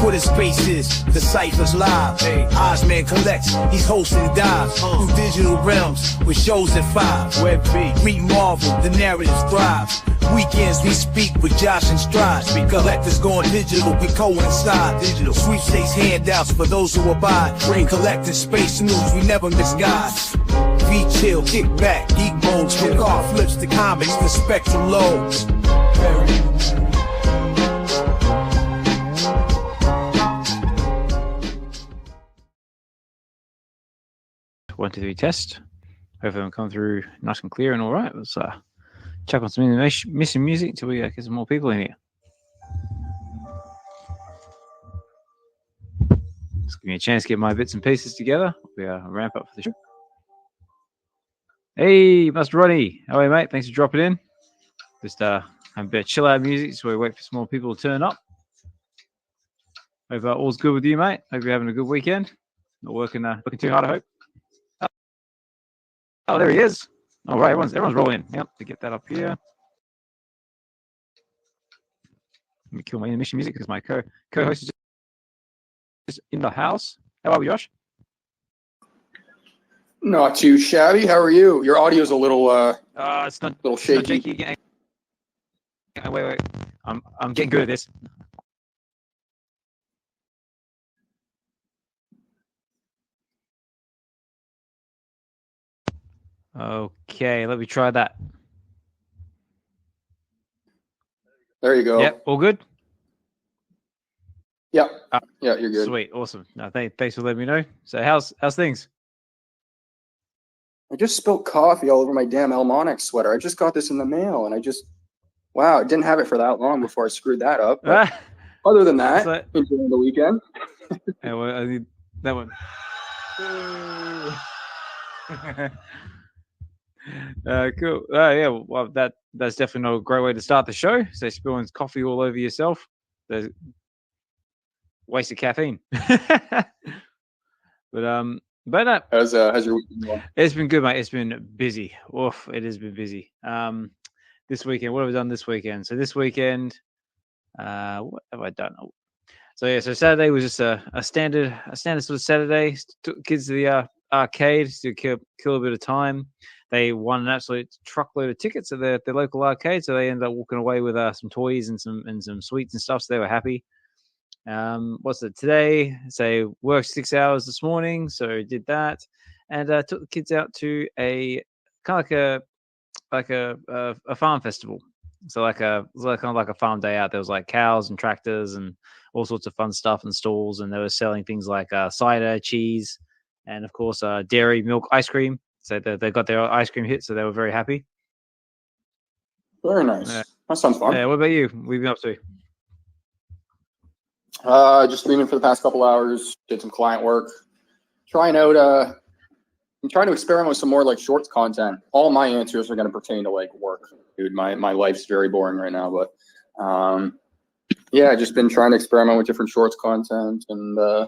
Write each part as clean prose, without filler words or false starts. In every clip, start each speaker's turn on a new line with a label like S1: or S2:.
S1: Twitter Spaces, the Cypher's live. Ozman collects, he's hosting dives through digital realms with shows at 5. Web V, meet Marvel, the narrative thrives. Weekends we speak with Josh and Stride. Collectors going digital, we coincide. Digital sweepstakes handouts for those who abide. Bring collecting space news, we never miss guys. V chill, kick back, geek modes. From car flips to comics, the spectrum loads.
S2: 1, 2, 3 test. Hopefully I'm coming through nice and clear and all right. Let's check on some missing music until we get some more people in here. Just give me a chance to get my bits and pieces together. We ramp up for the show. Hey, Master Ronnie. How are you, mate? Thanks for dropping in. Just have a bit of chill out music so we wait for some more people to turn up. Hope all's good with you, mate. Hope you're having a good weekend. Not working too hard, I hope. Oh, there he is. All right, everyone's rolling. Yep, to get that up here. Let me kill my intermission music because my co-host is just in the house. How are we, Josh?
S3: Not too shabby. How are you? Your audio's a little
S2: it's not
S3: a little shaky.
S2: Not shaky again. Wait. I'm getting good at this. Okay, let me try that.
S3: There you go.
S2: Yep, all good?
S3: Yeah. Yeah, you're good.
S2: Sweet, awesome. No, thanks for letting me know. So how's things?
S3: I just spilled coffee all over my damn L.O.L sweater. I just got this in the mail, and wow, I didn't have it for that long before I screwed that up. Other than that, enjoying the weekend.
S2: Yeah, well, I need that one. Cool. Yeah, well, that's definitely not a great way to start the show. So spilling coffee all over yourself. There's waste of caffeine. But
S3: how's your weekend going?
S2: It's been good, mate. It's been busy. Oof, it has been busy. This weekend, what have I done this weekend? So this weekend, what have I done? So Saturday was just a standard sort of Saturday. Took kids to the arcade to kill a bit of time. They won an absolute truckload of tickets at their local arcade, so they ended up walking away with some toys and some sweets and stuff. So they were happy. What's it today? So worked 6 hours this morning, so did that, and took the kids out to a kind of like a farm festival. So it was kind of like a farm day out. There was like cows and tractors and all sorts of fun stuff and stalls, and they were selling things like cider, cheese, and of course dairy, milk, ice cream. So they got their ice cream hit, so they were very happy.
S3: Very nice. That sounds fun.
S2: Yeah. What about you? What have you been up to?
S3: Just leaving for the past couple hours. Did some client work. I'm trying to experiment with some more like shorts content. All my answers are going to pertain to like work, dude. My life's very boring right now, but yeah, just been trying to experiment with different shorts content and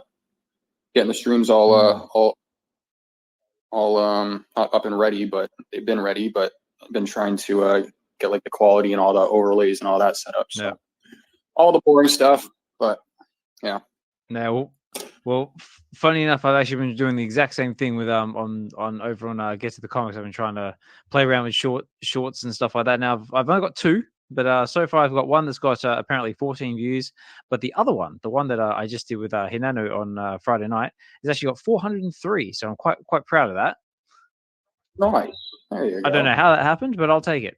S3: getting the streams all up and ready. But they've been ready, but I've been trying to get like the quality and all the overlays and all that set up. So all the boring stuff, but yeah.
S2: No, well, funny enough, I've actually been doing the exact same thing with on over on Get to the Comics. I've been trying to play around with shorts and stuff like that. Now I've only got 2, but so far I've got one that's got apparently 14 views. But the other one, the one that I just did with Hinano on Friday night, has actually got 403. So I'm quite proud of that.
S3: Nice. There you go.
S2: I don't know how that happened, but I'll take it.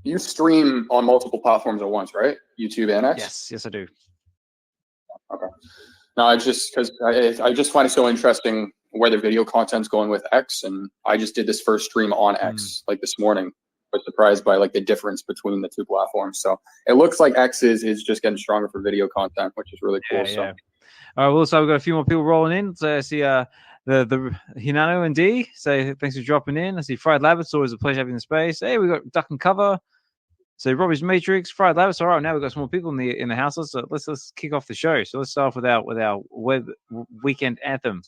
S3: You stream on multiple platforms at once, right? YouTube and X?
S2: Yes, I do.
S3: Okay. No, I just because I just find it so interesting where the video content's going with X, and I just did this first stream on X like this morning. I was surprised by like the difference between the two platforms. So it looks like X is just getting stronger for video content, which is really cool.
S2: Yeah. All right, well, so we've got a few more people rolling in. So I see the Hinano and D. So thanks for dropping in. I see Fried Lab. It's always a pleasure having the space. Hey, we got Duck and Cover. So Robbie's Matrix, Fried Lab. All right, now we've got some more people in the house. Let's kick off the show. So let's start off with our Web Weekend Anthem.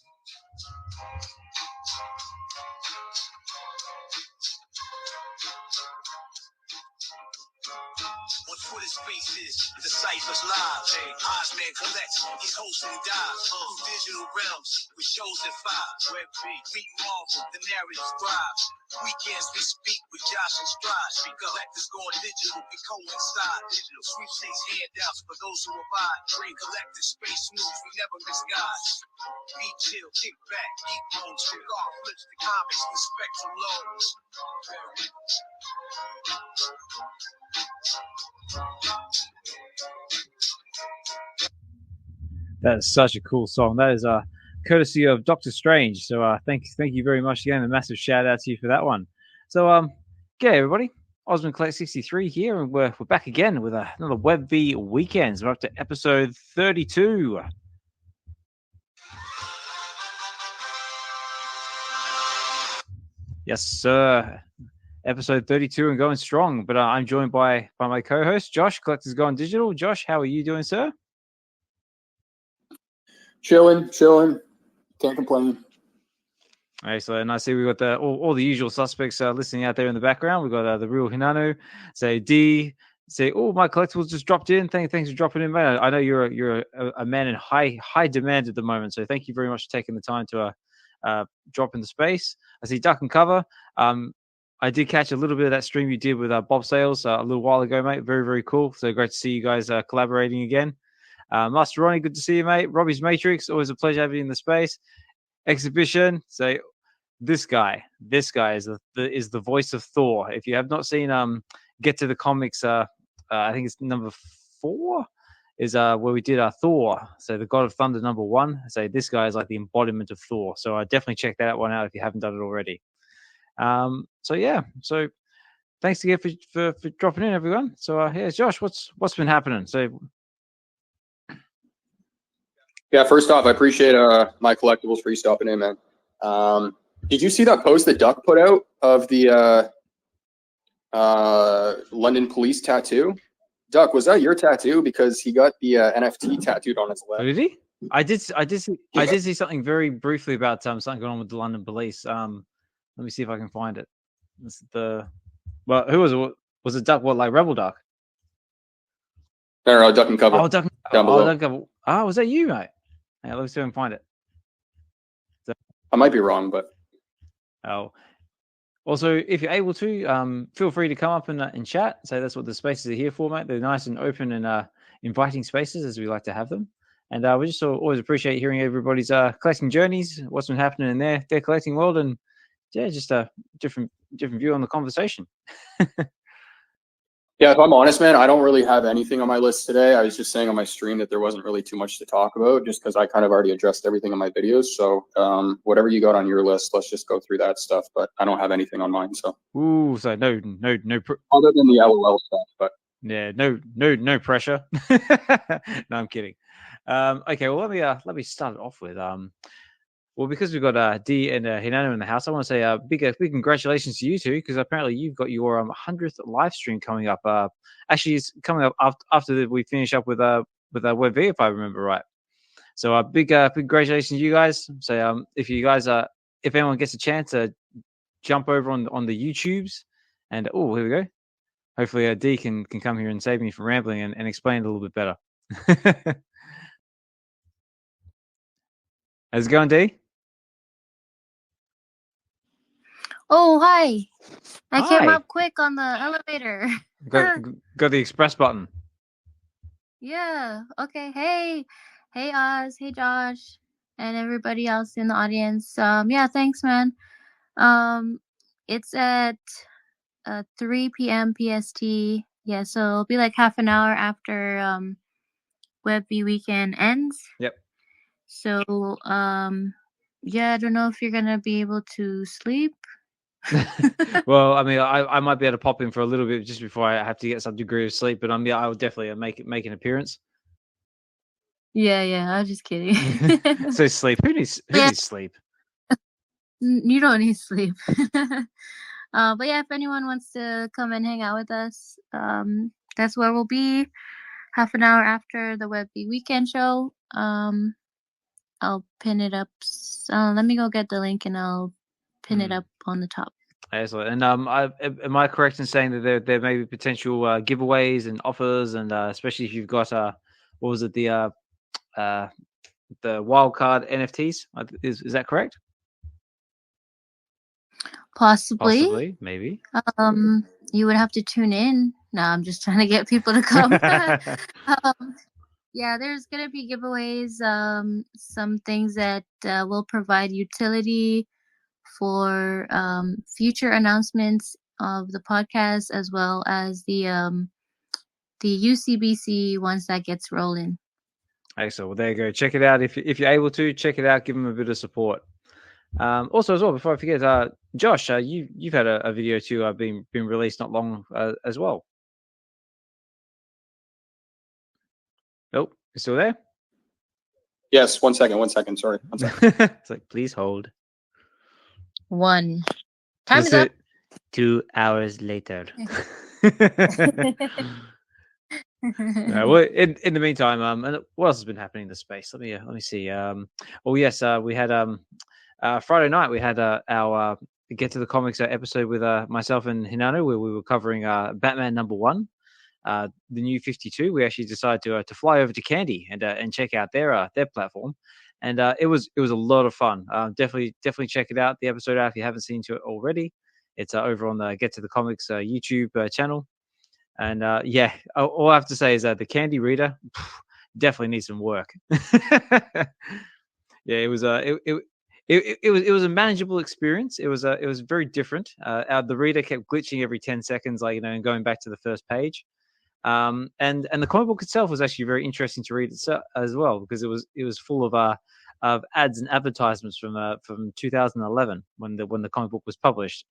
S1: Twitter Spaces, the Cypher's live. Hey, Ozman collects, he's hosting dives through digital realms with shows at 5. Web V, meet Marvel, the narrative thrives. Weekends we speak with Josh and Strides. Collectors going digital, we coincide. Digital sweepstakes handouts for those who abide. Bring collective space moves, we never miss guys. Be chill, kick back, eat bones, kick off, flips the comics with spectrum loads.
S2: That's such a cool song. That is courtesy of Dokta Strange. So thank you very much again. A massive shout out to you for that one. So okay, everybody. Osman Collect 63 here, and we're back again with another Web V Weekends. We're up to episode 32. Yes, sir. Episode 32 and going strong. But I'm joined by my co-host, Josh, Collectors Gone Digital. Josh, how are you doing, sir?
S3: Chilling. Can't complain.
S2: Excellent. And I see we've got all the usual suspects listening out there in the background. We've got the real Hinano, say D, say, oh, my collectibles just dropped in. Thanks for dropping in, man. I know you're a man in high demand at the moment. So thank you very much for taking the time to drop into space. I see Duck and Cover. I did catch a little bit of that stream you did with Bob Sales a little while ago, mate. Very, very cool. So great to see you guys collaborating again. Master Ronnie, good to see you, mate. Robbie's Matrix, always a pleasure having you in the space. Exhibition, say, this guy is the voice of Thor. If you have not seen Get to the Comics, I think it's number 4 is where we did Thor. So the God of Thunder number 1. So this guy is like the embodiment of Thor. So definitely check that one out if you haven't done it already. So thanks again for dropping in, everyone. So Josh, what's been happening? So
S3: Yeah, first off, I appreciate my collectibles for you stopping in, man. Did you see that post that Duck put out of the London police tattoo? Duck, was that your tattoo? Because he got the NFT tattooed on his leg.
S2: Oh, did he? I did see something very briefly about something going on with the London police. Let me see if I can find it. Who was it? Was it Duck? What, like Rebel Duck?
S3: No, Duck and Cover.
S2: Oh, Duck.
S3: Down below.
S2: Duck and Cover. Oh, was that you, mate? Yeah, let's see if I can find it.
S3: I might be wrong, but
S2: also, if you're able to, feel free to come up and chat. So that's what the spaces are here for, mate. They're nice and open and inviting spaces, as we like to have them. And we just always appreciate hearing everybody's collecting journeys, what's been happening in their collecting world, and just a different view on the conversation.
S3: Yeah, if I'm honest, man, I don't really have anything on my list today. I was just saying on my stream that there wasn't really too much to talk about, just because I kind of already addressed everything in my videos. So whatever you got on your list, let's just go through that stuff. But I don't have anything on mine. So
S2: so no.
S3: Other than the L.O.L stuff, but
S2: yeah, no pressure. No, I'm kidding. Okay, well let me start it off with well, because we've got D and Hinano in the house, I want to say big congratulations to you two, because apparently you've got your 100th live stream coming up. Actually, it's coming up after we finish up with Web V, if I remember right. So big congratulations to you guys. So if you guys if anyone gets a chance to jump over on the YouTubes, and here we go. Hopefully D can come here and save me from rambling and explain it a little bit better. How's it going, D?
S4: Oh, hi. I came
S2: Hi.
S4: up quick on the elevator.
S2: Got the express button.
S4: Yeah. Okay. Hey, Oz. Hey, Josh, and everybody else in the audience. Yeah, thanks, man. It's at 3 p.m. PST. Yeah, so it'll be like half an hour after Web V weekend ends.
S2: Yep.
S4: So yeah, I don't know if you're gonna be able to sleep.
S2: Well, I mean, I might be able to pop in for a little bit just before I have to get some degree of sleep, but yeah, I will definitely make an appearance.
S4: Yeah, I was just kidding.
S2: So sleep. Who needs sleep?
S4: You don't need sleep. But yeah, if anyone wants to come and hang out with us, that's where we'll be. Half an hour after the Web V weekend show. I'll pin it up. Let me go get the link and I'll pin it up on the top.
S2: Excellent. And am I correct in saying that there may be potential giveaways and offers, and especially if you've got what was it, the wildcard NFTs? Is that correct?
S4: Possibly,
S2: maybe.
S4: You would have to tune in. No, I'm just trying to get people to come. Yeah, there's gonna be giveaways. Some things that will provide utility for future announcements of the podcast, as well as the UCBC once that gets rolling.
S2: Excellent. Well, there you go. Check it out if you're able to. Check it out. Give them a bit of support. Also, as well, before I forget, Josh, you've had a video too been released not long as well. Nope, you still there?
S3: Yes, one second. Sorry. 1 second.
S2: It's like, please hold.
S4: One. Time is up.
S2: 2 hours later. Well, in the meantime, and what else has been happening in the space? Let me see. Oh yes, we had Friday night. We had our Get to the Comics episode with myself and Hinano, where we were covering Batman #1. The new 52. We actually decided to fly over to Candy and check out their platform, and it was a lot of fun. Definitely check it out. The episode out if you haven't seen it already. It's over on the Get to the Comics YouTube channel, and yeah, all I have to say is that the Candy reader definitely needs some work. Yeah, it was it was a manageable experience. It was very different. The reader kept glitching every 10 seconds, like and going back to the first page. And the comic book itself was actually very interesting to read as well, because it was full of ads and advertisements from 2011 when the comic book was published.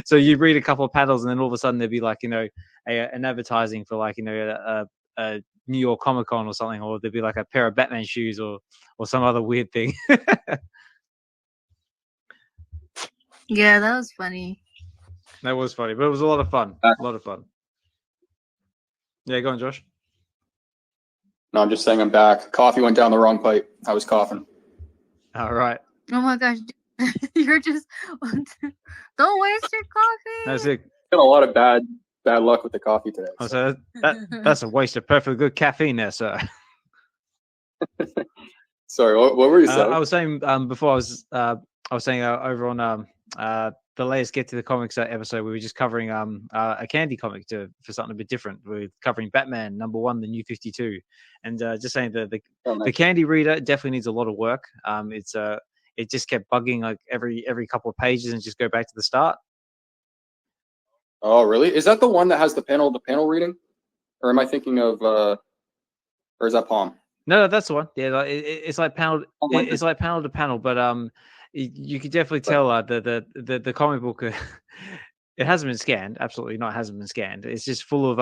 S2: So you read a couple of panels and then all of a sudden there'd be like an advertising for like a New York Comic Con or something, or there'd be like a pair of Batman shoes or some other weird thing.
S4: Yeah, that was funny.
S2: That was funny, but it was a lot of fun. Yeah, go on, Josh.
S3: No, I'm just saying I'm back. Coffee went down the wrong pipe. I was coughing.
S2: All right.
S4: Oh my gosh, you're just don't waste your coffee.
S2: That's it.
S3: Got a lot of bad luck with the coffee today.
S2: Oh, so that's a waste of perfectly good caffeine there, sir.
S3: Sorry, what were you saying?
S2: I was saying before I was saying over on the latest Get to the Comics episode, we were just covering a Candy comic for something a bit different. We're covering Batman #1, the new 52, and just saying that the Candy reader definitely needs a lot of work. It just kept bugging like every couple of pages and just go back to the start.
S3: Oh, really? Is that the one that has the panel reading, or am I thinking of or is that Palm?
S2: No, that's the one. Yeah, it's like panel. It's like panel to panel, but you could definitely tell the comic book. It hasn't been scanned. Absolutely not. Hasn't been scanned. It's just full of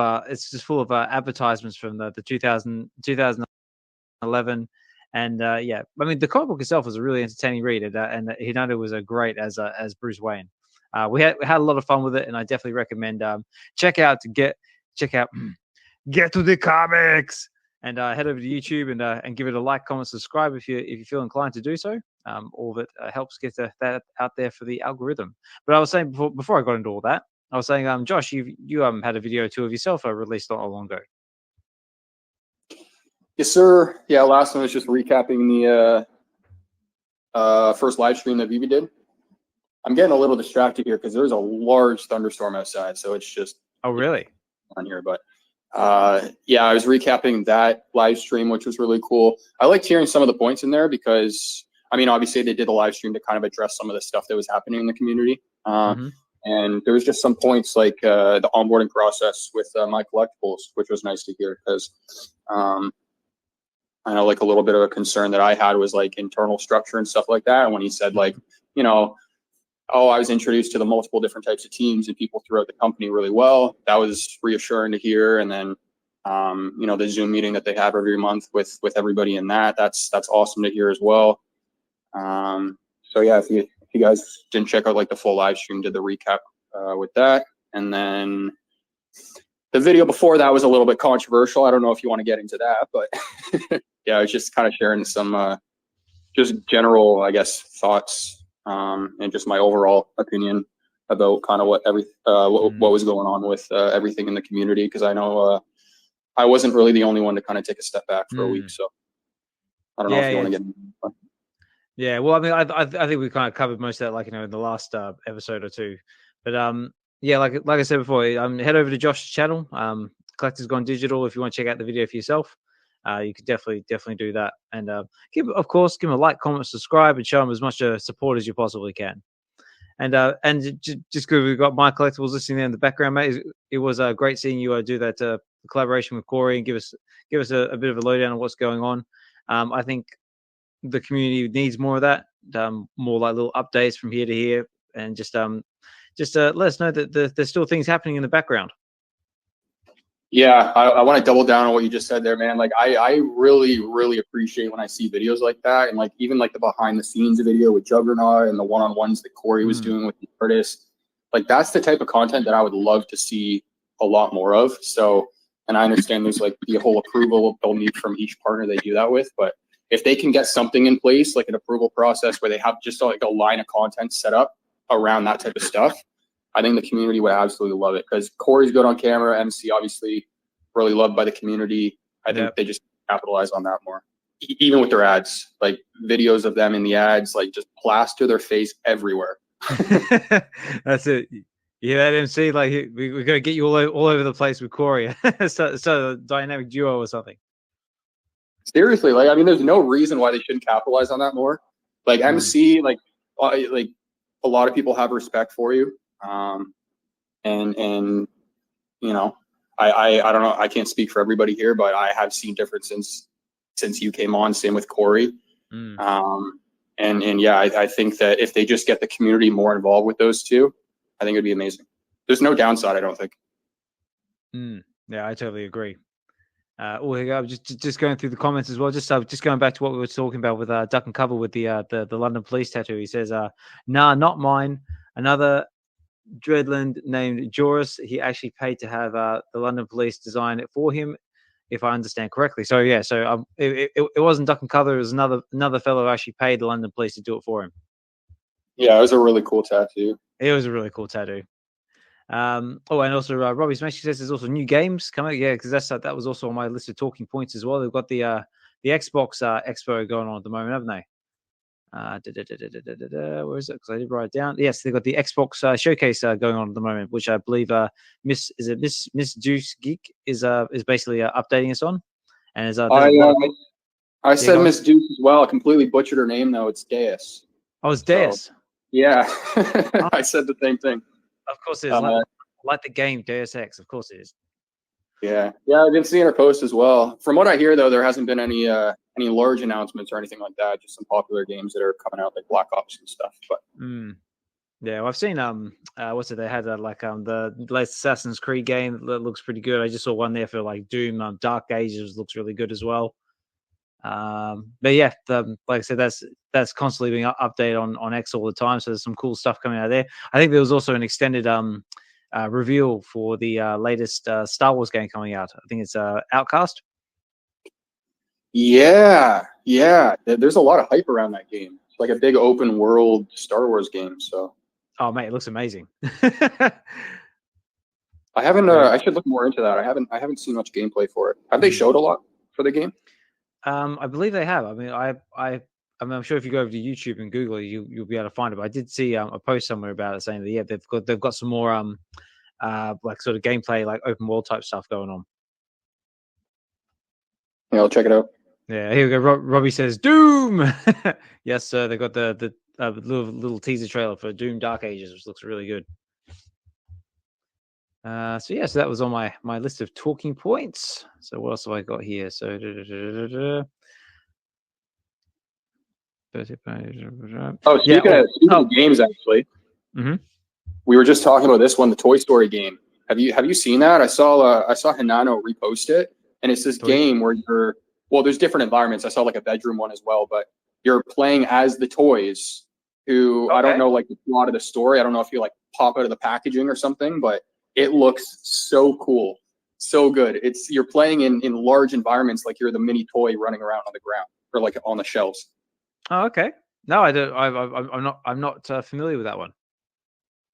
S2: advertisements from the 2011, and yeah. I mean, the comic book itself was a really entertaining read, and Hinata was a great as Bruce Wayne. We had a lot of fun with it, and I definitely recommend check out Get to the Comics. And head over to YouTube and give it a like, comment, subscribe if you feel inclined to do so. All of it helps get that out there for the algorithm. But I was saying before I got into all that, I was saying, Josh, you had a video or two of yourself released not long ago.
S3: Yes, sir. Yeah, last one was just recapping the first live stream that VeVe did. I'm getting a little distracted here because there's a large thunderstorm outside, so it's just
S2: really
S3: on here, but. Yeah, I was recapping that live stream, which was really cool. I liked hearing some of the points in there because, I mean, obviously they did the live stream to kind of address some of the stuff that was happening in the community. And there was just some points like the onboarding process with my collectibles, which was nice to hear because I know like a little bit of a concern that I had was like internal structure and stuff like that. And when he said like, oh, I was introduced to the multiple different types of teams and people throughout the company really well. That was reassuring to hear. And then, the Zoom meeting that they have every month with everybody in that's awesome to hear as well. So yeah, if you guys didn't check out like the full live stream, did the recap with that. And then the video before that was a little bit controversial. I don't know if you want to get into that, but yeah, I was just kind of sharing some just general, I guess, thoughts and just my overall opinion about kind of what was going on with everything in the community, because I know I wasn't really the only one to kind of take a step back for a week. So I don't know if you want to get into that.
S2: Yeah, well, I mean, I think we kind of covered most of that, like, in the last episode or two. But yeah, like I said before, head over to Josh's channel. Collector's Gone Digital. If you want to check out the video for yourself, you could definitely do that. And give him a like, comment, subscribe, and show him as much support as you possibly can. And just because we've got My Collectibles listening there in the background, mate, it was great seeing you do that collaboration with Corey and give us a bit of a lowdown on what's going on. I think the community needs more of that, more like little updates from here to here, and just let us know that there's still things happening in the background.
S3: Yeah, I want to double down on what you just said there, man. Like, I really, really appreciate when I see videos like that, and like even like the behind the scenes video with Juggernaut and the one-on-ones that Corey was doing with the artists. Like, that's the type of content that I would love to see a lot more of. So, and I understand there's like the whole approval they'll need from each partner they do that with, but if they can get something in place, like an approval process where they have just like a line of content set up around that type of stuff, I think the community would absolutely love it, because Corey's good on camera. MC obviously really loved by the community. I think they just capitalize on that more. Even with their ads, like videos of them in the ads, like just plaster their face everywhere.
S2: That's it. Yeah, that MC, like we're gonna get you all over the place with Corey. so a dynamic duo or something.
S3: Seriously, like, I mean, there's no reason why they shouldn't capitalize on that more. Like MC, like a lot of people have respect for you. And you know, I don't know, I can't speak for everybody here, but I have seen differences since you came on. Same with Corey. And yeah, I think that if they just get the community more involved with those two, I think it'd be amazing. There's no downside, I don't think.
S2: Yeah, I totally agree. Just going through the comments as well. Just going back to what we were talking about with Duck and Cover with the London Police tattoo. He says, "Nah, not mine. Another Dreadland named Joris. He actually paid to have the London Police design it for him, if I understand correctly." So yeah, it wasn't Duck and Cover. It was another fellow who actually paid the London Police to do it for him.
S3: Yeah, it was a really cool tattoo.
S2: It was a really cool tattoo. And also Robbie Smash says there's also new games coming. Yeah, because that was also on my list of talking points as well. They've got the Xbox Expo going on at the moment, haven't they? Where is it? Because I did write it down. Yes, they've got the Xbox showcase going on at the moment, which I believe Miss Juice Geek is basically updating us on. And
S3: I said Miss Juice as well. I completely butchered her name though. It's Deus.
S2: Oh, it's Deus.
S3: So, yeah, I said the same thing.
S2: Of course it is. Like the game Deus Ex. Of course it is.
S3: Yeah, I've been seeing her post as well. From what I hear, though, there hasn't been any large announcements or anything like that. Just some popular games that are coming out, like Black Ops and stuff. But
S2: yeah, well, I've seen what's it? They had the latest Assassin's Creed game that looks pretty good. I just saw one there for like Doom. Dark Ages looks really good as well. But yeah, like I said, that's constantly being updated on X all the time. So there's some cool stuff coming out there. I think there was also an extended reveal for the latest Star Wars game coming out. I think it's Outcast.
S3: Yeah. There's a lot of hype around that game. It's like a big open world Star Wars game. So. Oh
S2: mate, it looks amazing.
S3: I haven't. I should look more into that. I haven't seen much gameplay for it. Have they showed a lot for the game?
S2: I believe they have. I mean, I'm sure if you go over to YouTube and Google it, you'll be able to find it. But I did see a post somewhere about it saying that yeah, they've got some more like sort of gameplay, like open world type stuff going on.
S3: Yeah, I'll check it out.
S2: Yeah, here we go. Robbie says Doom. Yes, sir. They got the little teaser trailer for Doom Dark Ages, which looks really good. So that was on my list of talking points. So what else have I got here? So
S3: speaking of games, actually, we were just talking about this one, the Toy Story game. Have you seen that? I saw Hinano repost it, and it's this game where there's different environments. I saw like a bedroom one as well, but you're playing as the toys. I don't know like the plot of the story. I don't know if you like pop out of the packaging or something, but it looks so cool, so good. You're playing in large environments, like you're the mini toy running around on the ground or like on the shelves.
S2: Oh, okay. No, I don't. I'm not familiar with that one.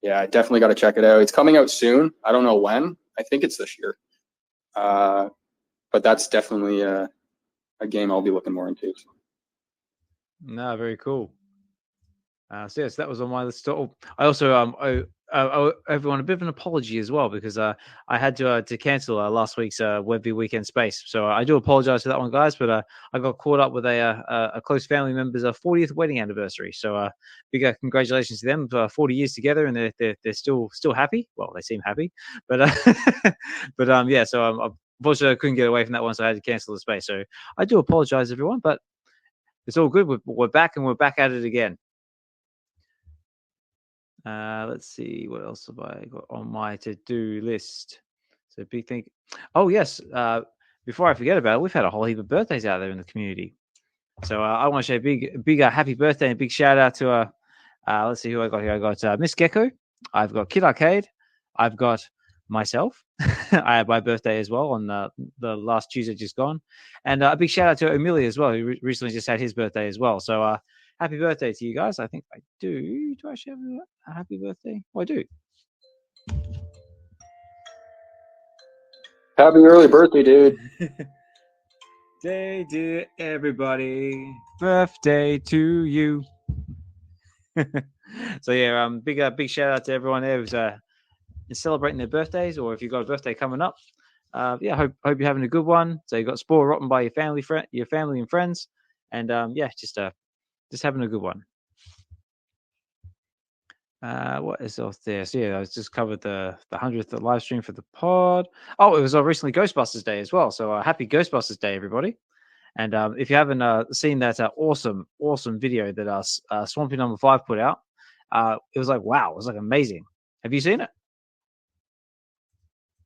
S3: Yeah, I definitely got to check it out. It's coming out soon. I don't know when. I think it's this year. But that's definitely a game I'll be looking more into.
S2: No, very cool. So yes, that was on my list. I also owe everyone a bit of an apology as well because I had to cancel last week's Web V Weekend Space. So I do apologize for that one, guys. But I got caught up with a close family member's 40th wedding anniversary. So big congratulations to them for 40 years together, and they're still happy. Well, they seem happy, but yeah. So unfortunately, I couldn't get away from that one, so I had to cancel the space. So I do apologize, everyone, but it's all good. We're back, and we're back at it again. Let's see, what else have I got on my to-do list? So big thing. Oh yes, before I forget about it, we've had a whole heap of birthdays out there in the community. So I want to say a big happy birthday and big shout out to let's see who I got here. I got Miss Gecko. I've got Kid Arcade. I've got myself. I had my birthday as well on the last Tuesday just gone, and a big shout out to Amelia as well, who recently just had his birthday as well. So happy birthday to you guys. I think I do. Do I actually have a happy birthday? Oh, I do.
S3: Happy early birthday, dude.
S2: Day to everybody. Birthday to you. So yeah, big shout out to everyone there who's celebrating their birthdays, or if you've got a birthday coming up. Yeah, hope you're having a good one. So you got spoiled rotten by your family and friends, and yeah, just having a good one. What is else there? So yeah, I just covered the 100th live stream for the pod. Oh, it was recently Ghostbusters Day as well. So happy Ghostbusters Day, everybody. And if you haven't seen that awesome video that Swampy Number 5 put out, it was like, wow, it was like amazing. Have you seen it?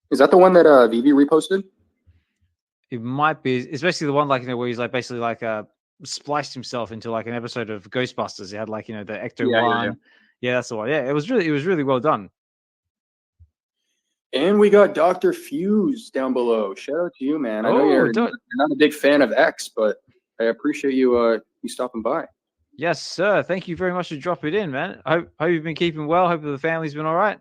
S3: Is that the one that VeVe reposted?
S2: It might be, especially the one like where he's like basically like spliced himself into like an episode of Ghostbusters. He had like the Ecto one. Yeah, that's the one. Yeah, it was really well done.
S3: And we got Dr. Fuse down below. Shout out to you, man. I know you're not a big fan of X, but I appreciate you stopping by. Yes, sir. Thank you very much for dropping it in, man. Hope you've been keeping well. Hope the family's been all right.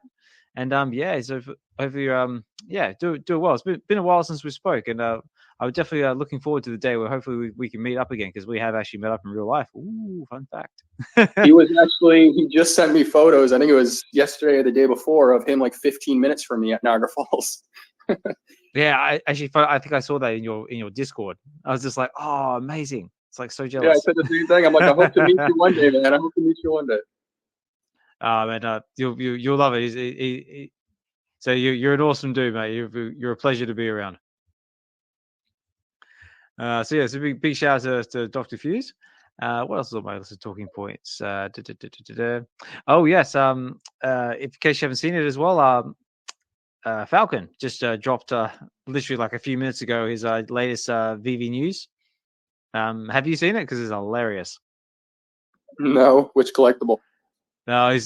S3: And yeah, so hopefully do well. It's been a while since we spoke, and I was definitely looking forward to the day where hopefully we can meet up again, because we have actually met up in real life. Ooh, fun fact. He just sent me photos. I think it was yesterday or the day before of him like 15 minutes from me at Niagara Falls. Yeah, I think I saw that in your Discord. I was just like, oh, amazing. It's like so jealous. Yeah, I said the same thing. I'm like, I hope to meet you one day, man. I hope to meet you one day. Man, you'll love it. So you're an awesome dude, mate. You're a pleasure to be around. So yeah, it's a big shout out to Dr. Fuse. What else is on my list of talking points? Oh yes, in case you haven't seen it as well, Falcon just dropped literally like a few minutes ago his latest VeVe news. Have you seen it? Because it's hilarious. No, which collectible? No,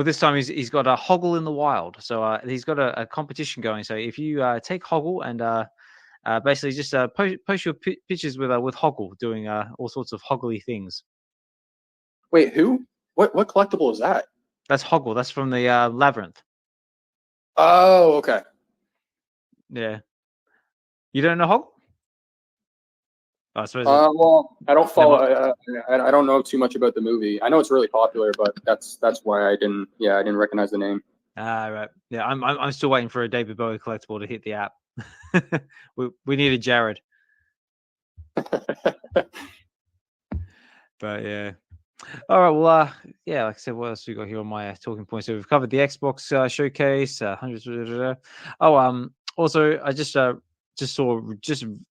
S3: this time he's got a Hoggle in the wild. So he's got a competition going. So if you take Hoggle and basically just post your pictures with Hoggle doing all sorts of hoggly things. Wait, who? What collectible is that? That's Hoggle. That's from the Labyrinth. Oh, okay. Yeah. You don't know Hoggle? I suppose. Well, I don't follow. I don't know too much about the movie. I know it's really popular, but that's why I didn't recognize the name. Right. Yeah, I'm still waiting for a David Bowie collectible to hit the app. we need a Jared. But yeah. All right. Well, yeah. Like I said, what else we got here on my talking points? So we've covered the Xbox showcase. Hundreds. Oh, also, I just saw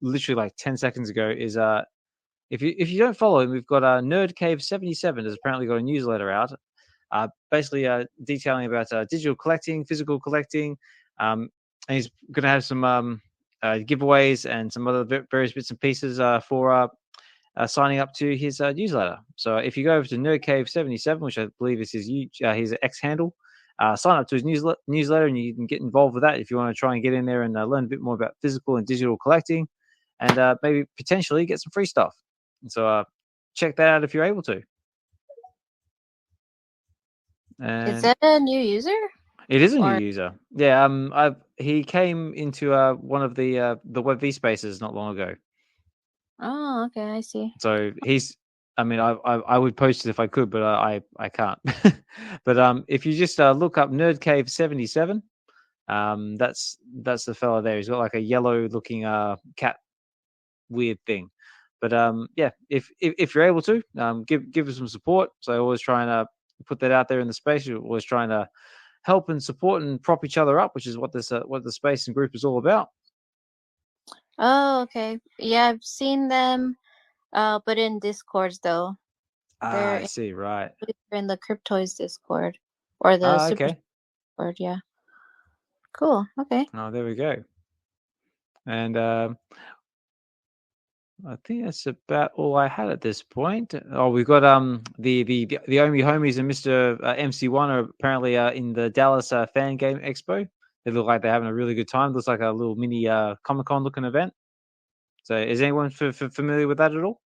S3: literally like 10 seconds ago is if you don't follow him, we've got Nerd Cave 77 has apparently got a newsletter out, basically detailing about digital collecting, physical collecting, and he's going to have some giveaways and some other various bits and pieces for signing up to his newsletter. So if you go over to Nerd Cave 77, which I believe is his X handle, sign up to his newsletter, and you can get involved with that if you want to try and get in there and learn a bit more about physical and digital collecting, and maybe potentially get some free stuff. And so check that out if you're able to.
S2: And
S4: Is that a new user?
S2: it is a
S4: or-
S2: new user. Yeah. He came into one of the Web V spaces not long ago.
S4: Oh, okay, I see.
S2: So he's. I mean, I would post it if I could, but I can't. But if you just look up Nerd Cave 77, that's the fella there. He's got like a yellow looking cat weird thing. But yeah, if you're able to, give us some support. So always trying to put that out there in the space. You're always trying to help and support and prop each other up, which is what what the space and group is all about.
S4: Oh, okay. Yeah, I've seen them, but in Discords though.
S2: I see. Right.
S4: They're in the Cryptoys Discord or the Super
S2: Okay.
S4: Discord. Yeah. Cool. Okay.
S2: Oh, there we go. And I think that's about all I had at this point. Oh, we've got the Omi Homies and Mr. MC1 are apparently in the Dallas Fan Game Expo. They look like they're having a really good time. Looks like a little mini Comic-Con looking event. So is anyone familiar with that at all?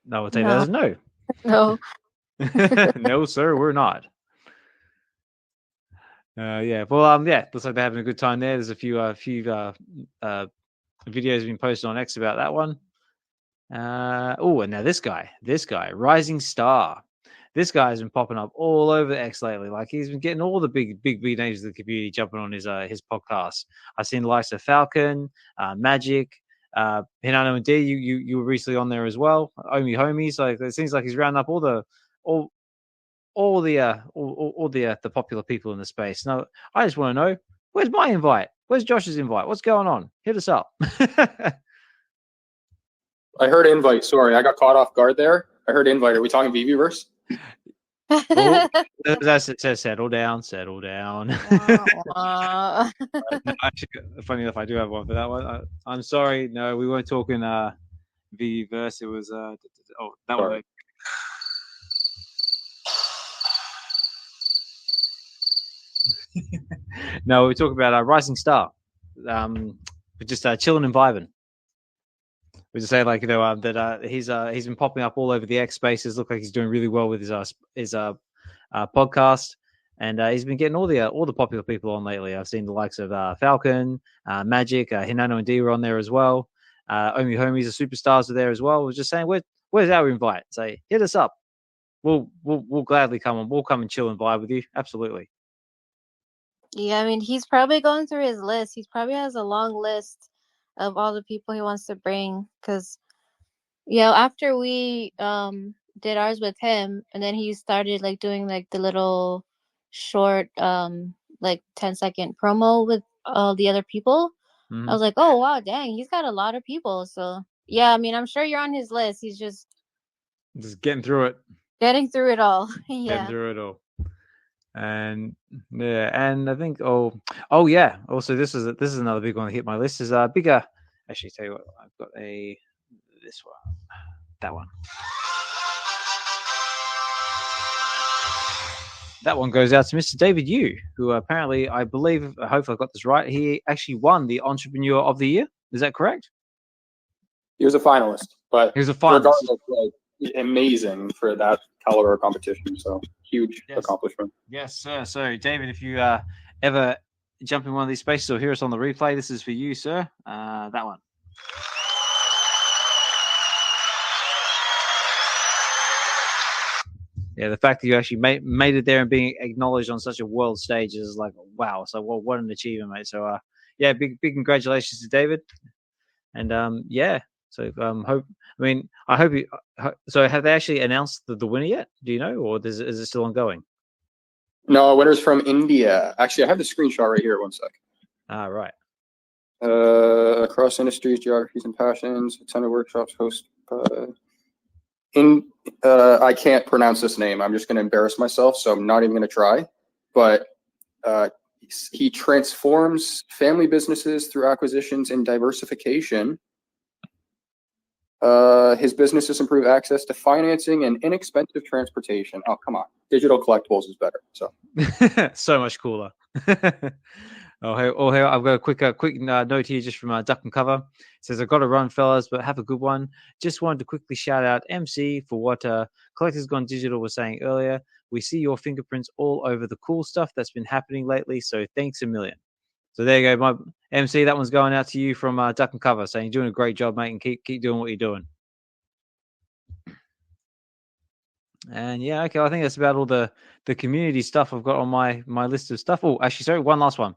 S2: No, I'll take that as no.
S4: No.
S2: No, sir, we're not. Yeah, well, yeah, looks like they're having a good time there. There's a few videos being posted on X about that one. Oh, and now this guy, Rising Star. This guy has been popping up all over X lately. Like he's been getting all the big names of the community jumping on his podcast. I've seen the likes of Falcon, Magic, Hinano and D. You were recently on there as well. Omi Homies. Like it seems like he's rounding up all the popular people in the space. Now, I just want to know, where's my invite? Where's Josh's invite? What's going on? Hit us up.
S3: I heard invite. Sorry, I got caught off guard there. I heard invite. Are we talking VeVeverse?
S2: Oh, that's it. Says settle down. Actually, funny enough, I do have one for that one. I'm sorry. No, we weren't talking VeVeverse. It was that one. No, we're talking about Rising Star. We're just chilling and vibing. We just say like that he's been popping up all over the X spaces. Look like he's doing really well with his podcast, and he's been getting all the popular people on lately. I've seen the likes of Falcon, Magic, Hinano and D were on there as well. Omi Homies, the superstars are there as well. We're just saying, where's our invite? Say, hit us up. We'll gladly come on. We'll come and chill and vibe with you. Absolutely.
S4: Yeah, I mean, he's probably going through his list. He probably has a long list of all the people he wants to bring. Because, after we did ours with him, and then he started like doing like the little short, like 10-second promo with all the other people.
S2: Mm-hmm.
S4: I was like, oh wow, dang, he's got a lot of people. So yeah, I mean, I'm sure you're on his list. He's just
S2: getting through it.
S4: Getting through it all. Yeah.
S2: Getting through it all. And yeah, and I think oh yeah. Also, this is another big one that hit my list. Is bigger. Actually, tell you what, I've got this one, that one. That one goes out to Mr. David Yu, who apparently, I believe, I hope I got this right. He actually won the Entrepreneur of the Year. Is that correct?
S3: He was a finalist, but
S2: he was a finalist.
S3: Regardless, amazing for that caliber of competition. So huge accomplishment.
S2: Yes, sir. So, David, if you ever jump in one of these spaces or hear us on the replay, this is for you, sir. That one. Yeah, the fact that you actually made it there and being acknowledged on such a world stage is like, wow. So, what an achievement, mate. So, yeah, big congratulations to David. And yeah, so I hope you. So, have they actually announced the winner yet? Do you know, or is it still ongoing?
S3: No, winner's from India. Actually, I have the screenshot right here. One sec.
S2: Right.
S3: Across industries, geographies, and passions. Attended workshops, host. I can't pronounce this name. I'm just going to embarrass myself, so I'm not even going to try. But he transforms family businesses through acquisitions and diversification. His businesses improve access to financing and inexpensive transportation. Oh, come on. Digital collectibles is better. So
S2: so much cooler. Hey, I've got a quick note here just from Duck and Cover. It says, I've got to run, fellas, but have a good one. Just wanted to quickly shout out MC for what Collectors Gone Digital was saying earlier. We see your fingerprints all over the cool stuff that's been happening lately, so thanks a million. So there you go, my MC. That one's going out to you from Duck and Cover, saying you're doing a great job, mate, and keep doing what you're doing. And yeah, okay, I think that's about all the community stuff I've got on my list of stuff. Oh, actually, sorry, one last one.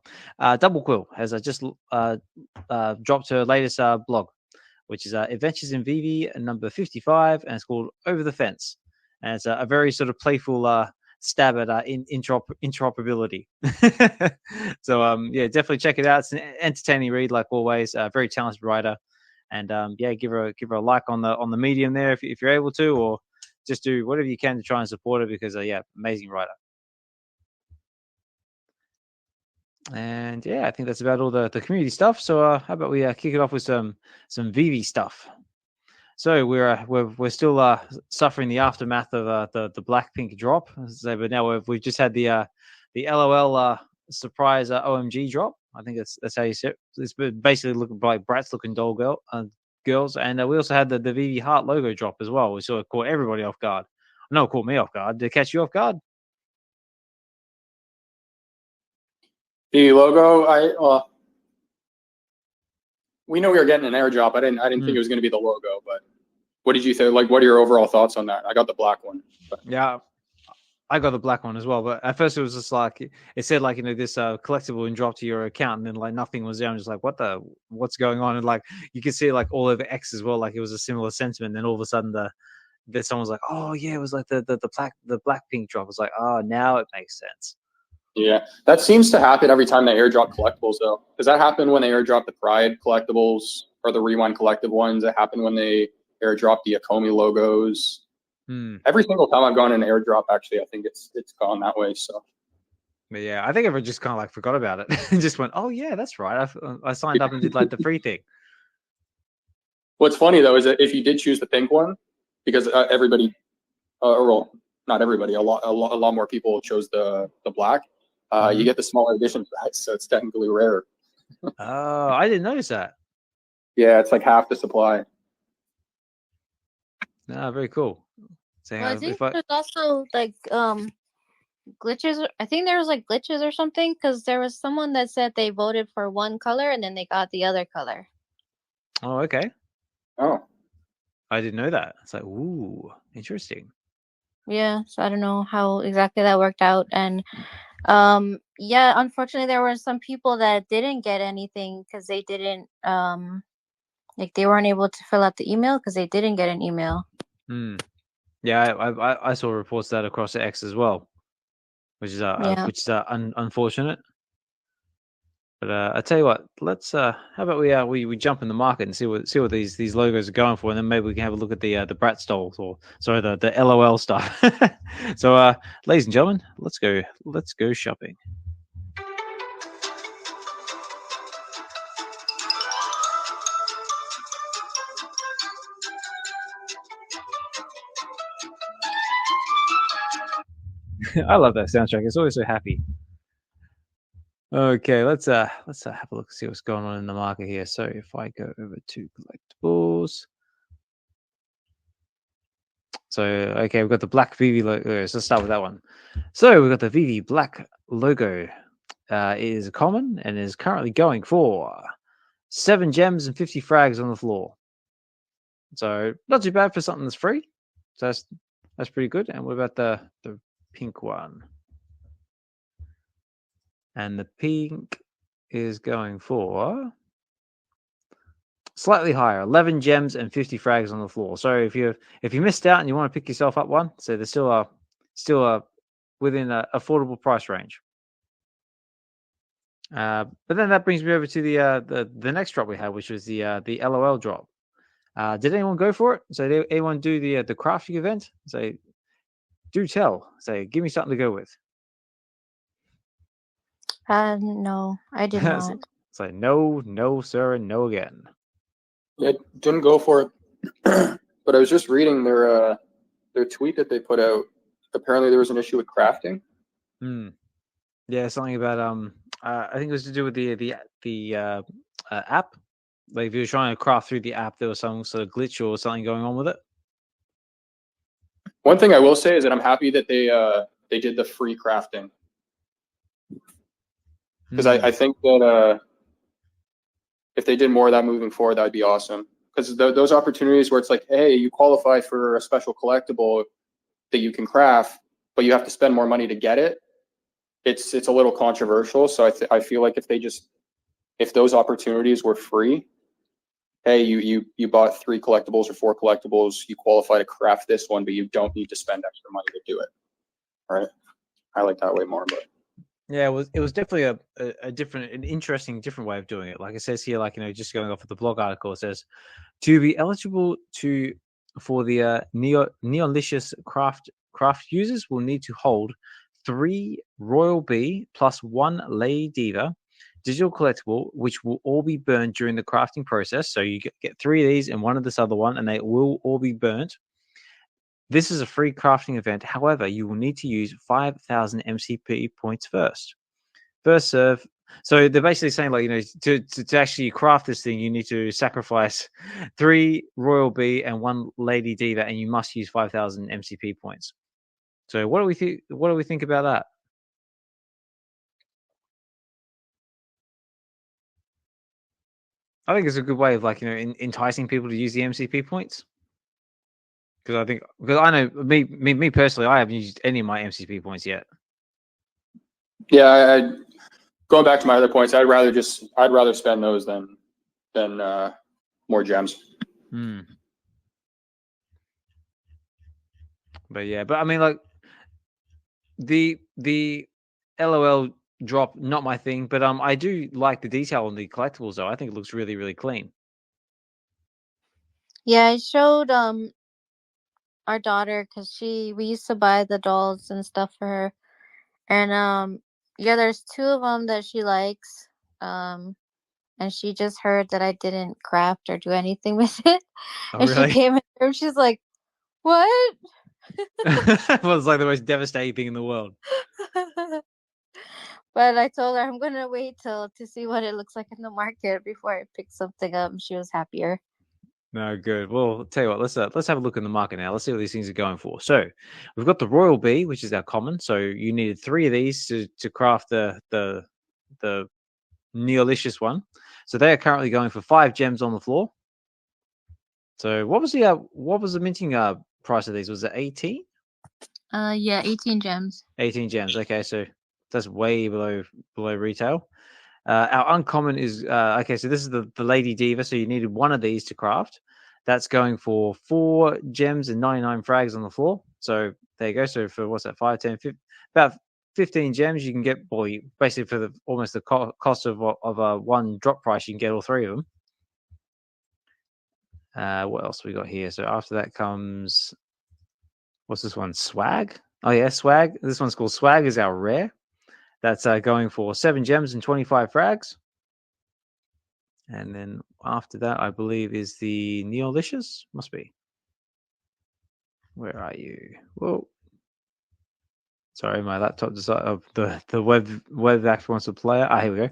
S2: Double Quill has just dropped her latest blog, which is Adventures in VeVe number 55, and it's called Over the Fence. And it's a very sort of playful stab at interoperability. So yeah, definitely check it out. It's an entertaining read, like always. Very talented writer, and yeah, give her a like on the medium there if you're able to, or just do whatever you can to try and support her, because yeah, amazing writer. And yeah, I think that's about all the community stuff. So how about we kick it off with some VeVe stuff. So we're still suffering the aftermath of the Blackpink drop. So, but now we've just had the L.O.L surprise OMG drop. I think that's how you say it. It's basically looking like Bratz looking doll girls, and we also had the VeVe Heart logo drop as well, which sort of caught everybody off guard. No, it caught me off guard. Did it catch you off guard?
S3: The logo, we know we were getting an airdrop. I didn't think it was going to be the logo, but what did you think? Like, what are your overall thoughts on that? I got the black one. But.
S2: Yeah, I got the black one as well. But at first it was just like, it said like, this collectible and drop to your account, and then like nothing was there. I'm just like, what's going on? And like, you could see it like all over X as well. Like it was a similar sentiment. Then all of a sudden that someone's like, oh yeah, it was like the Blackpink drop. It's like, oh, now it makes sense.
S3: Yeah, that seems to happen every time they airdrop collectibles, though. Does that happen when they airdrop the Pride collectibles or the Rewind collective ones? It happened when they airdrop the Akomi logos. Every single time I've gone in airdrop, actually, I think it's gone that way. So,
S2: but yeah, I think everyone just kind of like forgot about it and just went, "Oh yeah, that's right. I signed up and did like the free thing."
S3: What's funny though is that if you did choose the pink one, because everybody, well, not everybody, a lot more people chose the black. You get the smaller edition price, so it's technically rare.
S2: Oh, I didn't notice that.
S3: Yeah, it's like half the supply.
S2: Ah, very cool. So,
S4: well, I think there's also like glitches. I think there was like glitches or something, because there was someone that said they voted for one color and then they got the other color.
S2: Oh, okay.
S3: Oh,
S2: I didn't know that. It's like, ooh, interesting.
S4: Yeah, so I don't know how exactly that worked out. And yeah, unfortunately there were some people that didn't get anything because they didn't like they weren't able to fill out the email because they didn't get an email.
S2: Yeah, I saw reports that across the X as well, which is unfortunate. But I tell you what, let's how about we jump in the market and see what these logos are going for, and then maybe we can have a look at the Bratz dolls, or sorry, the LOL stuff. So ladies and gentlemen, let's go shopping. I love that soundtrack. It's always so happy. Okay, let's have a look, see what's going on in the market here. So if I go over to collectibles, so okay, we've got the black VeVe logo. So let's start with that one. So we've got the VeVe black logo. It is common and is currently going for 7 gems and 50 frags on the floor. So not too bad for something that's free. So that's pretty good. And what about the pink one? And the pink is going for slightly higher, 11 gems and 50 frags on the floor. So if you missed out and you want to pick yourself up one, so they're still within an affordable price range. But then that brings me over to the next drop we had, which was the L.O.L drop. Did anyone go for it? So did anyone do the crafting event? So do tell. So give me something to go with.
S4: No, I did not.
S2: It's like no, sir, and no again.
S3: Yeah, didn't go for it. But I was just reading their tweet that they put out. Apparently, there was an issue with crafting.
S2: Yeah, something about I think it was to do with the app. Like if you were trying to craft through the app, there was some sort of glitch or something going on with it.
S3: One thing I will say is that I'm happy that they did the free crafting, because I think that if they did more of that moving forward, that would be awesome. Because those opportunities where it's like, hey, you qualify for a special collectible that you can craft, but you have to spend more money to get it. It's a little controversial. So I feel like if those opportunities were free, hey, you bought 3 collectibles or 4 collectibles, you qualify to craft this one, but you don't need to spend extra money to do it. Right? I like that way more, but.
S2: Yeah, it was definitely an interesting different way of doing it. Like it says here, like, you know, just going off of the blog article, it says to be eligible for the Neolicious craft users will need to hold 3 Royal B plus 1 Lady Diva digital collectible, which will all be burned during the crafting process. So you get 3 of these and 1 of this other one, and they will all be burnt. This is a free crafting event. However, you will need to use 5,000 MCP points first. First serve. So they're basically saying, like, you know, to actually craft this thing, you need to sacrifice 3 Royal B and 1 Lady Diva, and you must use 5,000 MCP points. So what do we think? What do we think about that? I think it's a good way of, like, you know, enticing people to use the MCP points. Because I know me personally, I haven't used any of my MCP points yet.
S3: Yeah, going back to my other points, I'd rather spend those than more gems.
S2: But yeah, I mean, like the L.O.L drop, not my thing, but I do like the detail on the collectibles though. I think it looks really, really clean.
S4: Yeah, I showed our daughter, because we used to buy the dolls and stuff for her, and yeah, there's 2 of them that she likes, and she just heard that I didn't craft or do anything with it.
S2: Oh,
S4: and
S2: really?
S4: She came in the room, she's like, what?
S2: Well, it's like the most devastating thing in the world.
S4: But I told her I'm gonna wait to see what it looks like in the market before I pick something up, and she was happier.
S2: No, good. Well, I'll tell you what, let's have a look in the market now. Let's see what these things are going for. So we've got the Royal B, which is our common. So you needed 3 of these to craft the Neolicious one. So they are currently going for 5 gems on the floor. So what was the minting price of these? Was it 18?
S4: Yeah, 18 gems.
S2: 18 gems. Okay, so that's way below retail. Our uncommon is okay. So this is the Lady Diva. So you needed 1 of these to craft. That's going for 4 gems and 99 frags on the floor. So there you go. So for what's that? 5, 10, 15, about 15 gems, you can get, well, basically for almost the cost of a 1 drop price, you can get all 3 of them. What else we got here? So after that comes, what's this one? Swag. Oh yeah, swag. This one's called Swag. Is our rare. That's going for 7 gems and 25 frags. And then after that, I believe, is the Neolicious. Must be. Where are you? Whoa. Sorry, my laptop decided the web actually wants to play it. Here we go.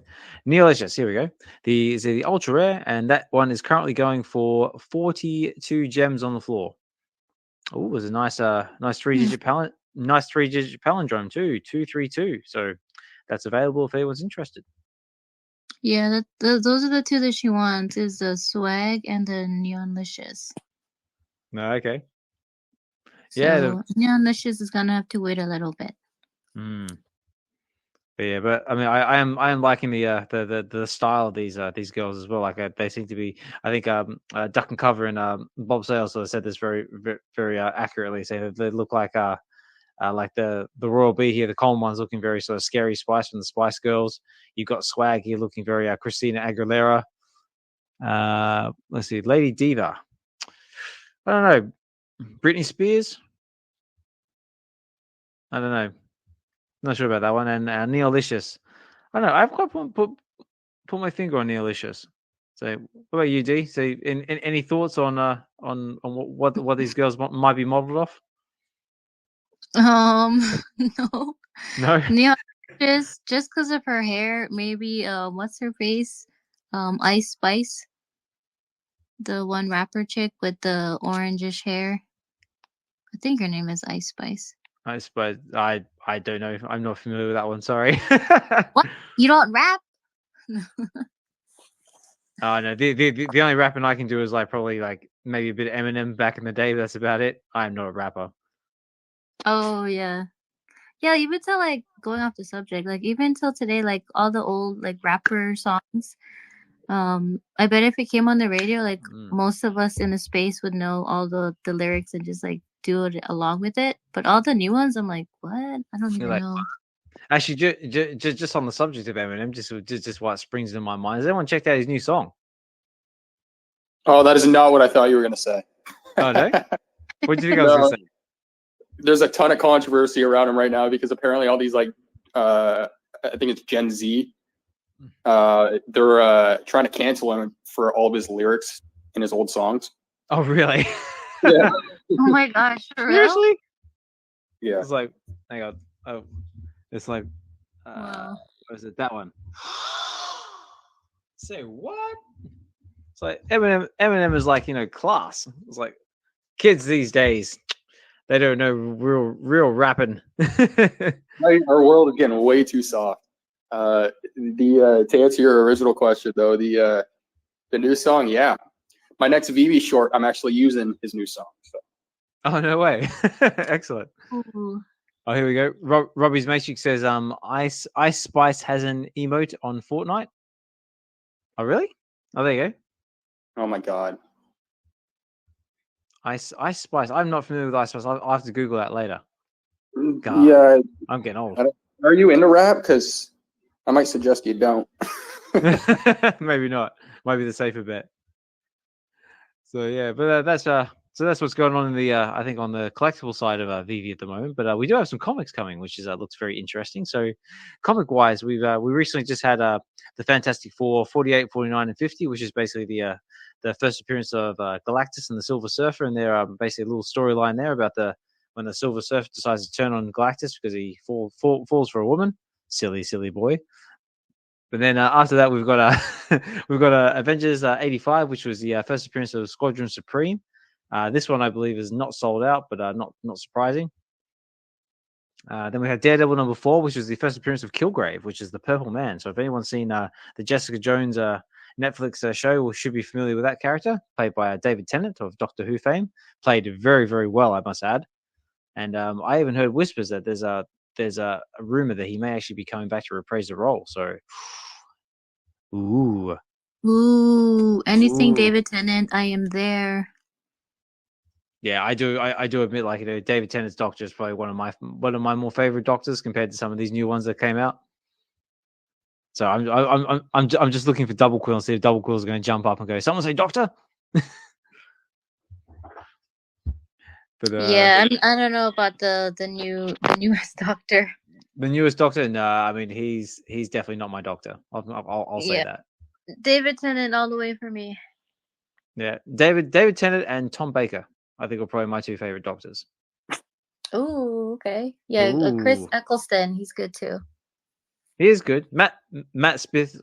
S2: Neolicious. Here we go. The ultra rare, and that one is currently going for 42 gems on the floor. Oh, there's a nice 3-digit palindrome too, 232. So that's available if anyone's interested.
S4: Yeah, those are the 2 that she wants, is the Swag and the Neonlicious.
S2: No, okay.
S4: So
S2: yeah,
S4: Neonlicious is gonna have to wait a little bit.
S2: But yeah, but I mean, I am liking the style of these girls as well. Like they seem to be. I think Duck and Cover and Bob Sales sort of said this very very accurately. Say they look like the Royal B here. The common one's looking very sort of Scary Spice from the Spice Girls. You've got Swag here looking very Christina Aguilera. Let's see, Lady Diva. I don't know. Britney Spears. I don't know. Not sure about that one. And Neolicious. I don't know. I've quite put my finger on Neolicious. So, what about you, D? So, any thoughts on what these girls might be modeled off?
S4: No.
S2: No.
S4: just because of her hair, maybe what's her face? Ice Spice, the one rapper chick with the orangish hair. I think her name is Ice Spice.
S2: I suppose I don't know. I'm not familiar with that one. Sorry.
S4: What? You don't rap?
S2: Oh no, the only rapping I can do is like probably like maybe a bit of Eminem back in the day, but that's about it. I'm not a rapper.
S4: Oh yeah. Yeah, even till like going off the subject, like even till today, like all the old like rapper songs, I bet if it came on the radio, like most of us in the space would know all the lyrics and just like do it along with it. But all the new ones, I'm like, what? I don't even know.
S2: Actually, just on the subject of Eminem, just what springs in my mind. Has anyone checked out his new song?
S3: Oh, that is not what I thought you were going to say.
S2: Oh no, what do you think I was going to say?
S3: There's a ton of controversy around him right now because apparently all these like I think it's Gen Z, they're trying to cancel him for all of his lyrics in his old songs.
S2: Oh really?
S3: Yeah.
S4: Oh my gosh, for real?
S2: Seriously?
S3: Yeah.
S2: It's like, hang on. Oh, it's like,
S4: Wow.
S2: what is it? That one. Say what? It's like Eminem is like, class. It's like kids these days, they don't know real rapping.
S3: Our world is getting way too soft. To answer your original question though, the new song, yeah. My next VeVe short, I'm actually using his new song. So.
S2: Oh no way! Excellent.
S4: Ooh.
S2: Oh, here we go. Robbie's Matrix says, Ice Spice has an emote on Fortnite. Oh really? Oh, there you go.
S3: Oh my god.
S2: Ice Spice. I'm not familiar with Ice Spice. I'll have to Google that later. God,
S3: yeah.
S2: I'm getting old.
S3: Are you into rap? Because I might suggest you don't.
S2: Maybe not. Might be the safer bet. So yeah, but that's what's going on in the I think on the collectible side of VeVe at the moment. But we do have some comics coming, which is looks very interesting. So comic wise, we recently just had the Fantastic Four 48, 49, and 50, which is basically the first appearance of Galactus and the Silver Surfer, and they're basically a little storyline there about when the Silver Surfer decides to turn on Galactus because he falls for a woman. Silly boy. But then after that, we've got Avengers 85, which was the first appearance of Squadron Supreme. This one, I believe, is not sold out, but not surprising. Then we have Daredevil number 4, which was the first appearance of Kilgrave, which is the Purple Man. So if anyone's seen the Jessica Jones Netflix show, should be familiar with that character, played by David Tennant of Doctor Who fame. Played very, very well, I must add. And I even heard whispers that there's a rumor that he may actually be coming back to reprise the role. So,
S4: Anything David Tennant, I am there.
S2: Yeah, I do admit, like, David Tennant's Doctor is probably one of my more favorite Doctors compared to some of these new ones that came out. So I'm just looking for Double Quill and see if Double Quill is going to jump up and go, "Someone say Doctor." But,
S4: yeah, I don't know about the newest Doctor.
S2: The newest Doctor, no, I mean he's definitely not my Doctor. I'll say that.
S4: David Tennant all the way for me.
S2: Yeah, David Tennant and Tom Baker, I think, are probably my two favorite Doctors.
S4: Oh, okay. Yeah, Chris Eccleston, he's good too.
S2: He is good. Matt Smith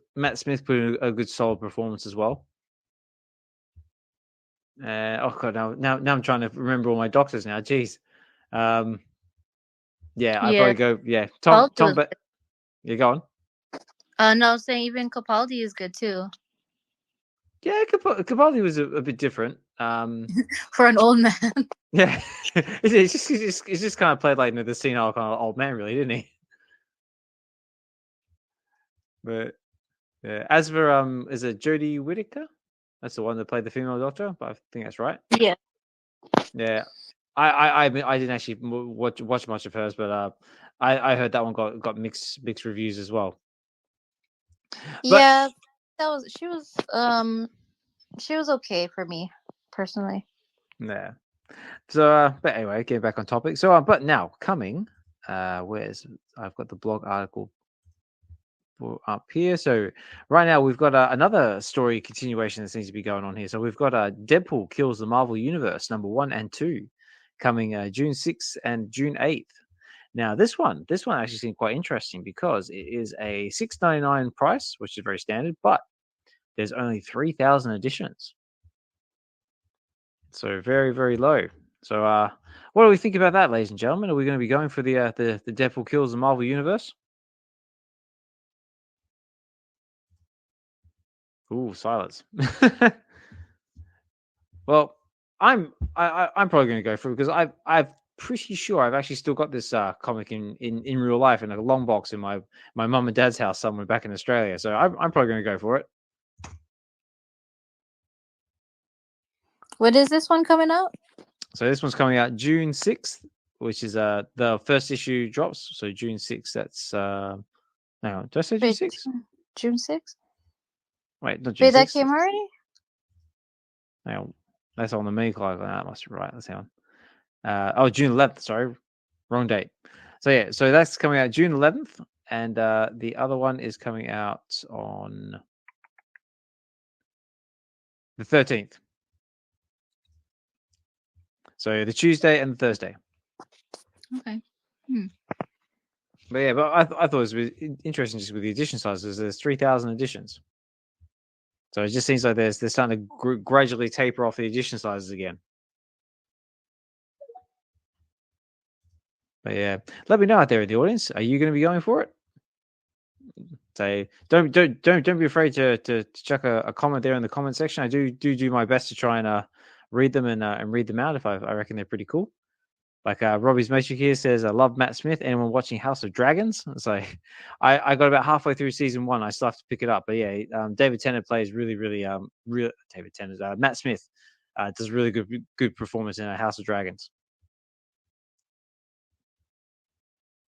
S2: put in a good solid performance as well. Oh god, now I'm trying to remember all my Doctors now. Jeez. I'd probably go. Yeah, Tom. You go on.
S4: No, I was saying even Capaldi is good too.
S2: Yeah, Capaldi was a bit different.
S4: For an old man.
S2: Yeah, it's just kind of played like the senile kind of old man, really, didn't he? But yeah, as for is it Jodie Whittaker? That's the one that played the female Doctor, but I think that's right.
S4: Yeah.
S2: Yeah, I didn't actually watch much of hers, but I heard that one got mixed reviews as well.
S4: But, she was okay for me personally.
S2: Yeah. So, but anyway, getting back on topic. So, but now coming, I've got the blog article up here. So right now we've got another story continuation that seems to be going on here. So we've got Deadpool Kills the Marvel Universe number 1 and 2 coming June 6th and June 8th. Now, this one actually seemed quite interesting because it is a $6.99 price, which is very standard, but there's only 3,000 editions. So very, very low. So what do we think about that, ladies and gentlemen? Are we going to be going for the Deadpool kills the Marvel Universe? Ooh, silence. Well, I'm probably going to go for it because I'm pretty sure I've actually still got this comic in real life in a long box in my mum and dad's house somewhere back in Australia. So I'm probably going to go for it.
S4: What is this one coming out?
S2: So this one's coming out June 6th, which is the first issue drops. So June 6th, that's hang on, did I say June 6th?
S4: June 6th?
S2: Wait, not June 6th.
S4: Wait, that came already?
S2: Hang on. That's on the mini clock. That must be right. Let's hang on. June 11th, sorry. Wrong date. So yeah, so that's coming out June 11th, and the other one is coming out on the 13th. So the Tuesday and the Thursday.
S4: Okay.
S2: But yeah, but I thought it was interesting just with the edition sizes. There's 3,000 editions. So it just seems like they're starting to gradually taper off the edition sizes again. But yeah, let me know out there in the audience. Are you going to be going for it? So don't be afraid to chuck a comment there in the comment section. I do my best to try and read them and read them out if I reckon they're pretty cool. Like Robbie's Matrix here says, I love Matt Smith. Anyone watching House of Dragons? So I got about halfway through season 1. I still have to pick it up. But yeah, David Tennant plays really David Tennant. Matt Smith does really good performance in House of Dragons.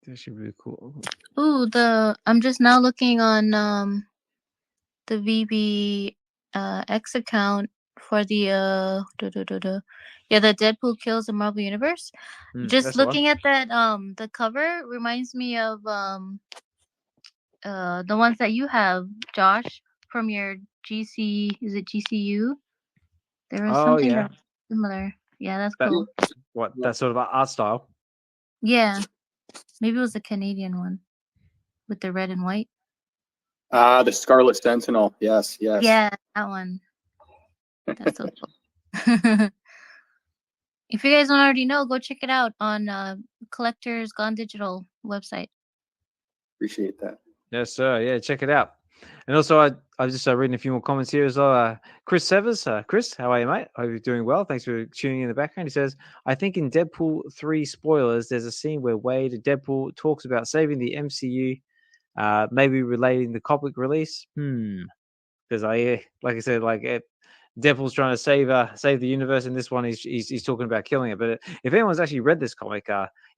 S2: It's actually really cool.
S4: Ooh, I'm just now looking on the VeVe X account for the the Deadpool kills the Marvel Universe. Just looking at that the cover reminds me of the ones that you have, Josh, from your GC. Is it GCU? There was something similar. Yeah, that's cool.
S2: What, that sort of art style?
S4: Yeah. Maybe it was the Canadian one with the red and white.
S3: The Scarlet Sentinel. Yes.
S4: Yeah, that one. That's so cool. If you guys don't already know, go check it out on Collectors Gone Digital website.
S3: Appreciate that.
S2: Yes, sir. Yeah, check it out. And also, I was just reading a few more comments here as well. Chris Severs. Chris, how are you, mate? Hope you're doing well. Thanks for tuning in the background. He says, I think in Deadpool 3 spoilers, there's a scene where Wade, Deadpool, talks about saving the MCU, maybe relating the comic release. Because like I said, Deadpool's trying to save the universe, and this one he's talking about killing it. But if anyone's actually read this comic,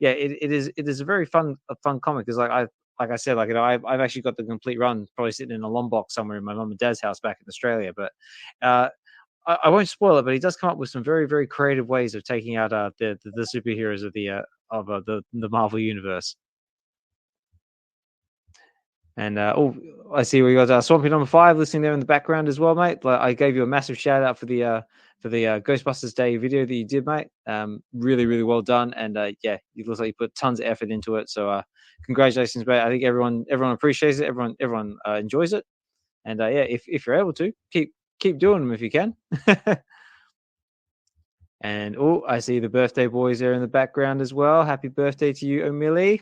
S2: it is a very fun comic. Because like I said, I've actually got the complete run, probably sitting in a long box somewhere in my mum and dad's house back in Australia. But I won't spoil it. But he does come up with some very, very creative ways of taking out the superheroes of the Marvel universe. And I see we got Swampy number 5 listening there in the background as well, mate. I gave you a massive shout out for the Ghostbusters Day video that you did, mate. Really, really well done. And it looks like you put tons of effort into it. So congratulations, mate. I think everyone appreciates it. Everyone enjoys it. And if you're able to, keep doing them if you can. And I see the birthday boys there in the background as well. Happy birthday to you, O'Milly.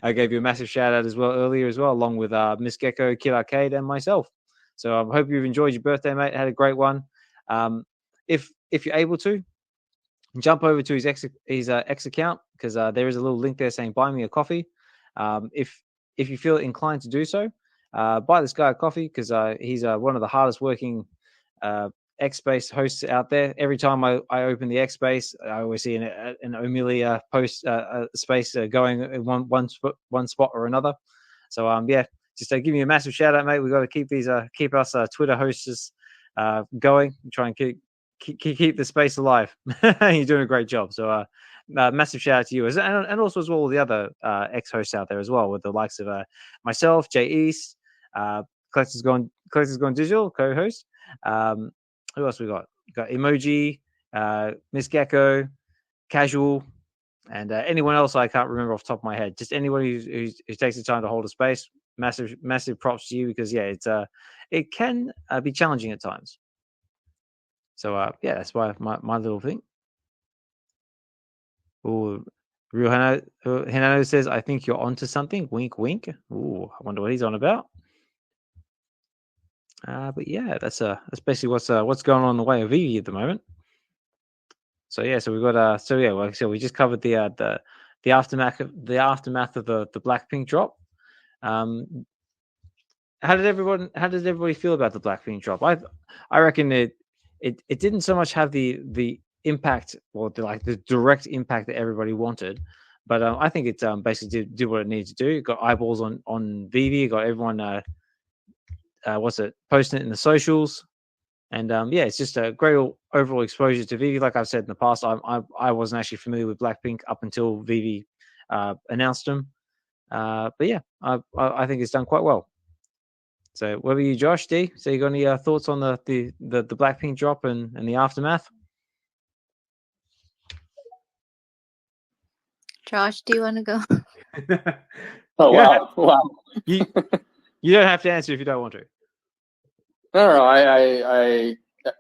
S2: I gave you a massive shout out as well earlier as well, along with Miss Gecko, Kid Arcade, and myself. So I hope you've enjoyed your birthday, mate. Had a great one. If you're able to, jump over to his X account, because there is a little link there saying buy me a coffee. If you feel inclined to do so, buy this guy a coffee, because he's one of the hardest working X-Space hosts out there. Every time I open the X-Space, I always see an O'Milly post space going in one spot or another. So just give me a massive shout out, mate. We've got to keep us Twitter hosts going, try and keep the space alive. You're doing a great job. So massive shout out to you, and also as well all the other X hosts out there as well, with the likes of myself, Jay East, Collectors Gone Digital co-host. Who else we got? We got Emoji, Miss Gecko, Casual, And anyone else I can't remember off the top of my head. Just anybody who takes the time to hold a space, massive props to you, because it can be challenging at times. So that's why my little thing. Oh, Real Hinano says, I think you're onto something. Wink, wink. Ooh, I wonder what he's on about. But yeah, that's basically what's going on in the way of VeVe at the moment. So yeah, so we've got like I said, we just covered the aftermath of the Blackpink drop. How did everybody feel about the Blackpink drop? I reckon it didn't so much have the impact, or the direct impact that everybody wanted, but I think it basically did what it needed to do. It got eyeballs on VeVe, it got everyone posting it in the socials, and it's just a great overall exposure to VeVe. Like I've said in the past, I wasn't actually familiar with Blackpink up until VeVe announced them, but yeah, I think it's done quite well. So, what about you, Josh? D? So, you got any thoughts on the Blackpink drop and the aftermath?
S4: Josh, do you want to go?
S3: Oh wow, wow.
S2: You don't have to answer if you don't want to.
S3: No. I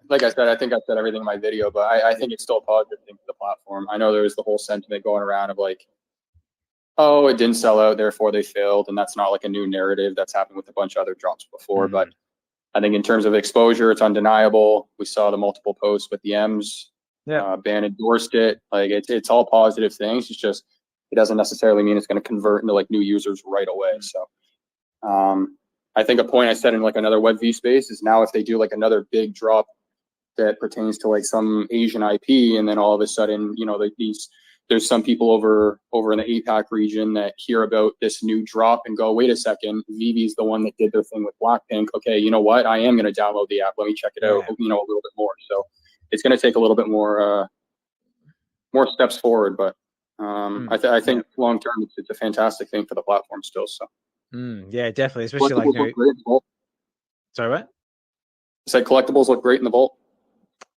S3: like I said, I think I said everything in my video, but I think it's still a positive thing for the platform. I know there was the whole sentiment going around of like, oh, it didn't sell out, therefore they failed, and that's not like a new narrative. That's happened with a bunch of other drops before. Mm-hmm. But I think in terms of exposure, it's undeniable. We saw the multiple posts with the M's. Yeah, Ban endorsed it. Like it's all positive things. It's just it doesn't necessarily mean it's going to convert into like new users right away. Mm-hmm. So I think a point I said in like another Web V space is now if they do like another big drop that pertains to like some Asian IP, and then all of a sudden, there's some people over in the APAC region that hear about this new drop and go, wait a second, VeVe's the one that did their thing with Blackpink. Okay, you know what? I am going to download the app. Let me check it out, a little bit more. So it's going to take a little bit more steps forward. But I think long term, it's a fantastic thing for the platform still. So
S2: yeah, definitely. Especially sorry, what?
S3: I said collectibles look great in the vault.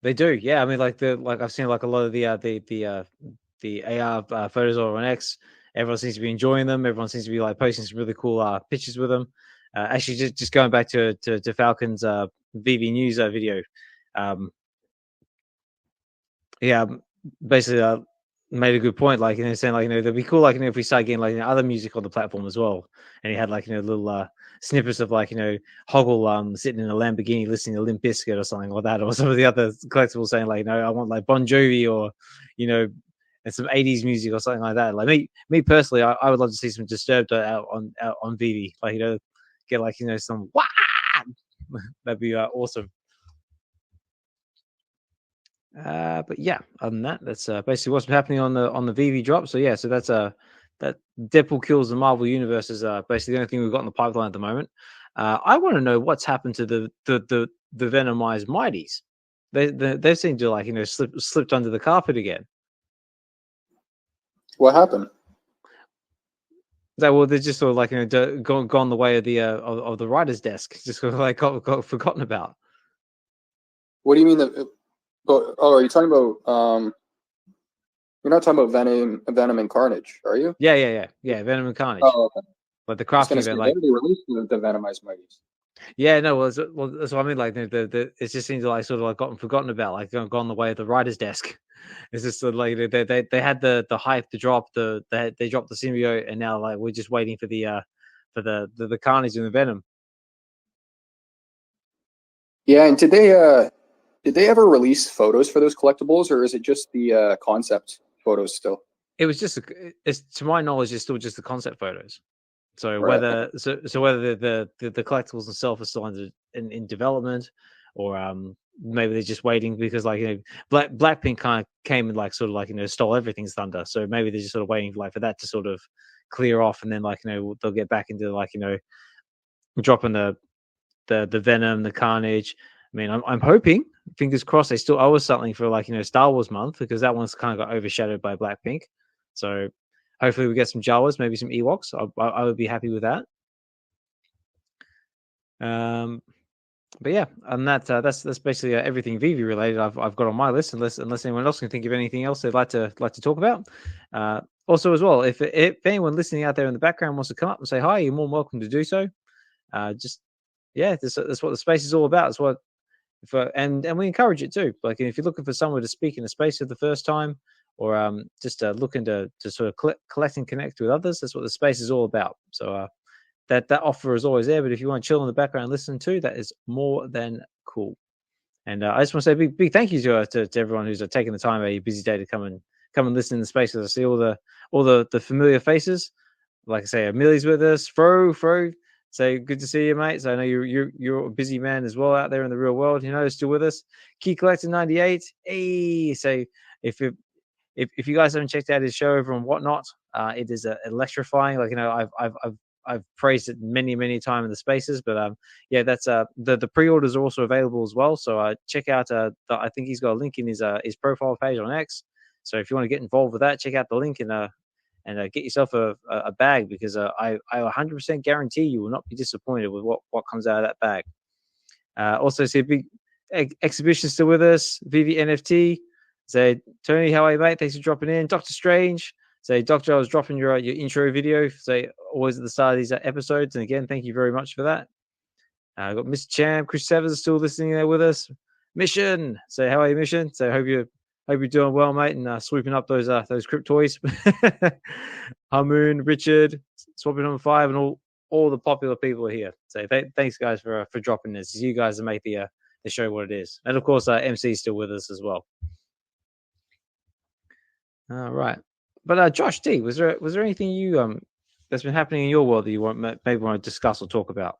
S2: They do. Yeah, I mean, like I've seen like a lot of the AR photos over on X. Everyone seems to be enjoying them. Everyone seems to be like posting some really cool pictures with them. Actually, just going back to Falcon's VeVe News video. Basically made a good point. Like, saying like, that'd be cool. Like, if we start getting like other music on the platform as well. And he had like, little snippets of like, Hoggle sitting in a Lamborghini listening to Limp Bizkit or something like that, or some of the other collectibles saying like, I want like Bon Jovi or, and some 80s music or something like that. Like me personally, I would love to see some Disturbed out on VeVe. Like, get like, some wah! That'd be awesome. But yeah, other than that, that's basically what's been happening on the VeVe drop. So yeah, so that's that Deadpool kills the Marvel universe is basically the only thing we've got in the pipeline at the moment. I want to know what's happened to the Venomized Mighties. They seem to like slipped under the carpet again.
S3: What happened?
S2: Well, they're just sort of like gone the way of the writer's desk, just sort of like got forgotten about.
S3: What do you mean are you talking about? You're not talking about Venom and Carnage, are you?
S2: Yeah. Venom and Carnage.
S3: Oh, okay.
S2: Like the crafting event, like
S3: they released the Venomized Mighties.
S2: Yeah, no, well, that's what I mean. Like it just seems like sort of like gotten forgotten about, like gone the way of the writer's desk. It's just like they had the hype to drop they dropped the symbiote, and now like we're just waiting for the Carnage and the Venom.
S3: Yeah, and did they ever release photos for those collectibles, or is it just the concept photos still?
S2: It was just, to my knowledge, it's still just the concept photos. So
S3: right.
S2: whether the collectibles themselves are still in development, or maybe they're just waiting because like Blackpink kind of came and like sort of like stole everything's thunder. So maybe they're just sort of waiting for that to sort of clear off, and then like they'll get back into like dropping the Venom, the Carnage. I mean, I'm hoping, fingers crossed, they still owe us something for like Star Wars month, because that one's kind of got overshadowed by Blackpink. So hopefully we get some Jawas, maybe some Ewoks. I would be happy with that. But yeah, and that's basically everything VeVe related I've got on my list. Unless anyone else can think of anything else they'd like to talk about. Also, as well, if anyone listening out there in the background wants to come up and say hi, you're more than welcome to do so. That's what the space is all about. It's what, and we encourage it too. Like if you're looking for someone to speak in a space for the first time, or just looking to sort of collect and connect with others, that's what the space is all about. So that offer is always there. But if you want to chill in the background and listen too, that is more than cool. And I just want to say big thank you to everyone who's taking the time out of your busy day to come and listen in the space. Because I see all the familiar faces. Like I say, Millie's with us. Fro. So good to see you, mate. So I know you're a busy man as well out there in the real world. Still with us. Key Collector 98. Hey, so if you guys haven't checked out his show over on Whatnot, it is electrifying. Like I've praised it many times in the spaces, but that's the pre-orders are also available as well. So check out I think he's got a link in his profile page on X. So if you want to get involved with that, check out the link and get yourself a bag, because I 100% guarantee you will not be disappointed with what comes out of that bag. Also, see a big exhibition still with us. VeVe NFT. Say, Tony, how are you, mate? Thanks for dropping in. Dokta Strange. Say, Doctor, I was dropping your intro video. Say, always at the start of these episodes. And again, thank you very much for that. I've got Mr. Champ, Chris Severs still listening there with us. Mission. Say, how are you, Mission? So hope you're doing well, mate, and swooping up those Cryptoys. Hamoon, Richard, Swapping on 5, and all the popular people are here. So thanks, guys, for dropping this. It's you guys that make the show what it is. And of course, MC is still with us as well. All right. But Josh D, was there anything you that's been happening in your world that you maybe want to discuss or talk about?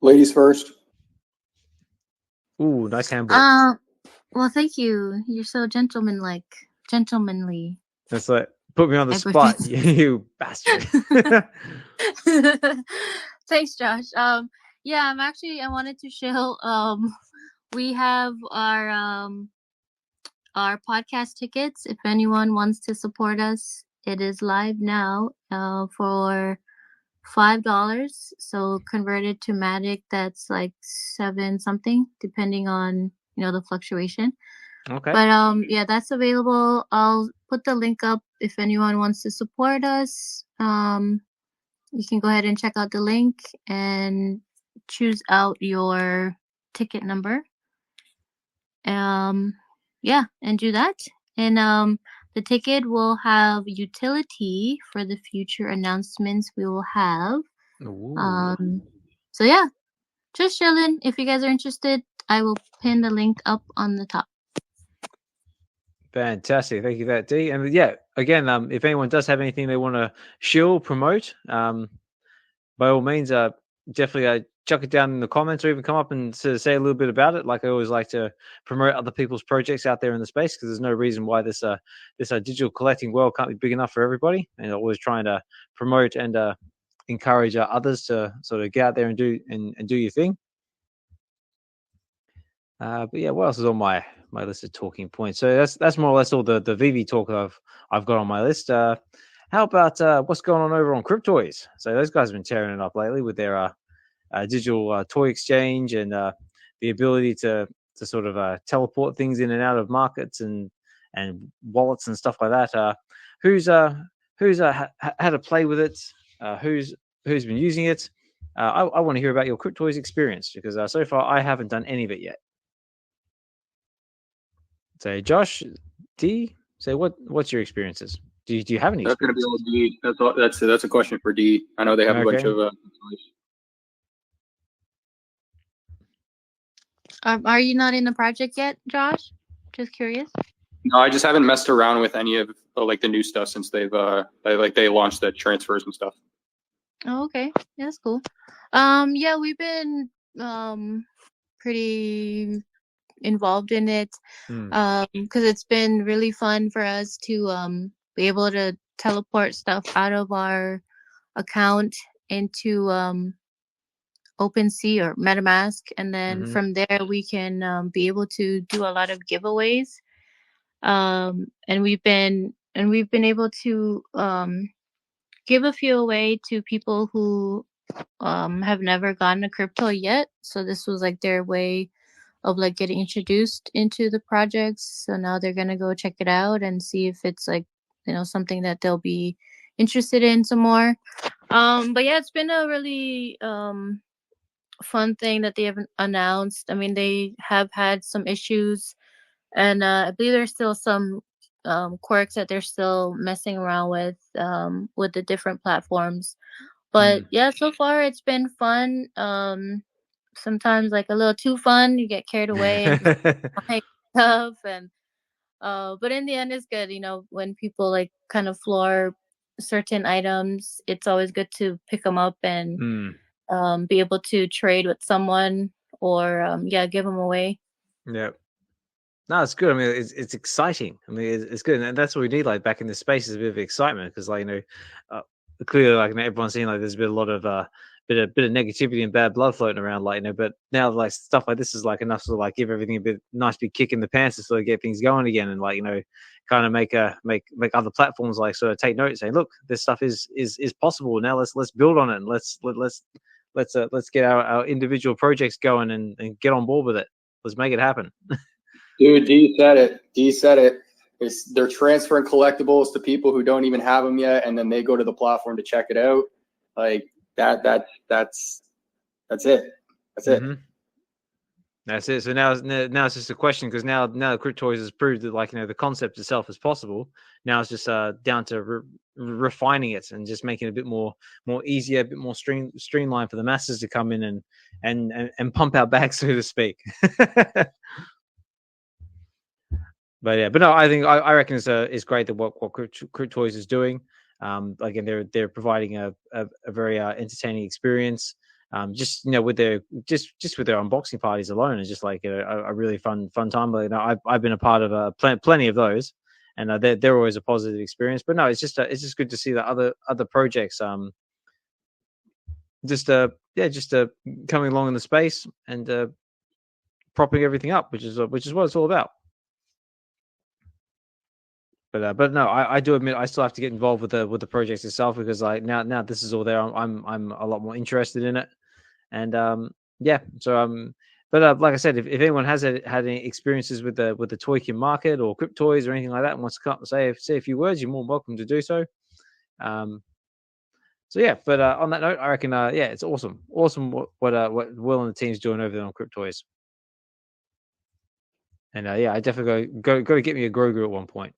S3: Ladies first.
S2: Ooh, nice handball.
S4: Well, thank you. You're so gentlemanly.
S2: That's like put me on the spot, you bastard.
S4: Thanks, Josh. I wanted to show. We have our podcast tickets. If anyone wants to support us, it is live now for $5. So converted to Matic, that's like 7 something, depending on the fluctuation.
S2: Okay.
S4: But that's available. I'll put the link up if anyone wants to support us. You can go ahead and check out the link and choose out your ticket number. And do that. And the ticket will have utility for the future announcements we will have.
S2: Ooh.
S4: So yeah, just chilling. If you guys are interested, I will pin the link up on the top.
S2: Fantastic. Thank you for that, D. And yeah, again, if anyone does have anything they want to shill, promote, by all means, definitely chuck it down in the comments, or even come up and sort of say a little bit about it. Like I always like to promote other people's projects out there in the space, because there's no reason why this digital collecting world can't be big enough for everybody. And always trying to promote and encourage others to sort of get out there and do your thing. But yeah, what else is on my list of talking points? So that's more or less all the VeVe talk I've got on my list. How about what's going on over on Cryptoys? So those guys have been tearing it up lately with their digital toy exchange and the ability to sort of teleport things in and out of markets and wallets and stuff like that. Who's had to play with it? Who's been using it? I want to hear about your Cryptoys experience, because so far I haven't done any of it yet. So Josh, D, say what's your experiences? Do you have any?
S3: That's going to be all D. That's a question for D. I know they have a bunch of.
S4: Are you not in the project yet, Josh? Just curious.
S3: No, I just haven't messed around with any of like the new stuff since they launched the transfers and stuff.
S4: Oh, okay, yeah, that's cool. Yeah, we've been pretty involved in it because it's been really fun for us to be able to teleport stuff out of our account into OpenSea or MetaMask, and then from there we can be able to do a lot of giveaways. And we've been able to give a few away to people who have never gotten a crypto yet, so this was like their way of like getting introduced into the projects. So now they're gonna go check it out and see if it's like, you know, something that they'll be interested in some more. But yeah, it's been a really fun thing that they haven't announced. I mean, they have had some issues, and I believe there's still some quirks that they're still messing around with the different platforms. But yeah, so far it's been fun. Sometimes like a little too fun, you get carried away and just like stuff, and but in the end it's good. You know, when people like kind of floor certain items, it's always good to pick them up and be able to trade with someone, or yeah, give them away.
S2: Yeah. No, it's good. I mean, it's exciting. I mean, it's good, and that's what we need. Like back in the space is a bit of excitement because, like, you know, clearly, like everyone's seeing like there's been a lot of bit of negativity and bad blood floating around, like, you know. But now, like, stuff like this is like enough to like give everything a bit nice big kick in the pants to sort of get things going again, and like, you know, kind of make other platforms like sort of take note and say, look, this stuff is possible. Now let's build on it, and let's get our individual projects going and get on board with it. Let's make it happen.
S3: Dude, D said it. They're transferring collectibles to people who don't even have them yet, and then they go to the platform to check it out. Like that's it. That's it.
S2: Mm-hmm. That's it. So now it's just a question, because now Cryptoys has proved that, like, you know, the concept itself is possible. Now it's just down to refining it and just making it a bit more easier, a bit more streamlined for the masses to come in and pump out bags, so to speak. But yeah, but no, I reckon it's great that what Cryptoys is doing. Again, they're providing a very entertaining experience. Just, you know, with their just with their unboxing parties alone is just like a really fun time. But, you know, I've been a part of plenty of those, and they're always a positive experience. But no, it's just good to see that other projects just coming along in the space and propping everything up, which is what it's all about. But no, I do admit I still have to get involved with the projects itself, because like now this is all there. I'm a lot more interested in it, and yeah. So but like I said, if anyone has had any experiences with the Toykin market or Cryptoys or anything like that and wants to come say a few words, you're more welcome to do so. So yeah. But on that note, I reckon yeah, it's awesome what Will and the team's doing over there on Cryptoys. And yeah, I definitely go to get me a Grogu at one point.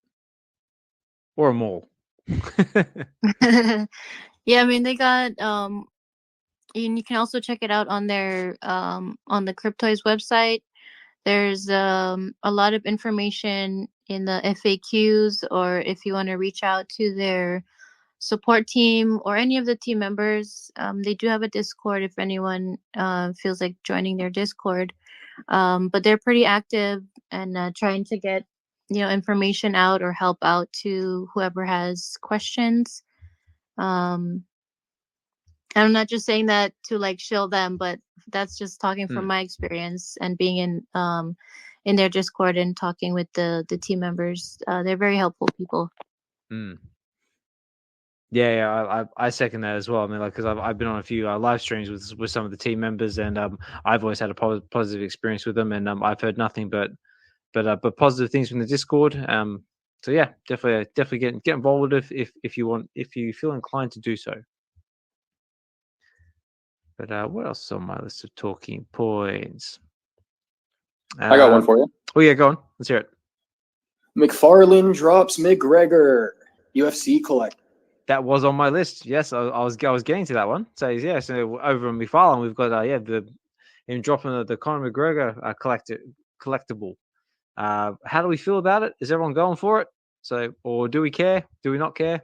S2: Or a mole.
S4: Yeah, I mean, they got and you can also check it out on their on the Cryptoys website. There's a lot of information in the FAQs, or if you want to reach out to their support team or any of the team members, they do have a Discord if anyone feels like joining their Discord. But they're pretty active and trying to get, you know, information out or help out to whoever has questions. I'm not just saying that to like shill them, but that's just talking from my experience and being in their Discord and talking with the team members. They're very helpful people.
S2: Yeah, I second that as well. I mean, like, because I've been on a few live streams with some of the team members, and I've always had a positive experience with them, and I've heard nothing but positive things from the Discord. So yeah, definitely get involved with it if you feel inclined to do so. But what else is on my list of talking points?
S3: I got one for you.
S2: Oh yeah, go on. Let's hear it.
S3: McFarlane drops McGregor UFC collect.
S2: That was on my list. Yes, I was getting to that one. So yeah, so over on McFarlane, we've got him dropping the Conor McGregor collectible. How do we feel about it? Is everyone going for it? So, or do we care? Do we not care?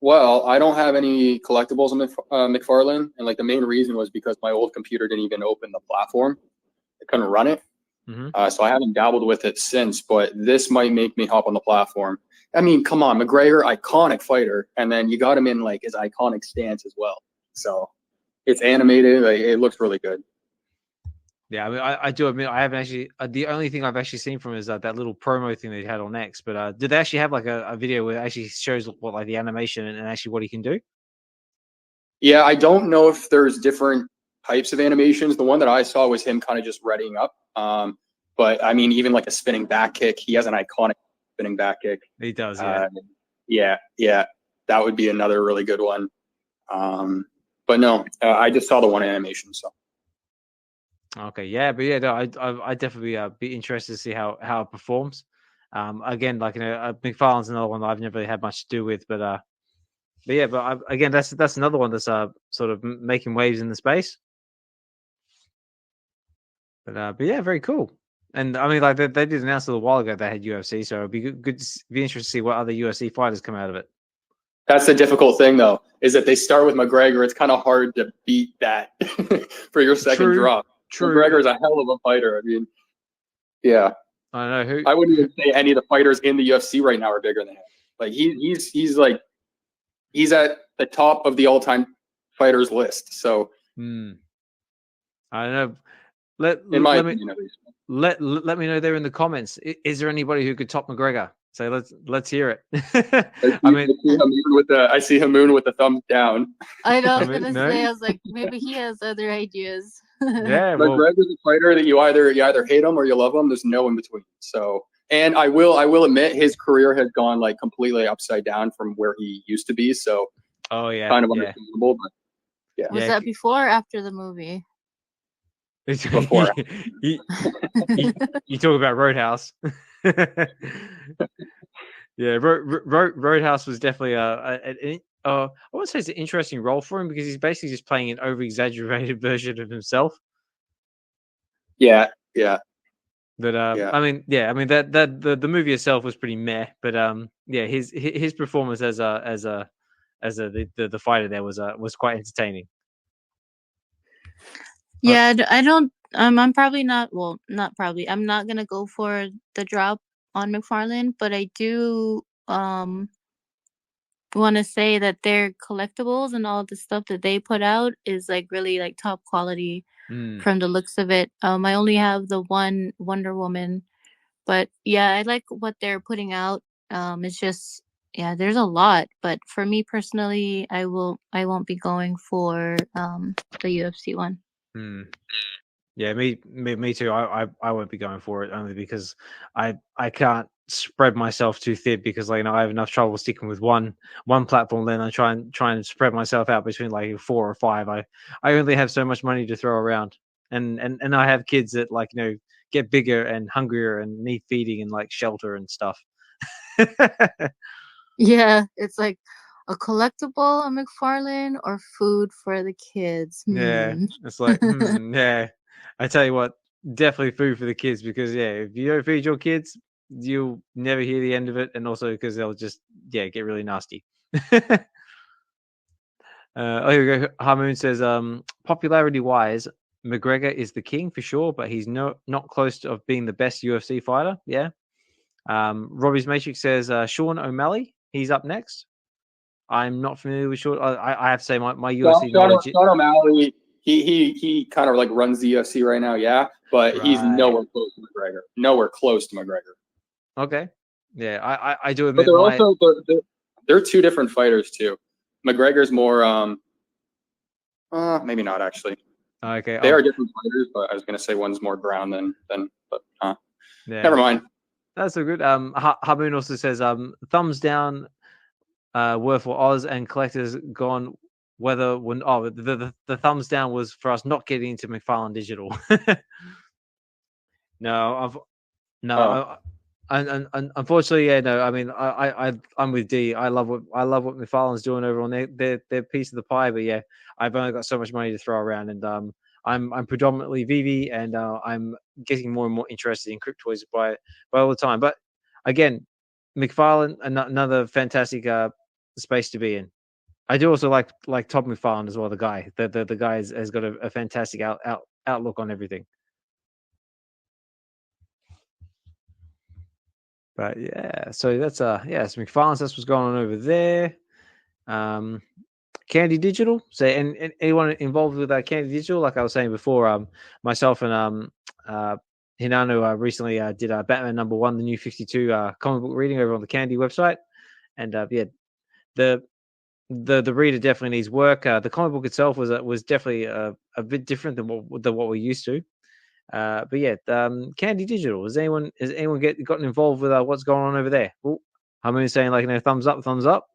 S3: Well, I don't have any collectibles on McFarlane, and like the main reason was because my old computer didn't even open the platform. I couldn't run it. So I haven't dabbled with it since, but this might make me hop on the platform. I mean, come on, McGregor, iconic fighter, and then you got him in like his iconic stance as well. So it's animated. Like, it looks really good.
S2: Yeah, I mean, I do admit I haven't actually. The only thing I've actually seen from him is that little promo thing they had on X. But did they actually have like a video where it actually shows what like the animation and actually what he can do?
S3: Yeah, I don't know if there's different types of animations. The one that I saw was him kind of just readying up. But I mean, even like a spinning back kick, he has an iconic spinning back kick.
S2: He does, yeah.
S3: Yeah, that would be another really good one. But no, I just saw the one animation. So
S2: Okay, yeah, but yeah, no, I definitely be interested to see how it performs. Again, like McFarlane's another one that I've never really had much to do with, but yeah, but again, that's another one that's sort of making waves in the space. But yeah, very cool. And I mean, like they did announce a little while ago they had UFC, so it'd be good to be interested to see what other UFC fighters come out of it.
S3: that's the difficult thing, though, is that they start with McGregor. It's kind of hard to beat that for your second drop. True. McGregor is a hell of a fighter. I mean, yeah.
S2: I know who.
S3: I wouldn't even say any of the fighters in the UFC right now are bigger than him. Like he's at the top of the all-time fighters list. So
S2: I don't know. Let me know there in the comments. Is there anybody who could top McGregor? So let's hear it.
S3: I see Hamoon with the thumbs down.
S4: I know. I was gonna say. I was like, maybe he has other ideas.
S2: Yeah,
S3: McGregor's a fighter that you either hate him or you love him. There's no in between. So, and I will admit his career has gone like completely upside down from where he used to be. So, kind of understandable. But yeah,
S4: was that before or after the movie?
S3: Before.
S2: you talk about Roadhouse. Yeah, Roadhouse was definitely I wouldn't say it's an interesting role for him because he's basically just playing an over-exaggerated version of himself.
S3: Yeah.
S2: But I mean that the movie itself was pretty meh. But yeah, his performance as the fighter there was quite entertaining.
S4: Yeah, I don't. I'm probably not. Well, not probably. I'm not gonna go for the drop on McFarlane, but I do want to say that their collectibles and all the stuff that they put out is like really like top quality from the looks of it. I only have the one Wonder Woman, but yeah, I like what they're putting out. It's just there's a lot, but for me personally, I won't be going for the UFC one.
S2: Yeah, me too. I won't be going for it only because I can't spread myself too thin because I have enough trouble sticking with one platform. Then I try and spread myself out between like 4 or 5. I only have so much money to throw around, and I have kids that get bigger and hungrier and need feeding and like shelter and stuff.
S4: Yeah, it's like a collectible, a McFarlane, or food for the kids.
S2: Yeah, it's like yeah. I tell you what, definitely food for the kids because if you don't feed your kids, you'll never hear the end of it, and also because they'll just get really nasty. Here we go. Harmoon says, popularity wise, McGregor is the king for sure, but he's not close to being the best UFC fighter. Yeah. Robbie's Matrix says Sean O'Malley. He's up next. I'm not familiar with Sean. I have to say my UFC knowledge.
S3: Sean O'Malley. He kind of like runs the UFC right now, but he's nowhere close to McGregor. Nowhere close to McGregor.
S2: Okay, yeah, I do admit.
S3: But they're two different fighters too. McGregor's more, maybe not actually.
S2: Okay,
S3: they are different fighters, but I was gonna say one's more ground but never mind.
S2: That's so good. Haboon also says, thumbs down, were for Oz and collectors gone. Whether when the thumbs down was for us not getting into McFarlane Digital. Unfortunately, I mean, I'm with D. I love what McFarlane's doing over on their piece of the pie. But I've only got so much money to throw around, and I'm predominantly VeVe, and I'm getting more and more interested in Cryptoys by all the time. But again, McFarlane, another fantastic space to be in. I do also like Todd McFarlane as well. The guy has got a fantastic outlook on everything. But so that's so McFarlane's, that's what's going on over there. Candy Digital. So and anyone involved with Candy Digital, like I was saying before, myself and Hinano recently did Batman #1, the new 52 comic book reading over on the Candy website, and the reader definitely needs work. The comic book itself was definitely a bit different than what we're used to. But yeah, Candy Digital. Has anyone gotten involved with what's going on over there? Oh, I'm only saying like thumbs up, thumbs up.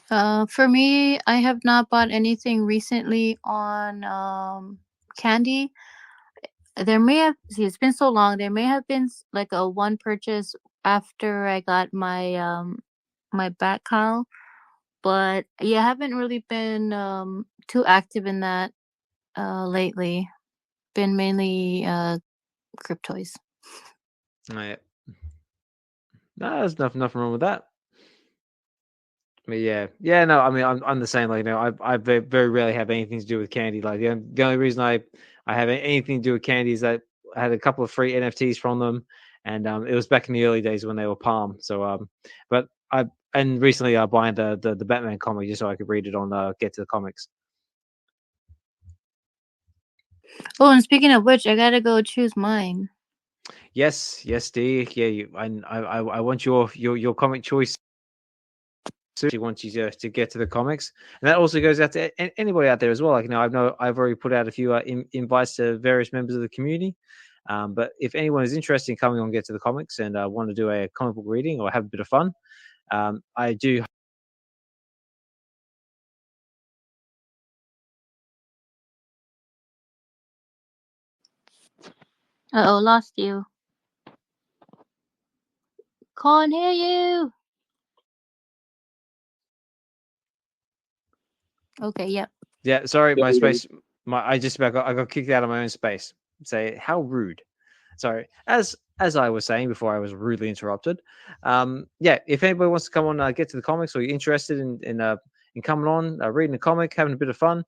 S4: For me, I have not bought anything recently on Candy. There may have it's been so long. There may have been like a one purchase after I got my my back call, but yeah, I haven't really been too active in that lately. Been mainly Cryptoys.
S2: Oh, yeah. No, there's nothing wrong with that. But yeah, no. I mean, I'm the same. Like, I very rarely have anything to do with Candy. Like, the only reason I have anything to do with Candy is that I had a couple of free NFTs from them, and it was back in the early days when they were Palm. So, but and recently I buying the Batman comic just so I could read it on Get to the Comics.
S4: Oh, and speaking of which, I gotta go choose mine.
S2: Yes, Dee. Yeah, I want your comic choice. She wants you to get to the comics, and that also goes out to anybody out there as well. Like, I've already put out a few invites to various members of the community. But if anyone is interested in coming on Get to the Comics and want to do a comic book reading or have a bit of fun, I do.
S4: Lost you. Can't hear you. Okay, yep.
S2: Yeah, sorry, my space. I got kicked out of my own space. Say how rude. Sorry. As I was saying before, I was rudely interrupted. Yeah, if anybody wants to come on, Get to the Comics, or you're interested in coming on, reading a comic, having a bit of fun,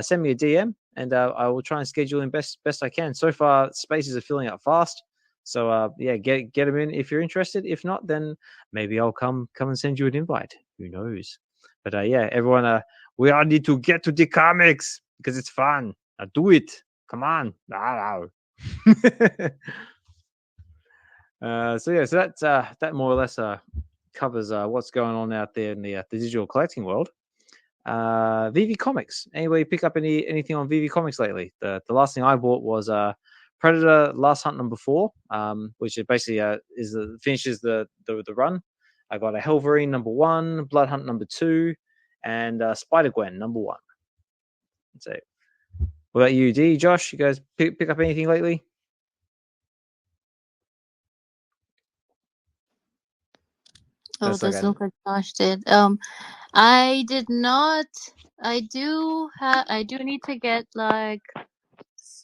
S2: send me a DM, and I will try and schedule in best I can. So far, spaces are filling up fast. So yeah, get them in if you're interested. If not, then maybe I'll come and send you an invite. Who knows? But yeah, everyone, we all need to get to the comics because it's fun. Do it. Come on. So yeah, so that more or less covers what's going on out there in the digital collecting world. VeVe Comics. Anybody pick up anything on VeVe Comics lately? The last thing I bought was Predator Last Hunt #4, which is basically finishes the run. I got a Helverine #1, Blood Hunt #2, and Spider Gwen #1. So, what about you, D? Josh? You guys pick up anything lately?
S4: Oh, doesn't look like Josh did. I did not. I do need to get like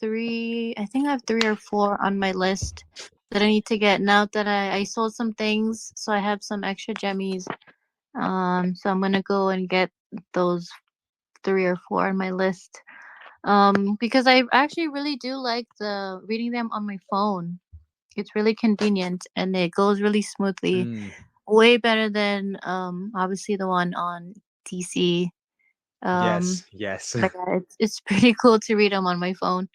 S4: 3. I think I have 3 or 4 on my list that I need to get now that I sold some things, so I have some extra gemmies. So I'm gonna go and get those 3 or 4 on my list. Because I actually really do like reading them on my phone. It's really convenient and it goes really smoothly. Way better than obviously the one on DC.
S2: Yes.
S4: But it's pretty cool to read them on my phone.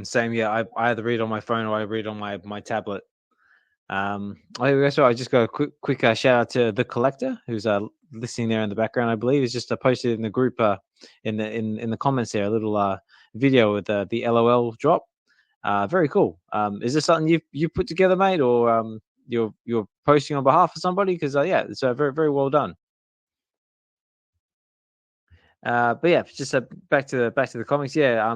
S2: Same. Yeah, I either read on my phone or I read on my tablet. I just got a quick shout out to the Collector, who's listening there in the background. I believe he's just posted in the group in the comments there a little video with the L.O.L Drop. Very cool. Is this something you put together, mate, or you're posting on behalf of somebody? Because yeah, it's very very well done. But yeah, just back to the comics. Yeah,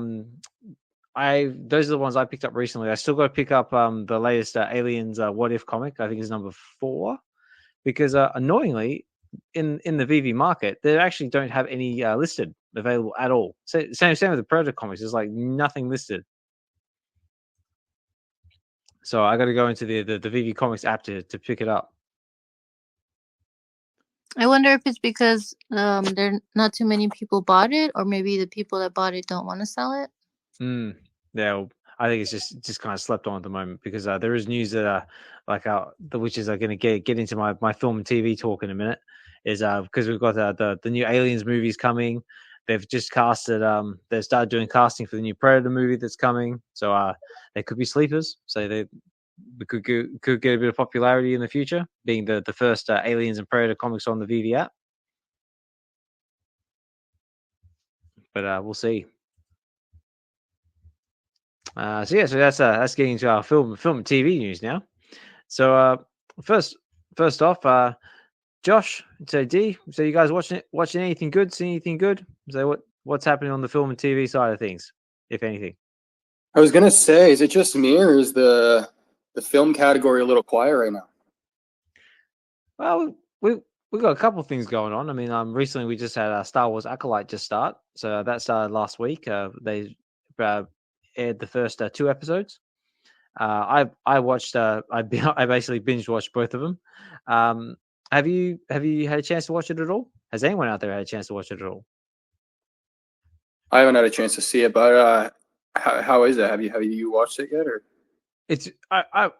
S2: those are the ones I picked up recently. I still got to pick up the latest Aliens What If comic. I think is #4, because annoyingly in the VeVe market they actually don't have any listed available at all. So same with the Predator comics. There's like nothing listed. So I got to go into the VeVe Comics app to pick it up.
S4: I wonder if it's because there not too many people bought it, or maybe the people that bought it don't want to sell it.
S2: Yeah, well, I think it's just kind of slept on at the moment, because there is news that which is going to get into my film and TV talk in a minute, is because we've got the new Aliens movies coming. They've just casted they've started doing casting for the new Predator movie that's coming, so they could be sleepers. So we could get a bit of popularity in the future, being the first Aliens and Predator comics on the VeVe app. But we'll see. So that's getting into our film and TV news now. So first off, Josh, so D, so you guys watching anything good? See anything good? So what's happening on the film and TV side of things, if anything?
S3: I was gonna say, is it just me or is the film category a little quiet right now?
S2: Well, we got a couple of things going on. I mean, recently we just had Star Wars Acolyte just start, so that started last week. They aired the first 2 episodes. I watched. I basically binge watched both of them. Have you had a chance to watch it at all? Has anyone out there had a chance to watch it at all?
S3: I haven't had a chance to see it, but how is it? Have you watched it yet? Or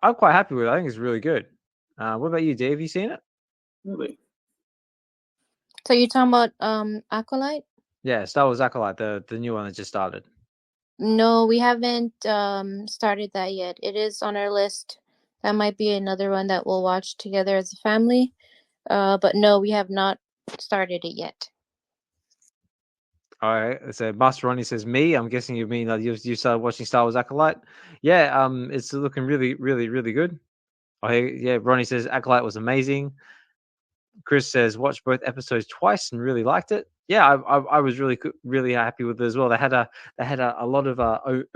S2: I'm quite happy with it. I think it's really good. What about you, Dave? Have you seen it?
S3: really?
S4: So you're talking about Acolyte?
S2: Yeah, Star Wars Acolyte, the new one that just started.
S4: No, we haven't started that yet. It is on our list. That might be another one that we'll watch together as a family. But no, we have not started it yet.
S2: All right. So Master Ronnie says me. I'm guessing you mean you started watching Star Wars Acolyte. Yeah. It's looking really, really, really good. Oh, yeah. Ronnie says Acolyte was amazing. Chris says watched both episodes twice and really liked it. Yeah, I was really happy with it as well. They had a lot of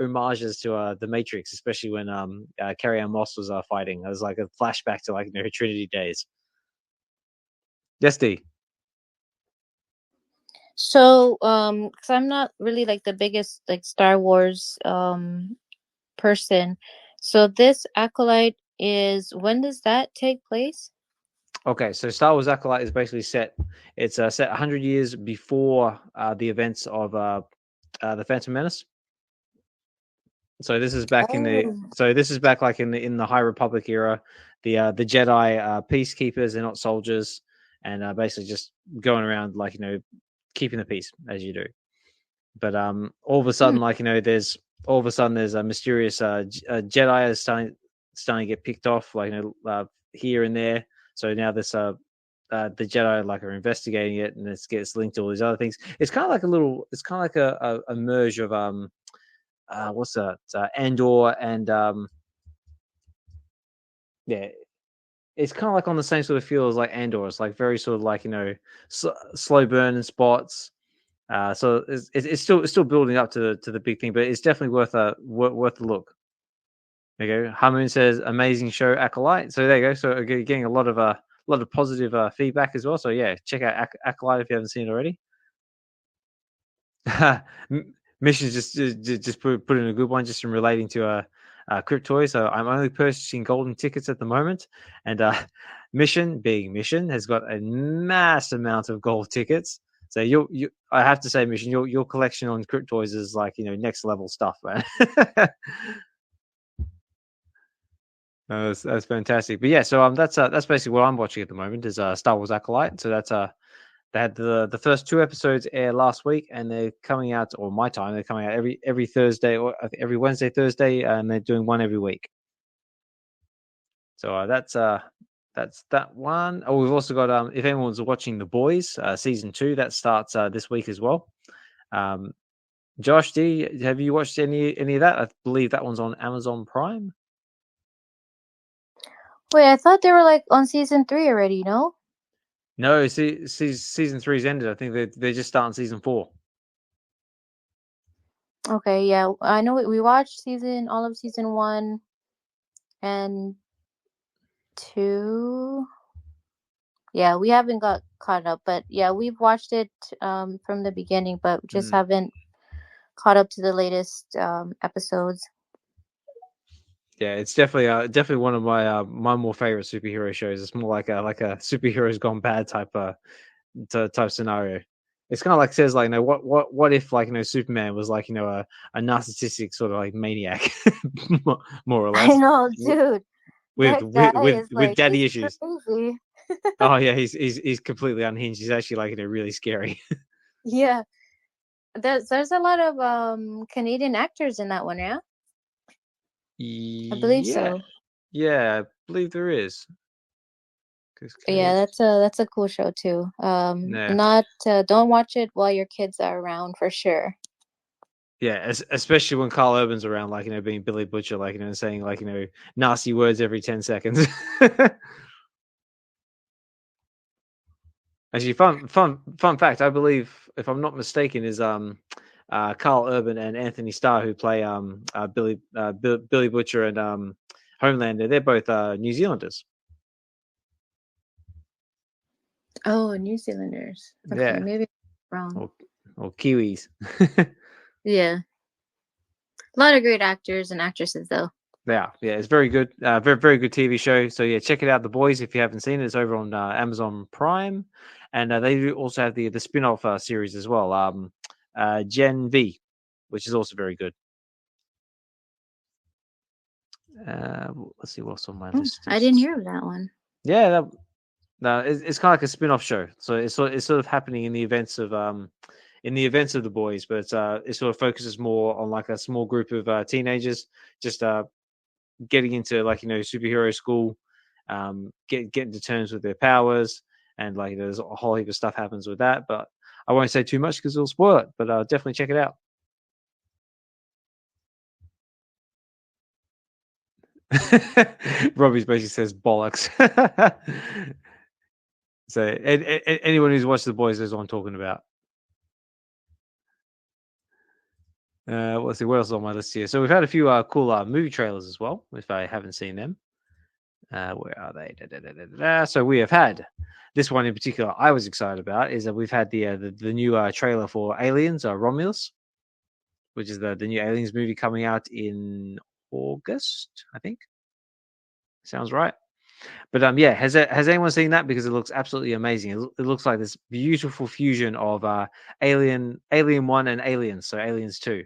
S2: homages to the Matrix, especially when Carrie-Anne Moss was fighting. It was like a flashback to her Trinity days. Yes, D.
S4: So, because I'm not really the biggest Star Wars person. So this Acolyte when does that take place?
S2: Okay, so Star Wars Acolyte is basically set. It's set 100 years before the events of the Phantom Menace. So this is back in the High Republic era. The Jedi peacekeepers, they're not soldiers, and basically just going around keeping the peace as you do. But all of a sudden, there's a mysterious Jedi is starting to get picked off, here and there. So now this the Jedi are investigating it, and it gets linked to all these other things. It's kind of like a merge of what's that? Andor and yeah, it's kind of on the same sort of feel as Andor. It's very sort of slow burn in spots. So it's still building up to the big thing, but it's definitely worth a look. There you go. Hamoon says amazing show Acolyte. So there you go. So getting a lot of positive feedback as well. So yeah, check out Acolyte if you haven't seen it already. Mission's just put in a good one just in relating to Cryptoys. So I'm only purchasing golden tickets at the moment, and Mission has got a mass amount of gold tickets. So I have to say, Mission, your collection on Cryptoys is next level stuff, man. That's fantastic. But yeah, so that's basically what I'm watching at the moment is Star Wars Acolyte. So that's they had the first 2 episodes air last week, and they're coming out, or my time, they're coming out every Thursday, or every Wednesday, Thursday, and they're doing one every week. So that's that one. Oh, we've also got if anyone's watching The Boys season 2, that starts this week as well. Josh D, have you watched any of that? I believe that one's on Amazon Prime.
S4: Wait, I thought they were on season 3 already, no?
S2: No, season 3's ended. I think they're just starting season 4.
S4: Okay, yeah. I know we watched all of season 1 and 2. Yeah, we haven't got caught up, but yeah, we've watched it from the beginning, but just haven't caught up to the latest episodes.
S2: Yeah, it's definitely one of my more favorite superhero shows. It's more like a superheroes gone bad type scenario. It's kind of says what if Superman was a narcissistic sort of maniac, more or less.
S4: I know, dude.
S2: With daddy issues.
S4: Crazy.
S2: Oh yeah, he's completely unhinged. He's actually really scary.
S4: Yeah, there's a lot of Canadian actors in that one, yeah. I believe so.
S2: Yeah, I believe there is.
S4: Yeah, that's a cool show too. Not don't watch it while your kids are around for sure.
S2: Yeah, especially when Carl Urban's around, like, being Billy Butcher, like, saying, like, nasty words every 10 seconds. Actually, fun fact, I believe, if I'm not mistaken, is Carl Urban and Anthony Starr, who play Billy Butcher and Homelander, they're both New Zealanders.
S4: Oh, New Zealanders. Okay,
S2: Yeah.
S4: maybe wrong.
S2: Or Kiwis.
S4: Yeah. A lot of great actors and actresses, though.
S2: Yeah, it's very good. Very good TV show. So yeah, check it out, The Boys, if you haven't seen it. It's over on Amazon Prime, and they do also have the spin-off series as well, Gen V, which is also very good. Let's see what's on my list.
S4: I didn't hear of that one.
S2: Yeah, it's kind of like a spin-off show. So it's sort of happening in the events of The Boys, but it sort of focuses more on like a small group of teenagers just getting into, like, superhero school, getting to terms with their powers, and, like, there's a whole heap of stuff happens with that. But I won't say too much because it'll spoil it. But definitely check it out. Robbie's basically says bollocks. So anyone who's watched The Boys knows what I'm talking about. Let's see what else is on my list here. So we've had a few cool movie trailers as well, if I haven't seen them. Where are they? So we have had this one in particular. I was excited about is that we've had the new trailer for Aliens, Romulus, which is the new Aliens movie coming out in August, I think. Sounds right. But yeah, has anyone seen that? Because it looks absolutely amazing. It looks like this beautiful fusion of Alien 1 and Aliens, so Aliens 2.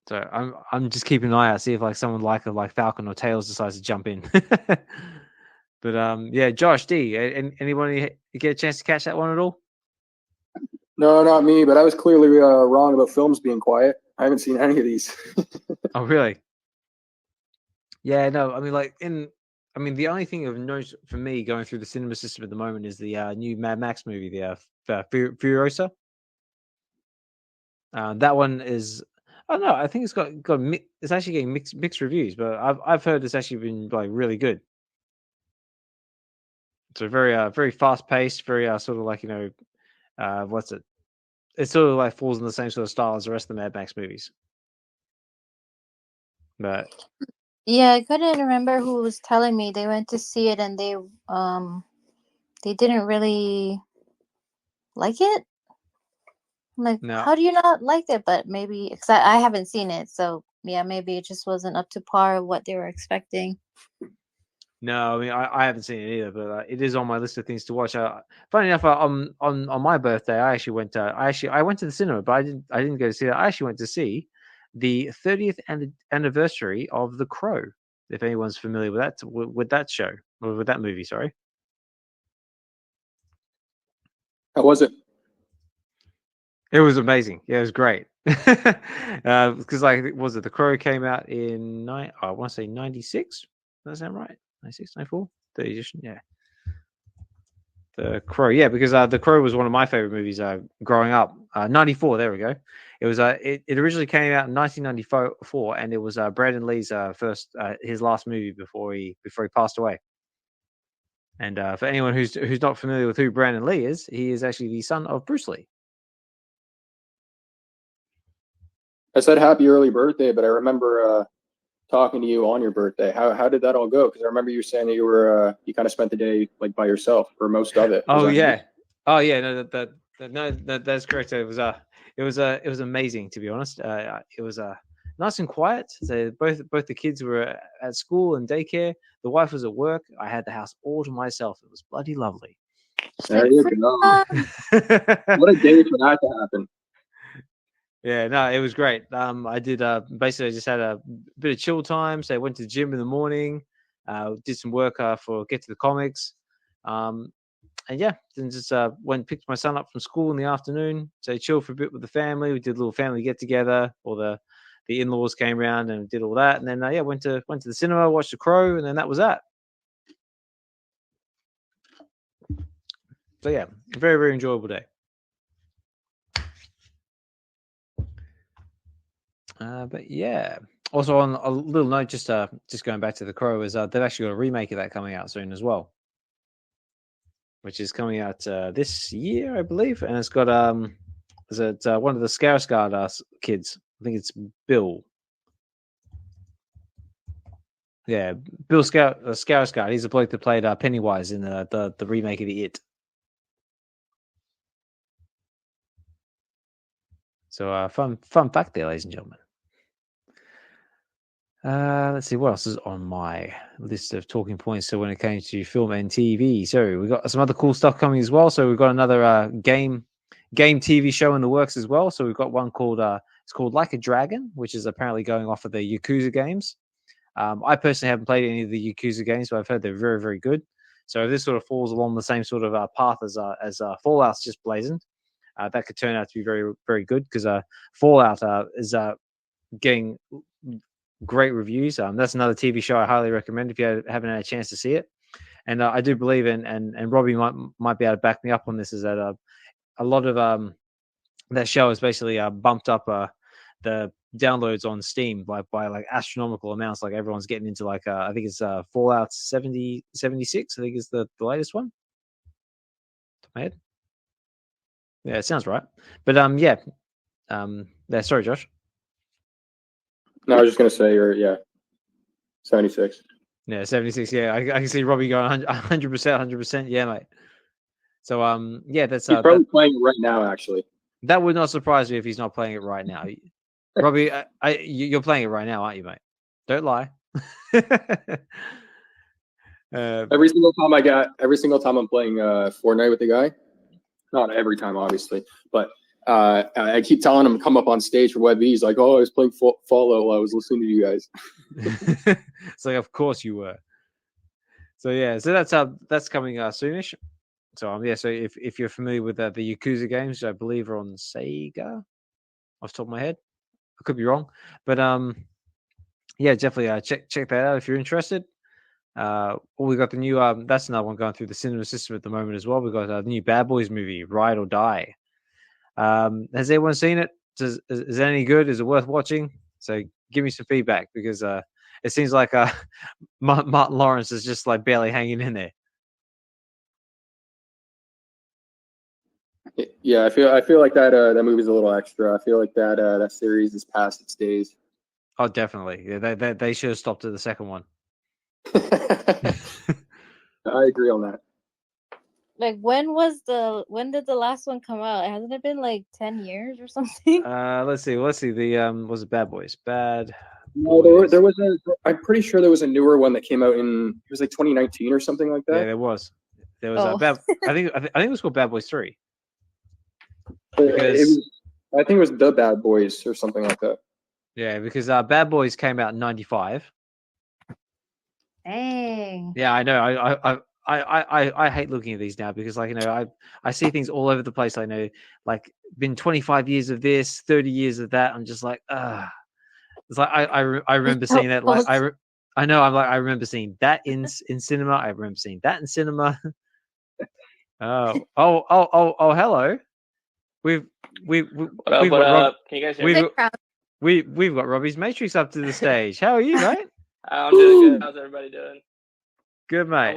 S2: So I'm just keeping an eye out, see if like someone like Falcon or Tails decides to jump in. But yeah, Josh D, anyone get a chance to catch that one at all?
S3: No, not me, but I was clearly wrong about films being quiet. I haven't seen any of these.
S2: Oh, really? Yeah, no, I mean, the only thing of note for me going through the cinema system at the moment is the new Mad Max movie, the Furiosa. That one is, I don't know, I think it's actually getting mixed reviews, but I've heard it's actually been like really good. So very fast paced, very sort of like, what's it? It sort of like falls in the same sort of style as the rest of the Mad Max movies. But
S4: yeah, I couldn't remember who was telling me they went to see it and they didn't really like it. Like,
S2: no.
S4: How do you not like it? But maybe because I haven't seen it, so yeah, maybe it just wasn't up to par of what they were expecting.
S2: No, I mean I haven't seen it either, but it is on my list of things to watch. Funny enough, on my birthday, I actually went. I went to the cinema, but I didn't go to see that. I actually went to see the 30th anniversary of The Crow. If anyone's familiar with that show or with that movie, sorry.
S3: How was it?
S2: It was amazing. Yeah, it was great. Because The Crow came out in I want to say 96. Does that sound right? 96, 94? The edition, yeah. The Crow, yeah, because The Crow was one of my favorite movies growing up. 94, there we go. It was it originally came out in 1994, and it was Brandon Lee's his last movie before he passed away. And for anyone who's not familiar with who Brandon Lee is, he is actually the son of Bruce Lee.
S3: I said happy early birthday, but I remember talking to you on your birthday. How did that all go? Because I remember you saying that you were you kind of spent the day like by yourself for most of it.
S2: Oh yeah. No, that's correct. It was amazing, to be honest. It was nice and quiet. So both the kids were at school and daycare. The wife was at work. I had the house all to myself. It was bloody lovely.
S3: There you go. What a day for that to happen.
S2: Yeah, no, it was great. I did basically just had a bit of chill time. So I went to the gym in the morning, did some work for Get to the Comics, and yeah, then just picked my son up from school in the afternoon. So chilled for a bit with the family. We did a little family get together, or the in-laws came around and did all that, and then went to the cinema, watched The Crow, and then that was that. So yeah, very, very enjoyable day. But yeah, also on a little note, just going back to The Crow, is they've actually got a remake of that coming out soon as well, which is coming out this year, I believe, and it's got is it one of the Skarsgård kids? I think it's Bill. Yeah, Bill Skarsgård. He's the bloke that played Pennywise in the remake of the It. So fun fact there, ladies and gentlemen. Let's see what else is on my list of talking points. So when it came to film and TV, so we got some other cool stuff coming as well. So we've got another game TV show in the works as well. So we've got one called it's called Like a Dragon, which is apparently going off of the Yakuza games. I personally haven't played any of the Yakuza games, but I've heard they're very, very good. So if this sort of falls along the same sort of path as Fallout's just blazoned, that could turn out to be very, very good, because Fallout is getting great reviews. That's another TV show I highly recommend if you haven't had a chance to see it. And I do believe and Robbie might be able to back me up on this, is that a lot of that show has basically bumped up the downloads on Steam by like astronomical amounts. Like everyone's getting into like I think it's Fallout 76. I think is the latest one. Top of my head. Yeah, it sounds right. But sorry, Josh.
S3: No, I was just gonna say, 76.
S2: Yeah, 76. Yeah, I can see Robbie going 100%, 100%. Yeah, mate. So that's
S3: he's probably playing it right now. Actually,
S2: that would not surprise me if he's not playing it right now. Robbie, you're playing it right now, aren't you, mate? Don't lie.
S3: every single time I'm playing Fortnite with the guy, not every time, obviously, but I keep telling him to come up on stage for Web V. He's like, "Oh, I was playing Fallout while I was listening to you guys."
S2: It's like, of course you were. So yeah, so that's coming soonish. So so if you're familiar with the Yakuza games, I believe are on Sega, off the top of my head. I could be wrong, but definitely check that out if you're interested. We got the new that's another one going through the cinema system at the moment as well. We've got the new Bad Boys movie, Ride or Die. Has anyone seen it? Is it any good? Is it worth watching? So give me some feedback, because it seems like Martin Lawrence is just like barely hanging in there.
S3: Yeah, I feel like that movie's a little extra. I feel like that series is past its days.
S2: Oh, definitely. Yeah, they should have stopped at the second one.
S3: I agree on that.
S4: Like, when did the last one come out? Hasn't it been like 10 years or something?
S2: Let's see. Was it Bad Boys?
S3: No, there was I'm pretty sure there was a newer one that came out it was like 2019 or something like that.
S2: Yeah, there was I think it was called Bad Boys 3.
S3: I think it was The Bad Boys or something like that.
S2: Yeah, because Bad Boys came out in 95.
S4: Dang.
S2: Yeah, I know. I hate looking at these now, because I see things all over the place. I know, like, been 25 years of this, 30 years of that. I'm just like, it's like I remember seeing that. Like I know. I'm like, I remember seeing that in cinema. I remember seeing that in cinema. Oh, hello. We've
S5: What up? Can you guys hear me?
S2: We've got Robbie's Matrix up to the stage. How are you, mate?
S5: I'm doing good. How's everybody doing?
S2: Good, mate.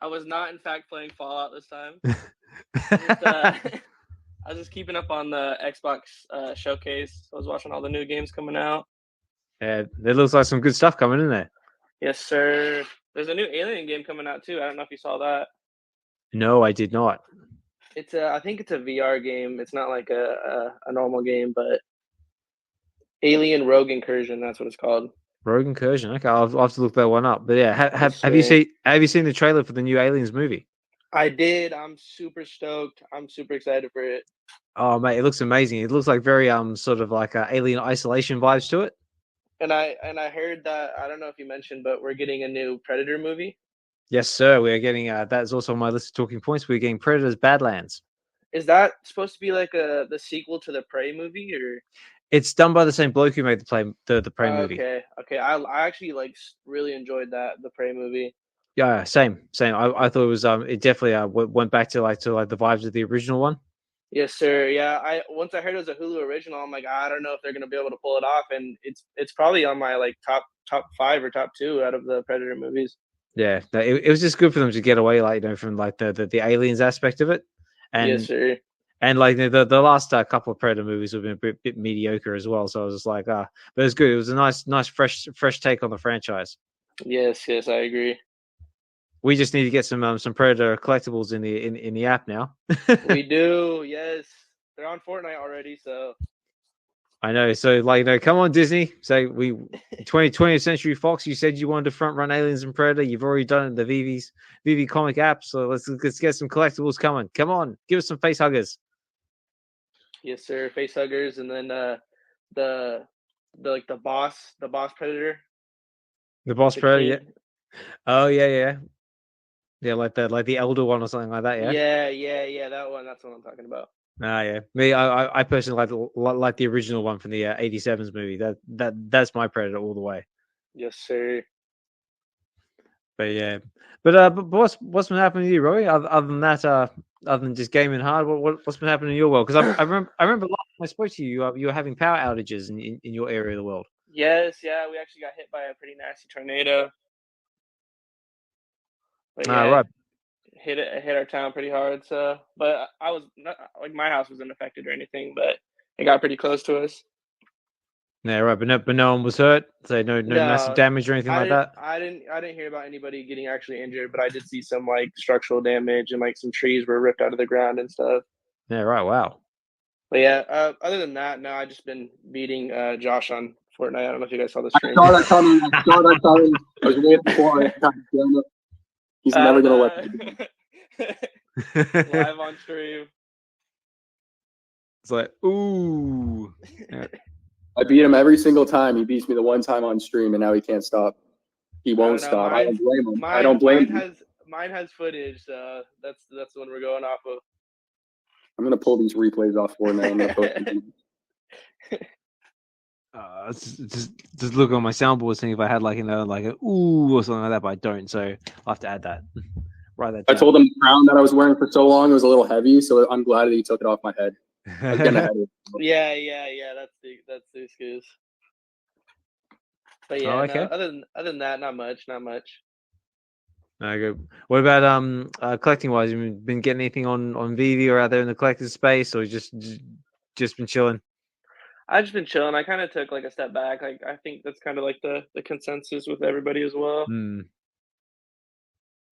S5: I was not, in fact, playing Fallout this time. I was just keeping up on the Xbox showcase. I was watching all the new games coming out.
S2: Yeah, there looks like some good stuff coming in there.
S5: Yes, sir. There's a new Alien game coming out too. I don't know if you saw that.
S2: No, I did not.
S5: I think it's a VR game. It's not like a normal game, but Alien Rogue Incursion. That's what it's called.
S2: Rogue Incursion. Okay, I'll have to look that one up. But yeah, have you seen the trailer for the new Aliens movie?
S5: I did. I'm super stoked. I'm super excited for it.
S2: Oh mate, it looks amazing. It looks like very sort of like Alien Isolation vibes to it.
S5: And I heard that, I don't know if you mentioned, but we're getting a new Predator movie.
S2: Yes, sir. We are getting that's also on my list of talking points. We're getting Predator's Badlands.
S5: Is that supposed to be like the sequel to the Prey movie, or?
S2: It's done by the same bloke who made the Prey movie.
S5: Okay. I actually like really enjoyed the Prey movie.
S2: Yeah, same. I thought it was it definitely went back to like the vibes of the original one.
S5: Yes, sir. Yeah, once I heard it was a Hulu original, I'm like, I don't know if they're gonna be able to pull it off, and it's probably on my like top 5 or top 2 out of the Predator movies.
S2: Yeah, it was just good for them to get away, like from like the aliens aspect of it, and
S5: yes, sir.
S2: And like the last couple of Predator movies have been a bit mediocre as well, so I was just like, but it was good. It was a nice fresh take on the franchise.
S5: Yes, I agree.
S2: We just need to get some Predator collectibles in the app now.
S5: We do, yes. They're on Fortnite already, so
S2: I know. So like, come on, Disney. So 20th Century Fox. You said you wanted to front run Aliens and Predator. You've already done it in the VeVe comic app. So let's get some collectibles coming. Come on, give us some face huggers.
S5: Yes, sir. Face huggers, and then the boss Predator.
S2: The boss Predator. Yeah. Oh yeah. Yeah, like the elder one or something like that.
S5: Yeah. That one. That's what I'm talking about.
S2: Yeah. Me, I personally like the original one from the 87s movie. That's my Predator all the way.
S5: Yes, sir.
S2: But yeah, but what's been happening to you, Roy? Other than that, other than just gaming hard, what's been happening in your world? Because I remember last time I spoke to you, you were having power outages in your area of the world.
S5: Yes, yeah, we actually got hit by a pretty nasty tornado. But yeah,
S2: right.
S5: Hit our town pretty hard. So, but I was not like my house wasn't affected or anything, but it got pretty close to us.
S2: Yeah, right. But no one was hurt. So no massive damage or anything like that.
S5: I didn't hear about anybody getting actually injured, but I did see some like structural damage and like some trees were ripped out of the ground and stuff.
S2: Yeah, right. Wow.
S5: But yeah, other than that, no, I just been beating Josh on Fortnite. I don't know if you guys saw the stream.
S3: I saw that coming. I was waiting for it. He's never gonna let me.
S5: Live on stream.
S2: It's like, ooh. Yeah.
S3: I beat him every single time. He beats me the one time on stream, and now he can't stop. He won't stop. I don't blame him. I don't blame him.
S5: Mine has footage. That's the one we're going off of.
S3: I'm gonna pull these replays off for now. I'm gonna post them.
S2: Just look on my soundboard, seeing if I had like like a ooh or something like that, but I don't. So I'll have to add that. Write that down.
S3: I told him the crown that I was wearing for so long was a little heavy, so I'm glad that he took it off my head. I was getting ahead of it.
S5: Yeah. That's the excuse. But yeah,
S2: okay.
S5: No, other than that, not much.
S2: Okay. What about collecting wise? Have you been getting anything on VeVe or out there in the collector space, or just been chilling?
S5: I've just been chilling. I kind of took like a step back. Like I think that's kind of like the consensus with everybody as well.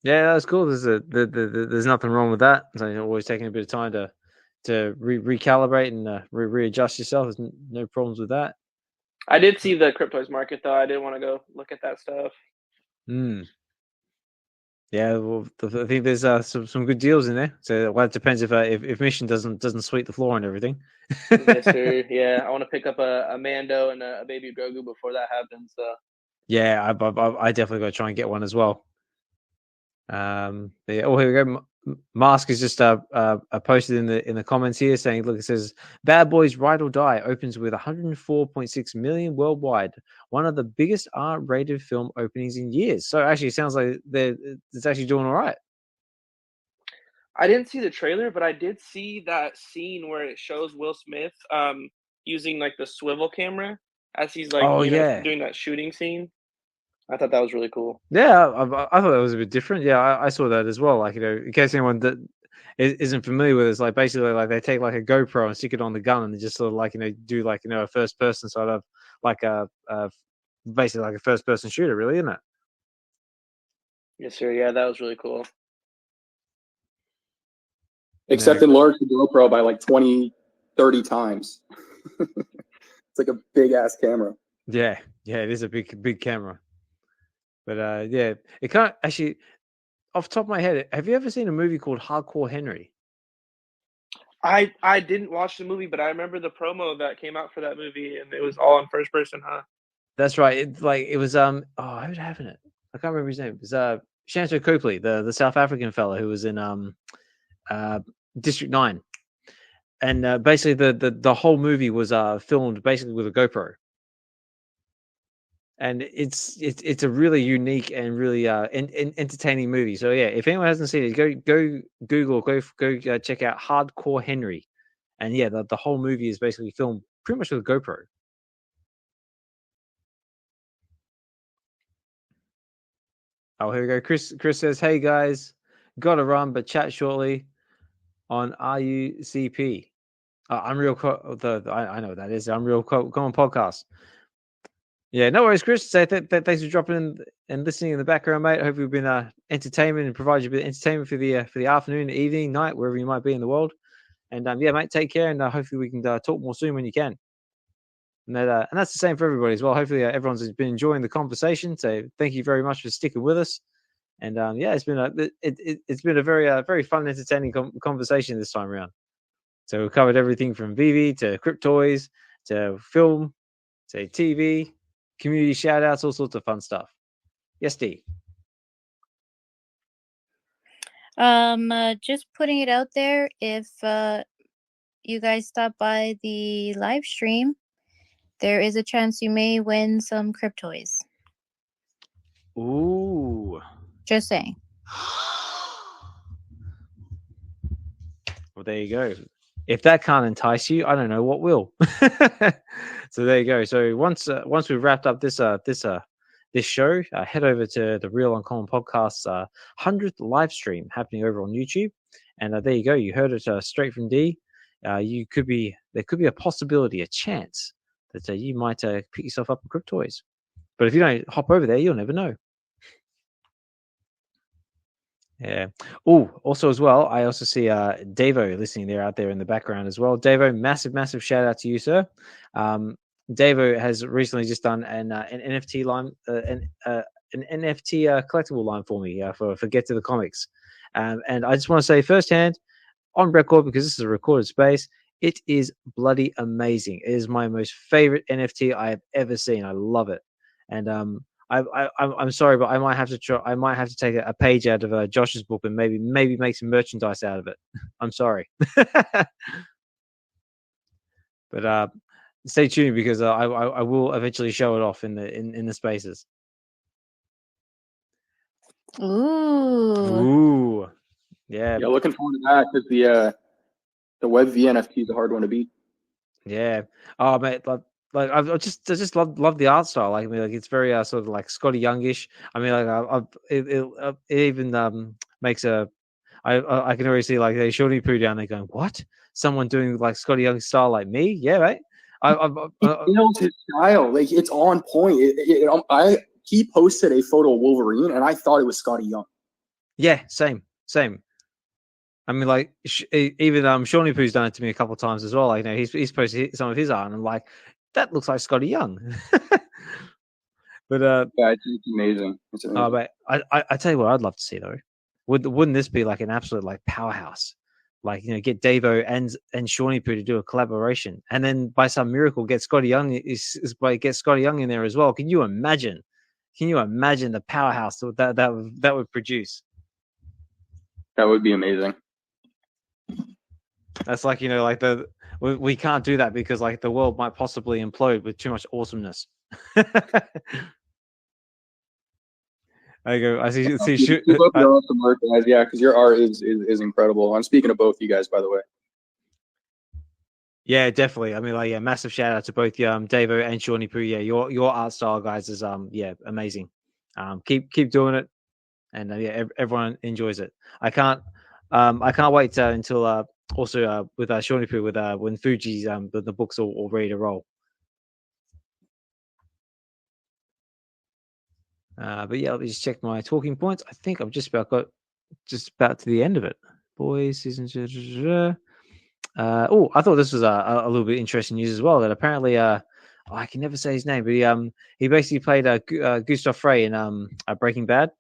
S2: Yeah, that's cool. There's nothing wrong with that. So you're always taking a bit of time to recalibrate and readjust yourself. There's no problems with that.
S5: I did see the Cryptoys market though. I did want to go look at that stuff.
S2: Yeah, well, I think there's some good deals in there. So it depends if Mission doesn't sweep the floor and everything.
S5: Yes, sir. Yeah, I want to pick up a Mando and a baby Grogu before that happens. So.
S2: Yeah, I definitely got to try and get one as well. Yeah, oh, here we go. Mask is just posted in the comments here saying, look, it says Bad Boys Ride or Die opens with 104.6 million worldwide, one of the biggest R-rated film openings in years. So actually, it sounds like it's actually doing all right.
S5: I didn't see the trailer, but I did see that scene where it shows Will Smith using like the swivel camera as he's like doing that shooting scene. I thought that was really cool.
S2: Yeah, I thought that was a bit different. Yeah, I saw that as well. Like, in case anyone that isn't familiar with it, it's like basically like they take like a GoPro and stick it on the gun and they just sort of like, do like, a first person sort of like basically like a first person shooter, really, isn't it?
S5: Yes, sir. Yeah, that was really cool.
S3: Except enlarge the GoPro by like 20, 30 times. It's like a big ass camera.
S2: Yeah, it is a big camera. But yeah, it can't actually. Off the top of my head, have you ever seen a movie called Hardcore Henry?
S5: I didn't watch the movie, but I remember the promo that came out for that movie, and it was all in first person, huh?
S2: That's right. It was who's having it? I can't remember his name. It was Shanto Copley, the South African fella who was in District 9. basically the whole movie was filmed basically with a GoPro. And it's a really unique and really entertaining movie. So yeah, if anyone hasn't seen it, go Google, go check out Hardcore Henry, and yeah, the whole movie is basically filmed pretty much with a GoPro. Oh, here we go. Chris says, "Hey guys, gotta run, but chat shortly on RUCP, Unreal. I know what that is. Unreal Common Podcast." Yeah, no worries, Chris. So thanks for dropping in and listening in the background, mate. I hope we've been entertainment and provided you a bit of entertainment for the afternoon, evening, night, wherever you might be in the world. And yeah, mate, take care, and hopefully we can talk more soon when you can. And that's the same for everybody as well. Hopefully everyone's been enjoying the conversation. So thank you very much for sticking with us. And yeah, it's been a very fun, entertaining conversation this time around. So we covered everything from VeVe to Cryptoys to film to TV. Community shout outs, all sorts of fun stuff. Yes, Dee.
S4: Just putting it out there, if you guys stop by the live stream, there is a chance you may win some Cryptoys.
S2: Ooh.
S4: Just saying.
S2: Well, there you go. If that can't entice you, I don't know what will. So there you go. So once we've wrapped up this show, head over to the Real Uncommon Podcast's 100th live stream happening over on YouTube, and there you go. You heard it straight from D. There could be a possibility, a chance that you might pick yourself up a Cryptoys. But if you don't hop over there, you'll never know. Yeah. Oh, also as well, I also see Davo listening there out there in the background as well. Davo, massive shout out to you, sir. Davo has recently just done an NFT line, an NFT collectible line for me for Get to the Comics, and I just want to say firsthand, on record, because this is a recorded space, it is bloody amazing. It is my most favorite NFT I have ever seen. I love it, and I'm sorry, but I might have to try. I might have to take a page out of Josh's book and maybe make some merchandise out of it. I'm sorry, but stay tuned because I will eventually show it off in the spaces.
S4: Ooh,
S2: yeah.
S3: Looking forward to that because the Web V NFT is a hard one to beat.
S2: Yeah. Oh, mate, like I just love the art style. Like, I mean, like it's very sort of like Scotty Youngish. I mean, like it even makes a. I can already see like a Shorty Poo down there going, what? Someone doing like Scotty Young style like me? Yeah, right.
S3: He knows his style. Like it's on point. He posted a photo of Wolverine, and I thought it was Scotty Young.
S2: Yeah, same. I mean, like even Shawnee Poo's done it to me a couple of times as well. Like, you know, he's posted some of his art, and I'm like, that looks like Scotty Young. But
S3: yeah, it's amazing. It's amazing.
S2: But I tell you what, I'd love to see though. Wouldn't this be like an absolute like powerhouse? Like, you know, get Davo and Shawnee Poo to do a collaboration, and then by some miracle get Scotty Young get Scotty Young in there as well. Can you imagine? The powerhouse that would produce?
S3: That would be amazing.
S2: That's like, you know, like we can't do that because like the world might possibly implode with too much awesomeness. I go. I see.
S3: Keep up your awesome work, guys. Yeah, because your art is incredible. I'm speaking to both you guys, by the way.
S2: Yeah, definitely. I mean, like, yeah, massive shout out to both Davo and Shawnee Poo. Yeah, your art style, guys, is amazing. Keep doing it, and yeah, everyone enjoys it. I can't wait until also with Shawnee Poo with when Fuji's the book's all ready to roll. But yeah, let me just check my talking points. I think I've just about to the end of it. Boys, season. I thought this was a little bit interesting news as well. That apparently, I can never say his name, but he basically played Gustav Frey in Breaking Bad.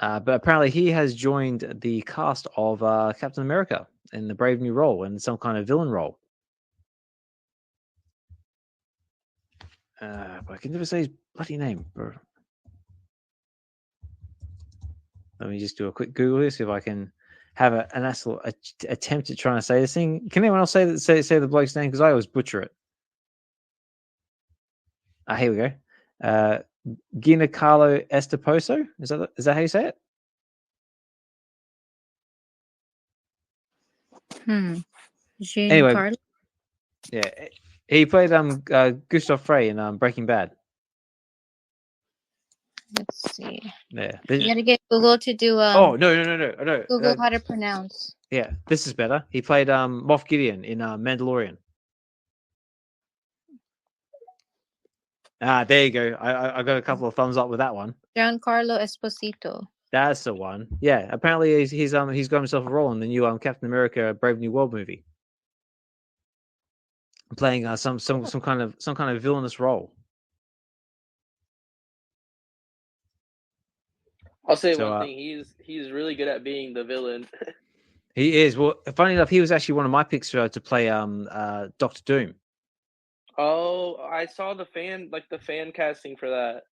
S2: But apparently, he has joined the cast of Captain America in the Brave New role and some kind of villain role. But I can never say his bloody name, bro. Let me just do a quick Google here, see if I can have an actual attempt at trying to say this thing. Can anyone else say the bloke's name? Because I always butcher it. Here we go. Giancarlo Esposito. Is that how you say it? Anyway, yeah, he played Gustav Frey in Breaking Bad.
S4: Let's see.
S2: Yeah,
S4: you gotta get Google to do.
S2: Oh no!
S4: Google how to pronounce.
S2: Yeah, this is better. He played Moff Gideon in Mandalorian. There you go. I got a couple of thumbs up with that one.
S4: Giancarlo Esposito.
S2: That's the one. Yeah, apparently he's got himself a role in the new Captain America: Brave New World movie, playing some kind of villainous role.
S5: I'll say one thing: he's really good at being the villain.
S2: He is. Well, funny enough, he was actually one of my picks to play Doctor Doom.
S5: Oh, I saw the fan casting for that.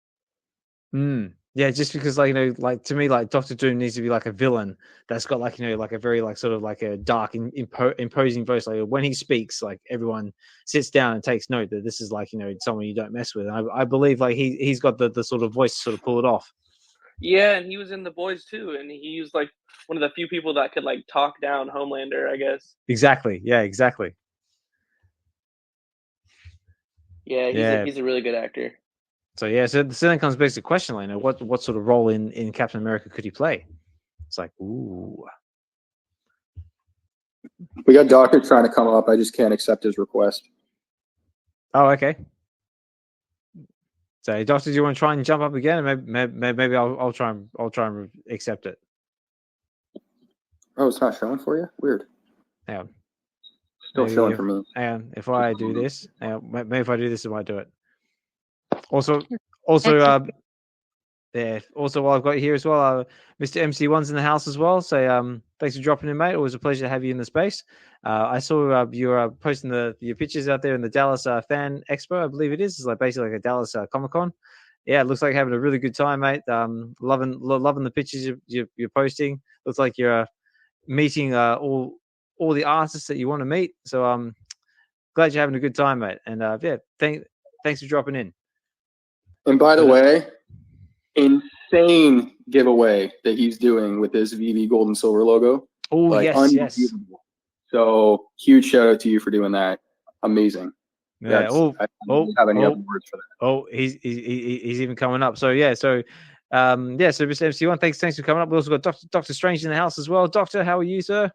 S2: Yeah, just because to me, Doctor Doom needs to be like a villain that's got like a very sort of like a dark, imposing voice. Like when he speaks, like everyone sits down and takes note that this is someone you don't mess with. And I believe he's got the sort of voice to sort of pull it off.
S5: Yeah, and he was in The Boys too, and he was like one of the few people that could talk down Homelander, I guess.
S2: Exactly. Yeah. Exactly.
S5: Yeah, he's a really good actor.
S2: So then comes basic question, what sort of role in Captain America could he play? It's like, ooh.
S3: We got Doctor trying to come up. I just can't accept his request.
S2: Oh, okay. So, Doctor, do you want to try and jump up again? And maybe I'll try and accept it.
S3: Oh, it's not showing for you? Weird.
S2: Yeah.
S3: Still showing for me.
S2: And if I do this, maybe if I do this, it might do it. Also, while I've got you here as well, Mr. MC1's in the house as well. So, thanks for dropping in, mate. Always a pleasure to have you in the space. I saw you were posting your pictures out there in the Dallas Fan Expo, I believe it is. It's basically like a Dallas Comic Con. Yeah, it looks like having a really good time, mate. Loving the pictures you're posting. Looks like you're meeting all the artists that you want to meet. So glad you're having a good time, mate. And thanks for dropping in.
S3: And by the way, insane giveaway that he's doing with this VeVe Gold and Silver logo.
S2: Oh, yes.
S3: So huge shout out to you for doing that. Amazing.
S2: Yeah.
S3: I don't have any other words for that.
S2: Oh, he's even coming up. So yeah. So Mr. MC1, thanks for coming up. We also got Dokta Strange in the house as well. Doctor, how are you, sir?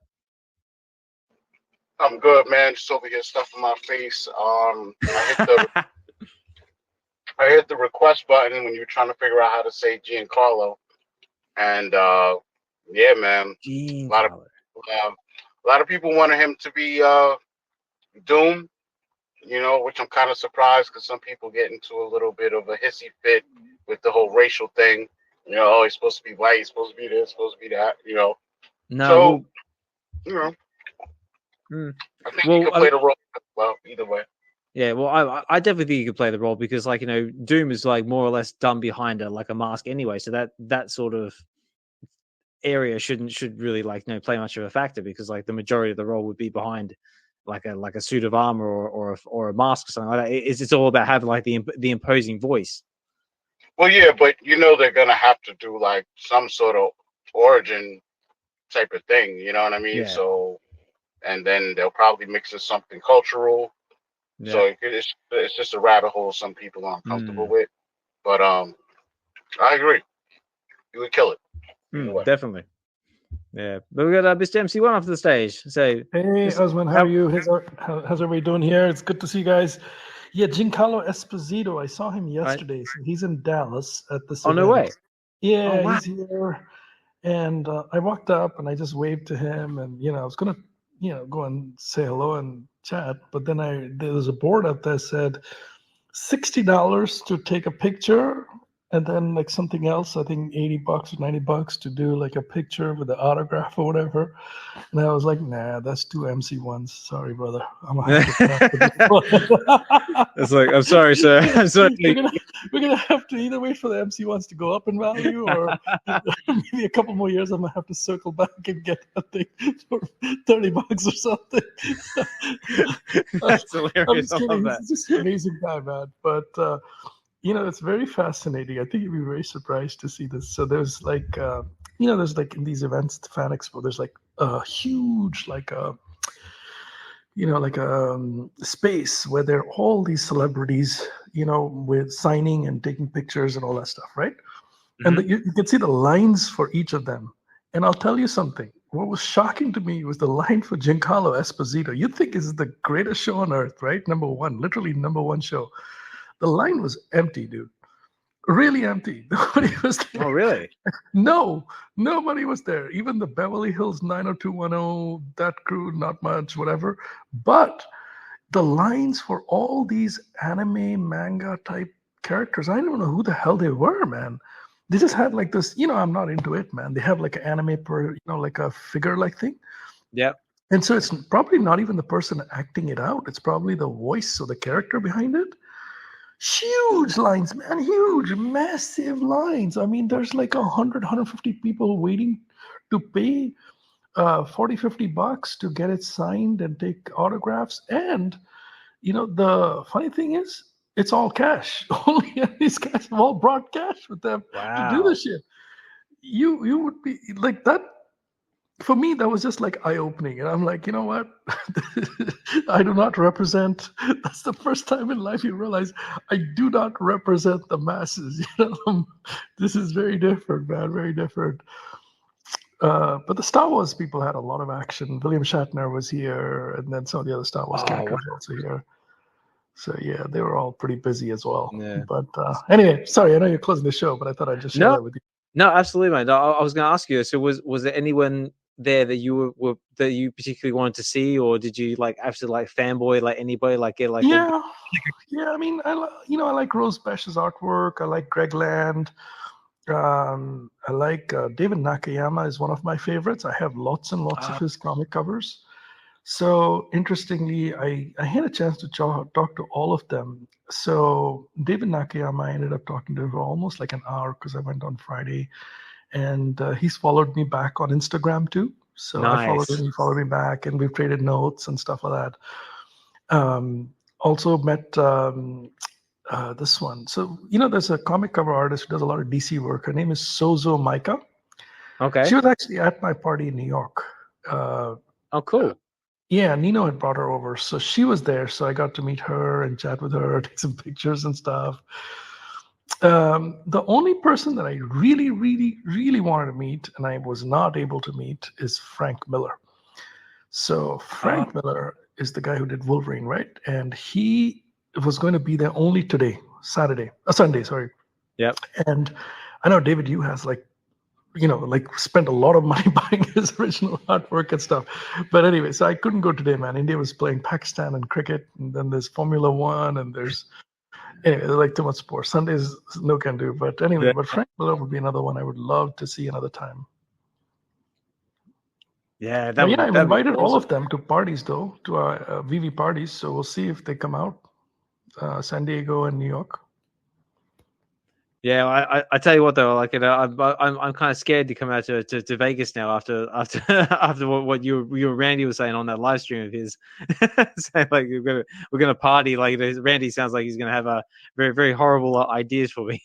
S6: I'm good, man. Just over here stuffing my face. I hit the request button when you were trying to figure out how to say Giancarlo, and yeah, man, a lot of people wanted him to be Doom, which I'm kind of surprised because some people get into a little bit of a hissy fit with the whole racial thing. Oh, he's supposed to be white, he's supposed to be this, supposed to be that.
S2: No.
S6: So, I think he could play the role well either way.
S2: Yeah, well, I definitely think he could play the role because, Doom is more or less done behind a mask anyway. So that sort of area should really play much of a factor because the majority of the role would be behind a suit of armor or a mask or something like that. It's all about having the imposing voice.
S6: Well, yeah, but they're gonna have to do some sort of origin type of thing. You know what I mean?
S2: Yeah.
S6: So, and then they'll probably mix in something cultural. Yeah. So it's just a rabbit hole some people are uncomfortable with. But I agree. You would kill it.
S2: Definitely. Yeah. But we got Mr. MC1 off the stage. So,
S7: hey, Osman, how are you? How's everybody doing here? It's good to see you guys. Yeah, Giancarlo Esposito. I saw him yesterday. So he's in Dallas at this event.
S2: No way.
S7: Yeah,
S2: wow.
S7: He's here. And I walked up and I just waved to him. And, I was going to, go and say hello and chat. But then there was a board up that said $60 to take a picture and then like something else, I think $80 or $90 to do like a picture with the autograph or whatever. And I was like, nah, that's 2 MC1s. Sorry, brother. I'm gonna have to
S2: It's like, I'm sorry, sir. I'm sorry.
S7: We're gonna have to either wait for the MC1s to go up in value, or maybe a couple more years. I'm gonna have to circle back and get that thing for $30 or something.
S2: That's hilarious.
S7: I'm just
S2: I love
S7: kidding.
S2: that.
S7: He's just an amazing guy, man. But it's very fascinating. I think you'd be very surprised to see this. So there's like, there's like in these events, the Fan Expo, there's like a huge, like a, space where there are all these celebrities, with signing and taking pictures and all that stuff, right? Mm-hmm. And you can see the lines for each of them. And I'll tell you something. What was shocking to me was the line for Giancarlo Esposito. You'd think this is the greatest show on earth, right? Number one, literally number one show. The line was empty, dude. Really empty. Nobody was there.
S2: Oh, really?
S7: No, nobody was there. Even the Beverly Hills 90210, that crew, not much, whatever. But the lines for all these anime, manga type characters, I don't know who the hell they were, man. They just had like this, I'm not into it, man. They have like an anime, like a figure-like thing.
S2: Yeah.
S7: And so it's probably not even the person acting it out. It's probably the voice or the character behind it. Huge lines, man. Huge, massive lines. I mean, there's like 100, 150 people waiting to pay $40-$50 to get it signed and take autographs. And, the funny thing is, it's all cash. Only these guys have all brought cash with them to do this shit. You would be like that. For me, that was just like eye-opening. And I'm like, you know what? I do not represent. That's the first time in life you realize I do not represent the masses. This is very different, man. Very different. But the Star Wars people had a lot of action. William Shatner was here, and then some of the other Star Wars characters were also here. So yeah, they were all pretty busy as well. Yeah. But anyway, sorry, I know you're closing the show, but I thought I'd just share that with you.
S2: No, absolutely, man. I was going to ask you. So was there anyone there that you were that you particularly wanted to see, or did you like absolutely like fanboy like anybody like it like?
S7: Yeah. I mean, I like Rose Bash's artwork. I like Greg Land. I like David Nakayama is one of my favorites. I have lots and lots of his comic covers. So interestingly, I had a chance to talk to all of them. So David Nakayama, I ended up talking to him for almost like an hour because I went on Friday, and he's followed me back on Instagram too. So nice. I followed him, he followed me back, and we've traded notes and stuff like that. Also met this one. So, there's a comic cover artist who does a lot of DC work. Her name is Sozo Maika.
S2: Okay.
S7: She was actually at my party in New York.
S2: Oh, cool.
S7: Yeah, Nino had brought her over. So she was there. So I got to meet her and chat with her, take some pictures and stuff. The only person that I really, really, really wanted to meet, and I was not able to meet, is Frank Miller. So Frank Miller is the guy who did Wolverine, right? And he was going to be there only Sunday, sorry.
S2: Yep.
S7: And I know, David, you has spent a lot of money buying his original artwork and stuff. But anyway, so I couldn't go today, man. India was playing Pakistan and cricket, and then there's Formula One, and there's like too much sport. Sundays, no can do. But anyway, But Frank Miller would be another one I would love to see another time.
S2: Yeah,
S7: I've invited all of them to parties, though, to our VeVe parties. So we'll see if they come out. San Diego and New York.
S2: Yeah, I tell you what though, like I'm kind of scared to come out to Vegas now after what you and Randy were saying on that live stream of his, saying like we're gonna party. Like Randy sounds like he's gonna have a very very horrible ideas for me.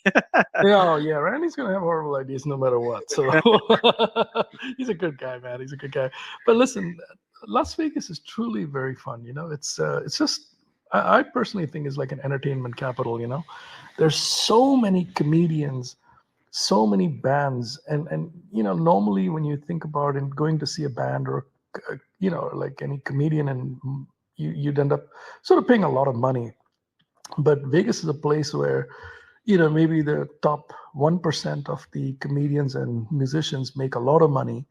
S7: Yeah, Randy's gonna have horrible ideas no matter what. So he's a good guy, man. He's a good guy. But listen, Las Vegas is truly very fun. It's just. I personally think it's like an entertainment capital, There's so many comedians, so many bands. And normally when you think about it, going to see a band or, like any comedian, and you'd end up sort of paying a lot of money. But Vegas is a place where, maybe the top 1% of the comedians and musicians make a lot of money.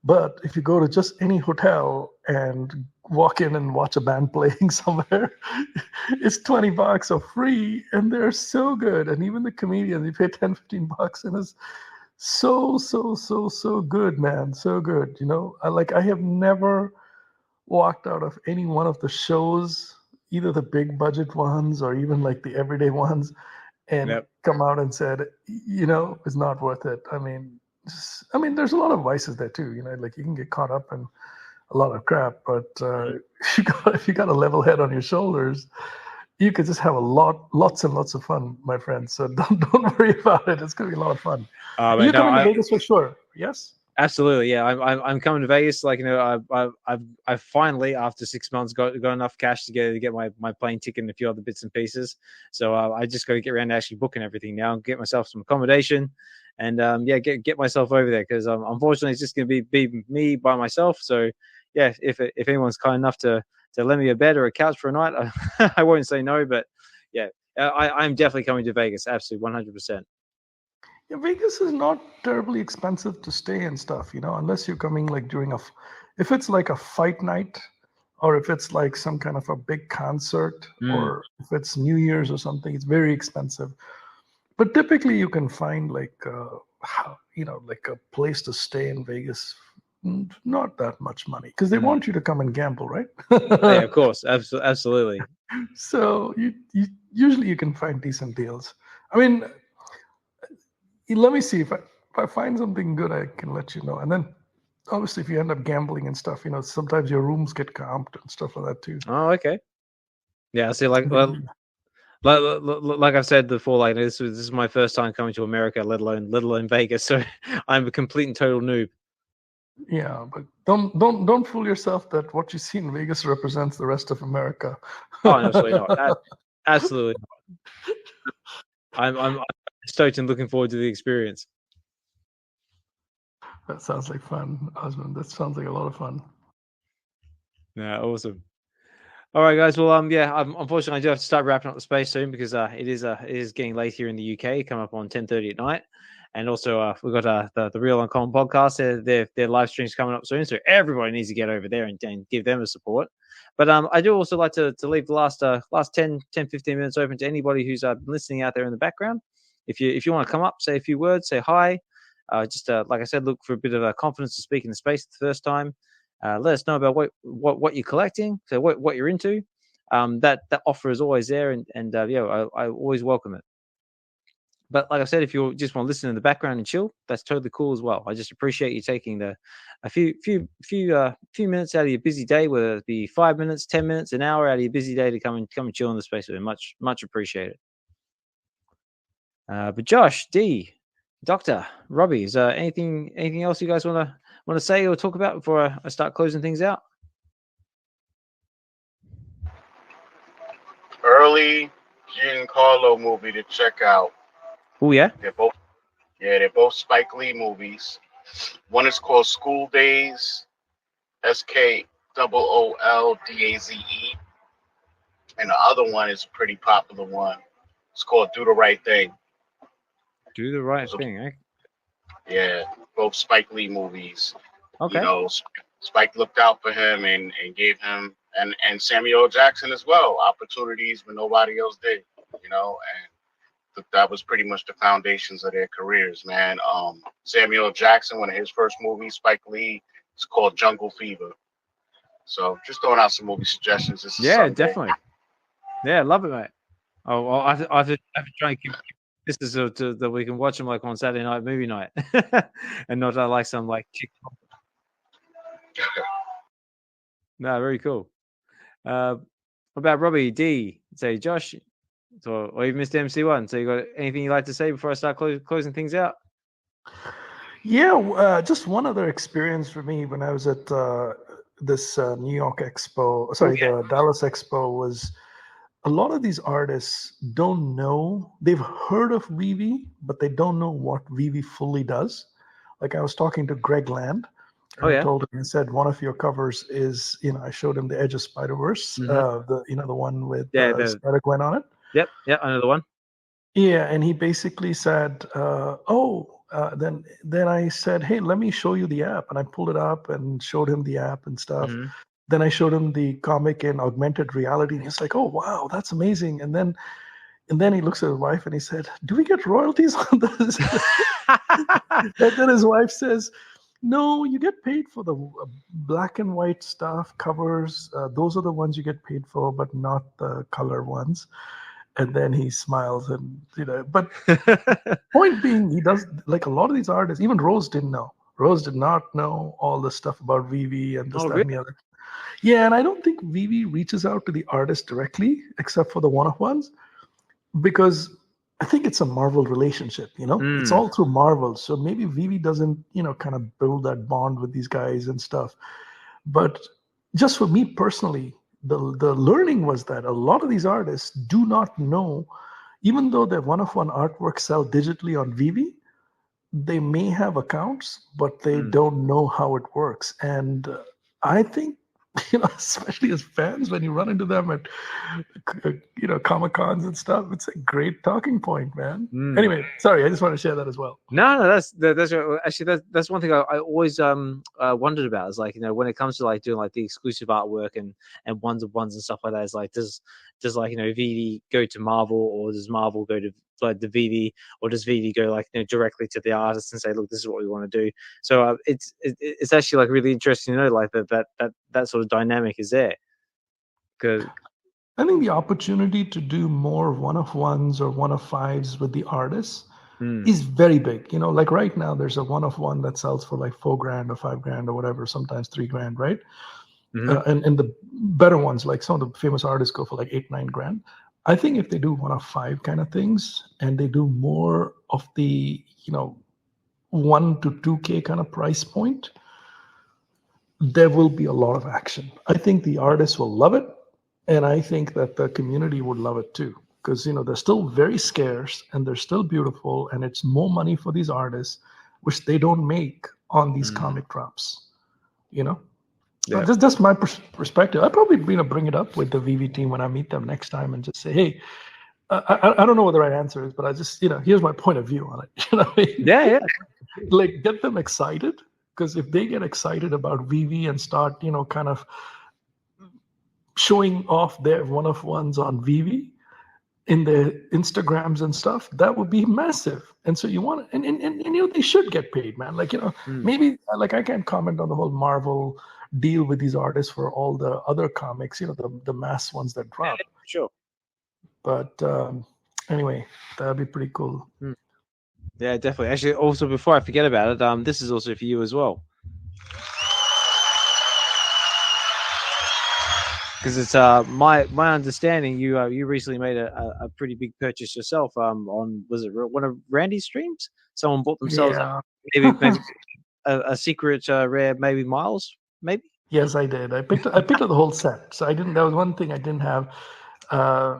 S7: But if you go to just any hotel and walk in and watch a band playing somewhere. It's $20 or free, and they're so good. And even the comedians, you pay $10-15, and it's so good, man. So good. I have never walked out of any one of the shows, either the big budget ones or even like the everyday ones, and come out and said, it's not worth it. I mean, there's a lot of vices there too. Like you can get caught up in a lot of crap, but if you got a level head on your shoulders, you could just have lots and lots of fun, my friend. So don't worry about it. It's gonna be a lot of fun. You're coming to Vegas for sure. Yes.
S2: Absolutely, yeah. I'm coming to Vegas. Like I've finally, after 6 months, got enough cash to get my plane ticket and a few other bits and pieces. So I just got to get around to actually booking everything now and get myself some accommodation, and get myself over there, because unfortunately it's just going to be me by myself. So yeah, if anyone's kind enough to lend me a bed or a couch for a night, I won't say no. But yeah, I'm definitely coming to Vegas. Absolutely, 100%.
S7: Yeah, Vegas is not terribly expensive to stay and stuff, unless you're coming like during if it's like a fight night, or if it's like some kind of a big concert, or if it's New Year's or something, it's very expensive. But typically you can find like like a place to stay in Vegas, not that much money, because they want you to come and gamble, right?
S2: Yeah, of course, absolutely.
S7: So you usually you can find decent deals. I mean, let me see if I find something good, I can let you know. And then obviously if you end up gambling and stuff, sometimes your rooms get comped and stuff like that too.
S2: Oh, okay. Yeah, I see. Like I've said before, like this is my first time coming to America, let alone Vegas. So I'm a complete and total noob.
S7: Yeah, but don't fool yourself that what you see in Vegas represents the rest of America.
S2: Oh, absolutely not. Absolutely not. I'm stoked and looking forward to the experience.
S7: That sounds like fun, Osmond. That sounds like a lot of fun.
S2: Yeah, awesome. All right, guys. Well, unfortunately, I do have to start wrapping up the space soon, because it is getting late here in the UK. Coming up on 10:30 at night, and also we've got the Real Uncommon podcast. Their live streams coming up soon, so everybody needs to get over there and give them a support. But I do also like to leave the last 10, 15 minutes open to anybody who's listening out there in the background. If you want to come up, say a few words, say hi. Just like I said, look for a bit of confidence to speak in the space the first time. Let us know about what you're collecting, so what you're into. That offer is always there, and I always welcome it. But like I said, if you just want to listen in the background and chill, that's totally cool as well. I just appreciate you taking a few minutes out of your busy day, whether it be 5 minutes, 10 minutes, an hour out of your busy day to come and chill in the space with me. Much appreciated. But Josh, D, Doctor, Robbie, is anything else you guys want to say or talk about before I start closing things out?
S6: Early Giancarlo movie to check out.
S2: Oh yeah,
S6: they're both Spike Lee movies. One is called School Days, SKOOLDAZE, and the other one is a pretty popular one. It's called Do the Right Thing.
S2: Do the Right Thing, eh?
S6: Yeah, both Spike Lee movies.
S2: Okay.
S6: Spike looked out for him and gave him and Samuel L. Jackson as well opportunities when nobody else did. And that was pretty much the foundations of their careers, man. Samuel L. Jackson, one of his first movies, Spike Lee, it's called Jungle Fever. So just throwing out some movie suggestions.
S2: Definitely. Yeah, love it, mate. Oh, well, I have to try and keep this is so that we can watch them like on Saturday night movie night, and not like some like TikTok. No, very cool. What about Robbie D? Say Josh, or even Mr. MC1. So you got anything you'd like to say before I start closing things out?
S7: Yeah, just one other experience for me when I was at this New York Expo. Sorry, the Dallas Expo was. A lot of these artists don't know, they've heard of VeVe, but they don't know what VeVe fully does. Like I was talking to Greg Land. I told him, I said, one of your covers is, I showed him the Edge of Spider-Verse, the one with Spider-Gwen on it.
S2: Yep, I know the one.
S7: Yeah, and he basically said, then I said, hey, let me show you the app. And I pulled it up and showed him the app and stuff. Then I showed him the comic in augmented reality, and he's like, "Oh wow, that's amazing!" And then he looks at his wife and he said, "Do we get royalties on this?" And then his wife says, "No, you get paid for the black and white stuff, covers. Those are the ones you get paid for, but not the color ones." And then he smiles, and but point being, he does, like, a lot of these artists, even Rose didn't know. Rose did not know all the stuff about VeVe and this, that, and the other. Yeah, and I don't think VeVe reaches out to the artist directly, except for the one-of-ones, because I think it's a Marvel relationship, It's all through Marvel. So maybe VeVe doesn't, kind of build that bond with these guys and stuff. But just for me personally, the learning was that a lot of these artists do not know, even though their one-of-one artwork sell digitally on VeVe, they may have accounts, but they don't know how it works. And I think, especially as fans, when you run into them at, Comic-Cons and stuff, it's a great talking point, man. Anyway, sorry, I just want to share that as well.
S2: No, that's actually that's one thing I always wondered about, is like, when it comes to like doing like the exclusive artwork and ones of ones and stuff like that, is like, does like, VeVe go to Marvel, or does Marvel go to like the VeVe, or does VeVe go like, directly to the artist and say, look, this is what we want to do? So it's actually like really interesting to know like that sort of dynamic is there. Because
S7: I think the opportunity to do more one-of-ones or one-of-fives with the artists is very big. Like right now, there's a one-of-one that sells for like $4,000 or $5,000 or whatever, sometimes $3,000, right? And the better ones, like some of the famous artists, go for like $8,000-9,000. I think if they do one-of-five kind of things, and they do more of the, $1 to $2K kind of price point, there will be a lot of action. I think the artists will love it. And I think that the community would love it too, because, they're still very scarce and they're still beautiful, and it's more money for these artists, which they don't make on these comic drops, Yeah. That's my perspective. I'll probably bring it up with the VeVe team when I meet them next time, and just say, hey, I don't know what the right answer is, but I just, here's my point of view on it.
S2: Yeah.
S7: Like, get them excited, because if they get excited about VeVe and start, kind of showing off their one-of-ones on VeVe in their Instagrams and stuff, that would be massive. And so you want, and they should get paid, man. Like, maybe, like, I can't comment on the whole Marvel deal with these artists for all the other comics, the mass ones that drop.
S2: Sure.
S7: But anyway, that'd be pretty cool.
S2: Yeah, definitely. Actually, also, before I forget about it, this is also for you as well. Because it's my understanding, you recently made a pretty big purchase yourself on, was it one of Randy's streams? Someone bought themselves maybe a secret rare, maybe Miles, maybe.
S7: Yes, I did. I picked up the whole set. So I didn't. That was one thing I didn't have.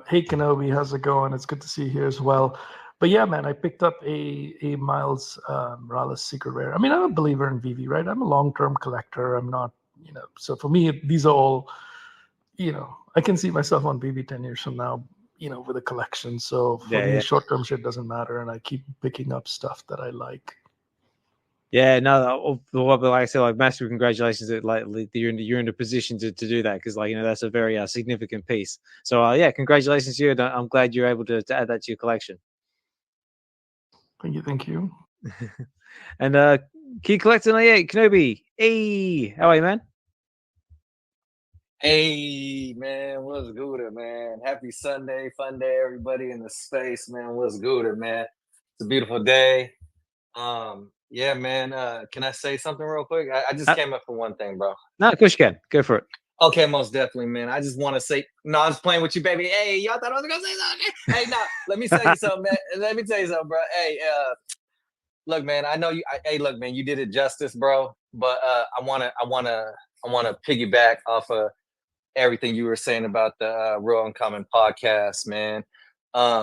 S7: Hey Kenobi, how's it going? It's good to see you here as well. But yeah, man, I picked up a Miles Morales secret rare. I mean, I'm a believer in VeVe, right? I'm a long-term collector. I'm not, So for me, these are all. I can see myself on VeVe 10 years from now, with a collection. So for me, short-term shit doesn't matter, and I keep picking up stuff that I like.
S2: Yeah, no, like I said, like, massive congratulations that like you're in a position to do that, because like, that's a very significant piece. So yeah, congratulations to you, and I'm glad you're able to add that to your collection.
S7: Thank you.
S2: And Key Collector 98, Kenobi, hey, how are you, man?
S8: Hey, man, what's good, man? Happy Sunday, fun day, everybody in the space, man. What's good, man? It's a beautiful day. Yeah, man. Can I say something real quick? I just came up for one thing, bro.
S2: No, of course you can. Go for it.
S8: Okay, most definitely, man. I just want to say, no, I was playing with you, baby. Hey, y'all thought I was gonna say something? Hey, no, let me tell you something, man. Let me tell you something, bro. Hey, look, man. I know you. Hey, look, man. You did it justice, bro. But I wanna piggyback off of everything you were saying about the Real Uncommon podcast, man.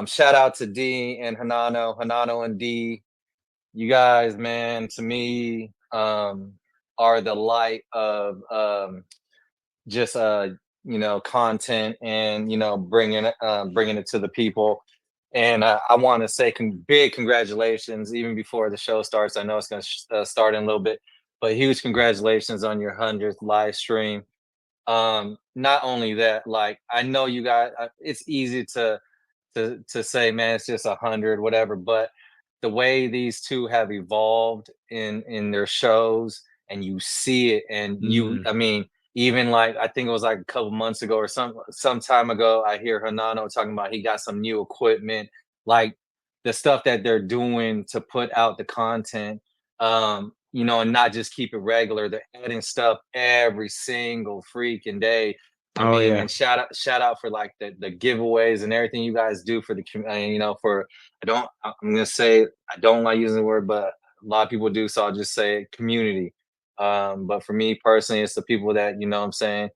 S8: Shout out to D and Hanano and D. You guys, man, to me, are the light of just content and bringing it to the people. And I want to say big congratulations, even before the show starts. I know it's going to start in a little bit, but huge congratulations on your 100th live stream. not only that, like I know you guys, it's easy to say, man, it's just 100, whatever. But the way these two have evolved in their shows, and you see it, and I mean, even like I think it was like a couple months ago or some time ago, I hear Hanano talking about he got some new equipment, like the stuff that they're doing to put out the content. You know, and not just keep it regular. They're adding stuff every single freaking day. I mean, and shout out for like the giveaways and everything you guys do for the community. You know, I'm gonna say, I don't like using the word, but a lot of people do, so I'll just say community. But for me personally, it's the people that, you know what I'm saying,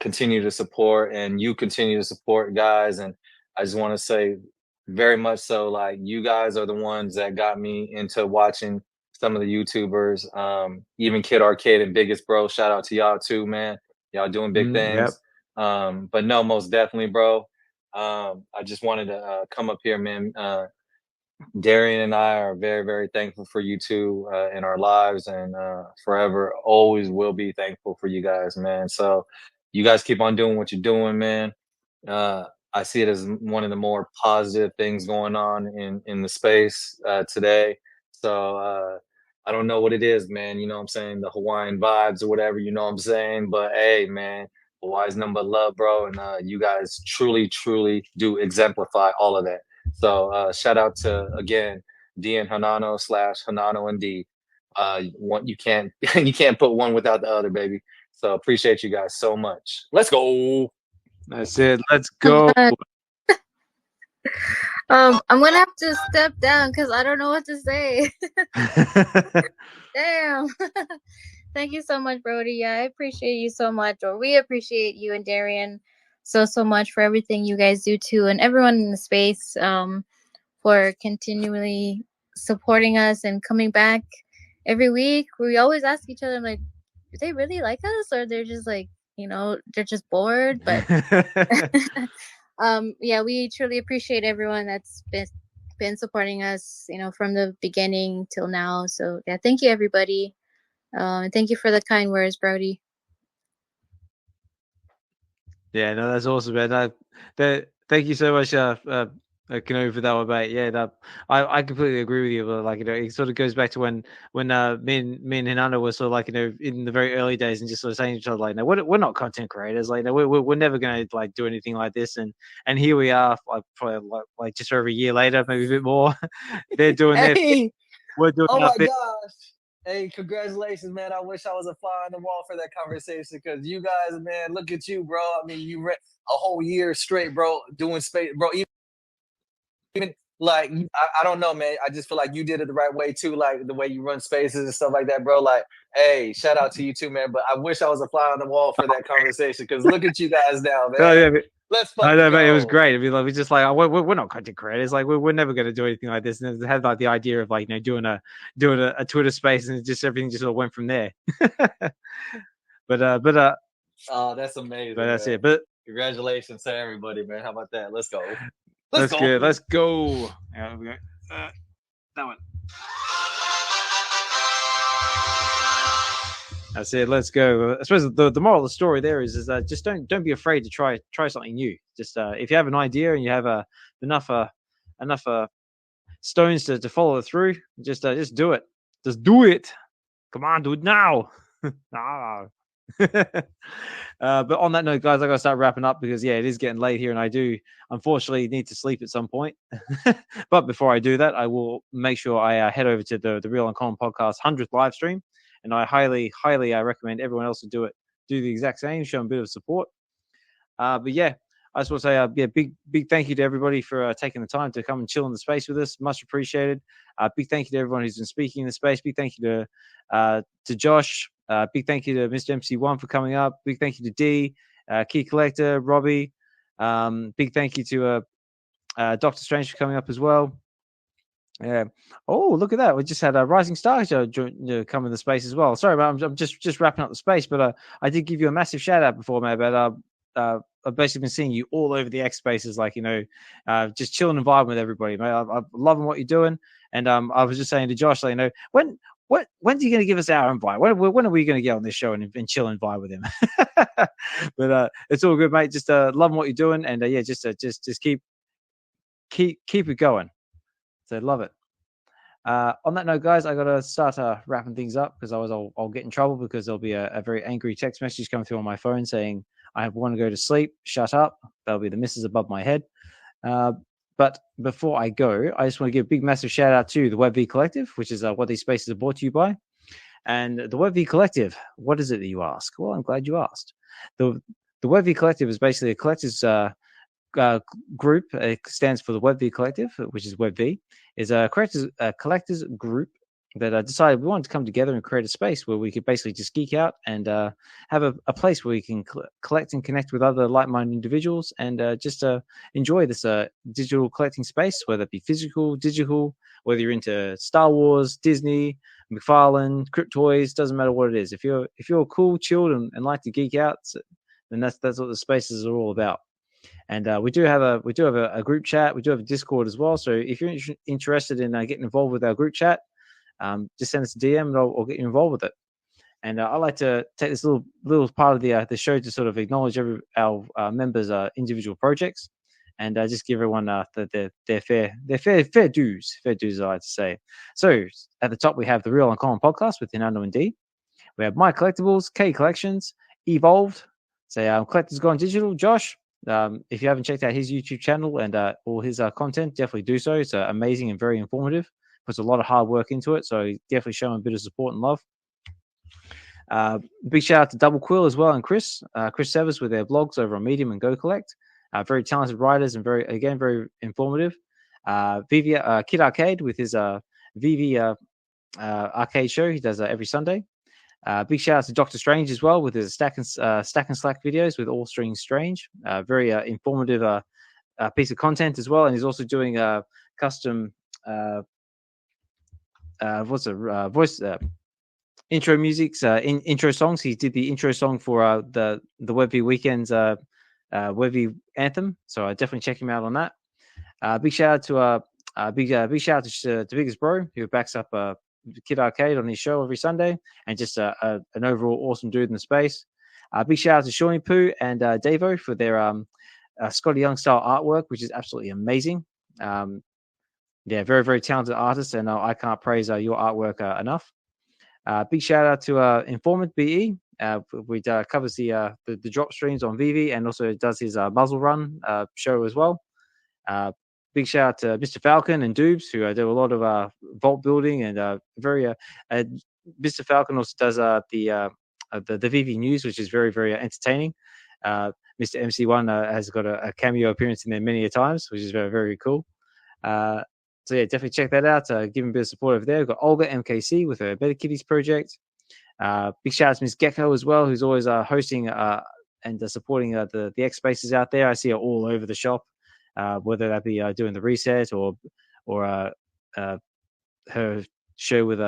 S8: continue to support, and you continue to support, guys. And I just want to say very much so, like, you guys are the ones that got me into watching some of the YouTubers, even Kid Arcade and Biggest Bro. Shout out to y'all too, man. Y'all doing big things. Yep. But no, most definitely, bro. I just wanted to come up here, man. Darian and I are very, very thankful for you two in our lives, and forever always will be thankful for you guys, man. So you guys keep on doing what you're doing, man. I see it as one of the more positive things going on in the space today. So I don't know what it is, man. You know what I'm saying? The Hawaiian vibes or whatever, you know what I'm saying? But hey, man, Hawaii's nothing but love, bro. And you guys truly, truly do exemplify all of that. So shout out to, again, D and Hanano / Hanano and D. You can't put one without the other, baby. So appreciate you guys so much. Let's go.
S2: That's it. Let's go.
S4: I'm gonna have to step down because I don't know what to say. Damn. Thank you so much, Brody. Yeah, I appreciate you so much, or we appreciate you and Darian so much for everything you guys do too, and everyone in the space for continually supporting us and coming back every week. We always ask each other, like, do they really like us, or they're just like, you know, they're just bored? But yeah, we truly appreciate everyone that's been supporting us, you know, from the beginning till now. So yeah, thank you, everybody. And thank you for the kind words, Brody.
S2: Yeah, no, that's awesome, man. Thank you so much, Kano, for that one, mate. Yeah, I completely agree with you. But like, you know, it sort of goes back to when me and Hinano were sort of like, you know, in the very early days, and just sort of saying to each other, like, no, we're not content creators. Like, no, we're never going to like do anything like this. And here we are, like probably like just over a year later, maybe a bit more. They're doing their thing. We're doing
S8: oh my
S2: bit.
S8: Gosh. Hey, congratulations, man. I wish I was a fly on the wall for that conversation, because you guys, man, look at you, bro. I mean, you read a whole year straight, bro, doing space, bro. Even like, I don't know, man. I just feel like you did it the right way too, like the way you run spaces and stuff like that, bro. Like, hey, shout out to you too, man. But I wish I was a fly on the wall for that conversation, because look at you guys now, man.
S2: Oh, yeah,
S8: let's
S2: I know, mate. It was great. I mean, like, we just like, we're not content creators. Like, we're never going to do anything like this. And they had like the idea of like, you know, doing a Twitter space, and just everything just sort of went from there. but
S8: oh, that's amazing.
S2: But that's
S8: man.
S2: it. But
S8: congratulations to everybody, man. How about that? Let's go.
S2: Let's go. Let's go. Yeah, we go. That one. That's it. Let's go. I suppose the moral of the story there is just don't be afraid to try something new. Just if you have an idea and you have enough stones to follow it through, just do it. Just do it. Come on, do it now. But on that note, guys, I gotta start wrapping up, because yeah, it is getting late here, and I do unfortunately need to sleep at some point. But before I do that, I will make sure I head over to the Real Uncommon Podcast 100th live stream, and I highly recommend everyone else to do the exact same, show them a bit of support. But yeah, I just want to say big thank you to everybody for taking the time to come and chill in the space with us. Much appreciated. Big thank you to everyone who's been speaking in the space. Big thank you to Josh. Big thank you to Mr. MC1 for coming up. Big thank you to D, Key Collector, Robbie. Big thank you to Dokta Strange for coming up as well. Yeah. Oh, look at that. We just had a Rising Star come in the space as well. Sorry, man, I'm just wrapping up the space, but I did give you a massive shout out before, man. But I've basically been seeing you all over the X spaces, like, you know, just chilling and vibing with everybody, man. I'm loving what you're doing. And I was just saying to Josh, like, you know, when when's he going to give us our invite? When are we going to get on this show and chill and vibe with him? But it's all good, mate. Just loving what you're doing, and yeah, just keep it going. So love it. On that note, guys, I got to start wrapping things up because I'll get in trouble because there'll be a very angry text message coming through on my phone saying I want to go to sleep. Shut up. That'll be the missus above my head. But before I go, I just want to give a big, massive shout out to the Web V Collective, which is what these spaces are brought to you by. And the Web V Collective, what is it that you ask? Well, I'm glad you asked. The Web V Collective is basically a collector's group. It stands for the Web V Collective, which is Web V, is a collectors group that decided we wanted to come together and create a space where we could basically just geek out and have a place where we can collect and connect with other like-minded individuals and just enjoy this digital collecting space, whether it be physical, digital, whether you're into Star Wars, Disney, McFarlane, Cryptoys, doesn't matter what it is. If you're cool, chilled, and like to geek out, then that's what the spaces are all about. And we do have a group chat. We do have a Discord as well. So if you're interested in getting involved with our group chat, just send us a DM and I'll get you involved with it. And I like to take this little part of the show to sort of acknowledge our members' individual projects and just give everyone their fair dues. Fair dues, I like to say. So at the top we have the Real Uncommon podcast with Hinano and D. We have My Collectibles, K Collections, Evolved. So Collectors Gone Digital, Josh. If you haven't checked out his YouTube channel and all his content, definitely do so. It's amazing and very informative. Puts a lot of hard work into it, so definitely show him a bit of support and love. Big shout out to Double Quill as well and Chris Severs with their blogs over on Medium and Go Collect. Very talented writers and very informative. VeVe Kid Arcade with his VeVe arcade show he does every Sunday. Big shout out to Dokta Strange as well with his Stack and Slack videos with All Strings Strange. Very informative piece of content as well, and he's also doing custom voice intro music, intro songs. He did the intro song for the Web V Weekend's Web V Anthem, so I definitely check him out on that. Big shout out to big shout out to Biggest Bro who backs up Kid Arcade on his show every Sunday, and just an overall awesome dude in the space. Big shout out to Shawnee Poo and Davo for their Scotty Young style artwork, which is absolutely amazing. Yeah, very, very talented artist, and I can't praise your artwork enough. Big shout out to Informant BE, which covers the drop streams on VeVe and also does his muzzle run show as well. Big shout out to Mr. Falcon and Doobs, who do a lot of vault building and Mr. Falcon also does the VeVe News, which is very, very entertaining. Mr. MC1 has got a cameo appearance in there many a times, which is very, very cool. So yeah, definitely check that out. Give him a bit of support over there. We've got Olga MKC with her Better Kitties project. Big shout out to Miss Gecko as well, who's always hosting and supporting the X Spaces out there. I see her all over the shop, whether that be doing the reset or her show with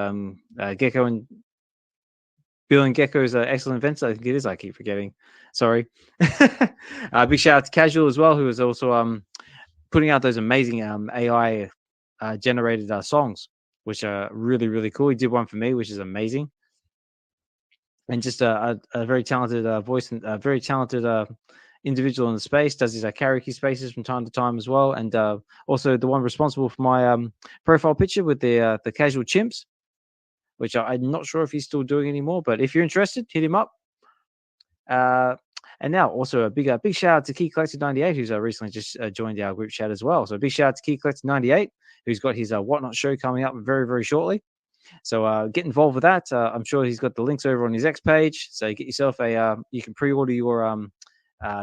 S2: Gecko and Bill and Gecko's excellent events. I think it is. I keep forgetting. Sorry. Big shout out to Casual as well, who is also putting out those amazing AI generated songs, which are really, really cool. He did one for me, which is amazing. And just a very talented voice and a very talented individual in the space. Does his karaoke spaces from time to time as well. And also the one responsible for my profile picture with the casual chimps, which I'm not sure if he's still doing anymore. But if you're interested, hit him up. And now also a big shout out to Key Collector 98, who's recently just joined our group chat as well. So a big shout out to Key Collector 98, who's got his Whatnot show coming up very, very shortly. So get involved with that. I'm sure he's got the links over on his X page. So get yourself you can pre-order your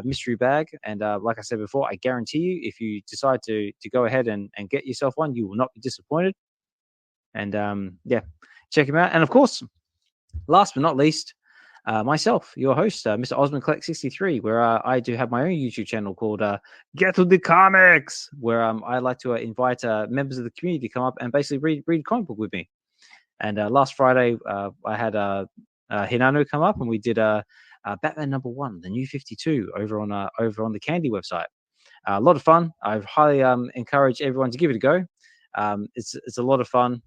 S2: mystery bag. And like I said before, I guarantee you, if you decide to go ahead and get yourself one, you will not be disappointed. And yeah, check him out. And of course, last but not least, myself, your host, Mr. Osmond Collect 63, where I do have my own YouTube channel called Get to the Comics, where I like to invite members of the community to come up and basically read a comic book with me. And last Friday, I had Hinano come up, and we did Batman #1, the New 52, over on the Candy website. A lot of fun. I highly encourage everyone to give it a go. It's a lot of fun.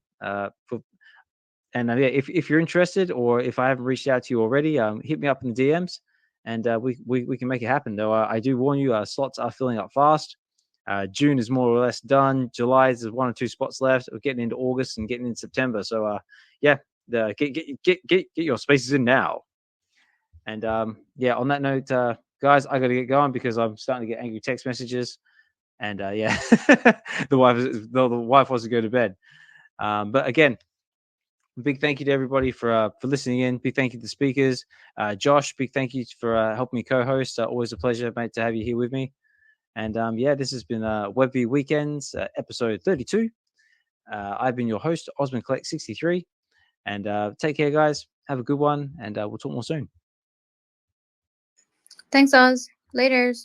S2: And yeah, if you're interested, or if I haven't reached out to you already, hit me up in the DMs, and we can make it happen. Though I do warn you, slots are filling up fast. June is more or less done. July is 1 or 2 spots left. We're getting into August and getting into September. So yeah, get your spaces in now. And yeah, on that note, guys, I got to get going because I'm starting to get angry text messages. And yeah, the wife wants to go to bed. But again, big thank you to everybody for listening in. Big thank you to the speakers. Josh, big thank you for helping me co-host. Always a pleasure, mate, to have you here with me. And yeah, this has been Web V Weekends, episode 32. I've been your host, Osmond Collect 63. And take care, guys. Have a good one, and we'll talk more soon.
S4: Thanks, Oz. Laters.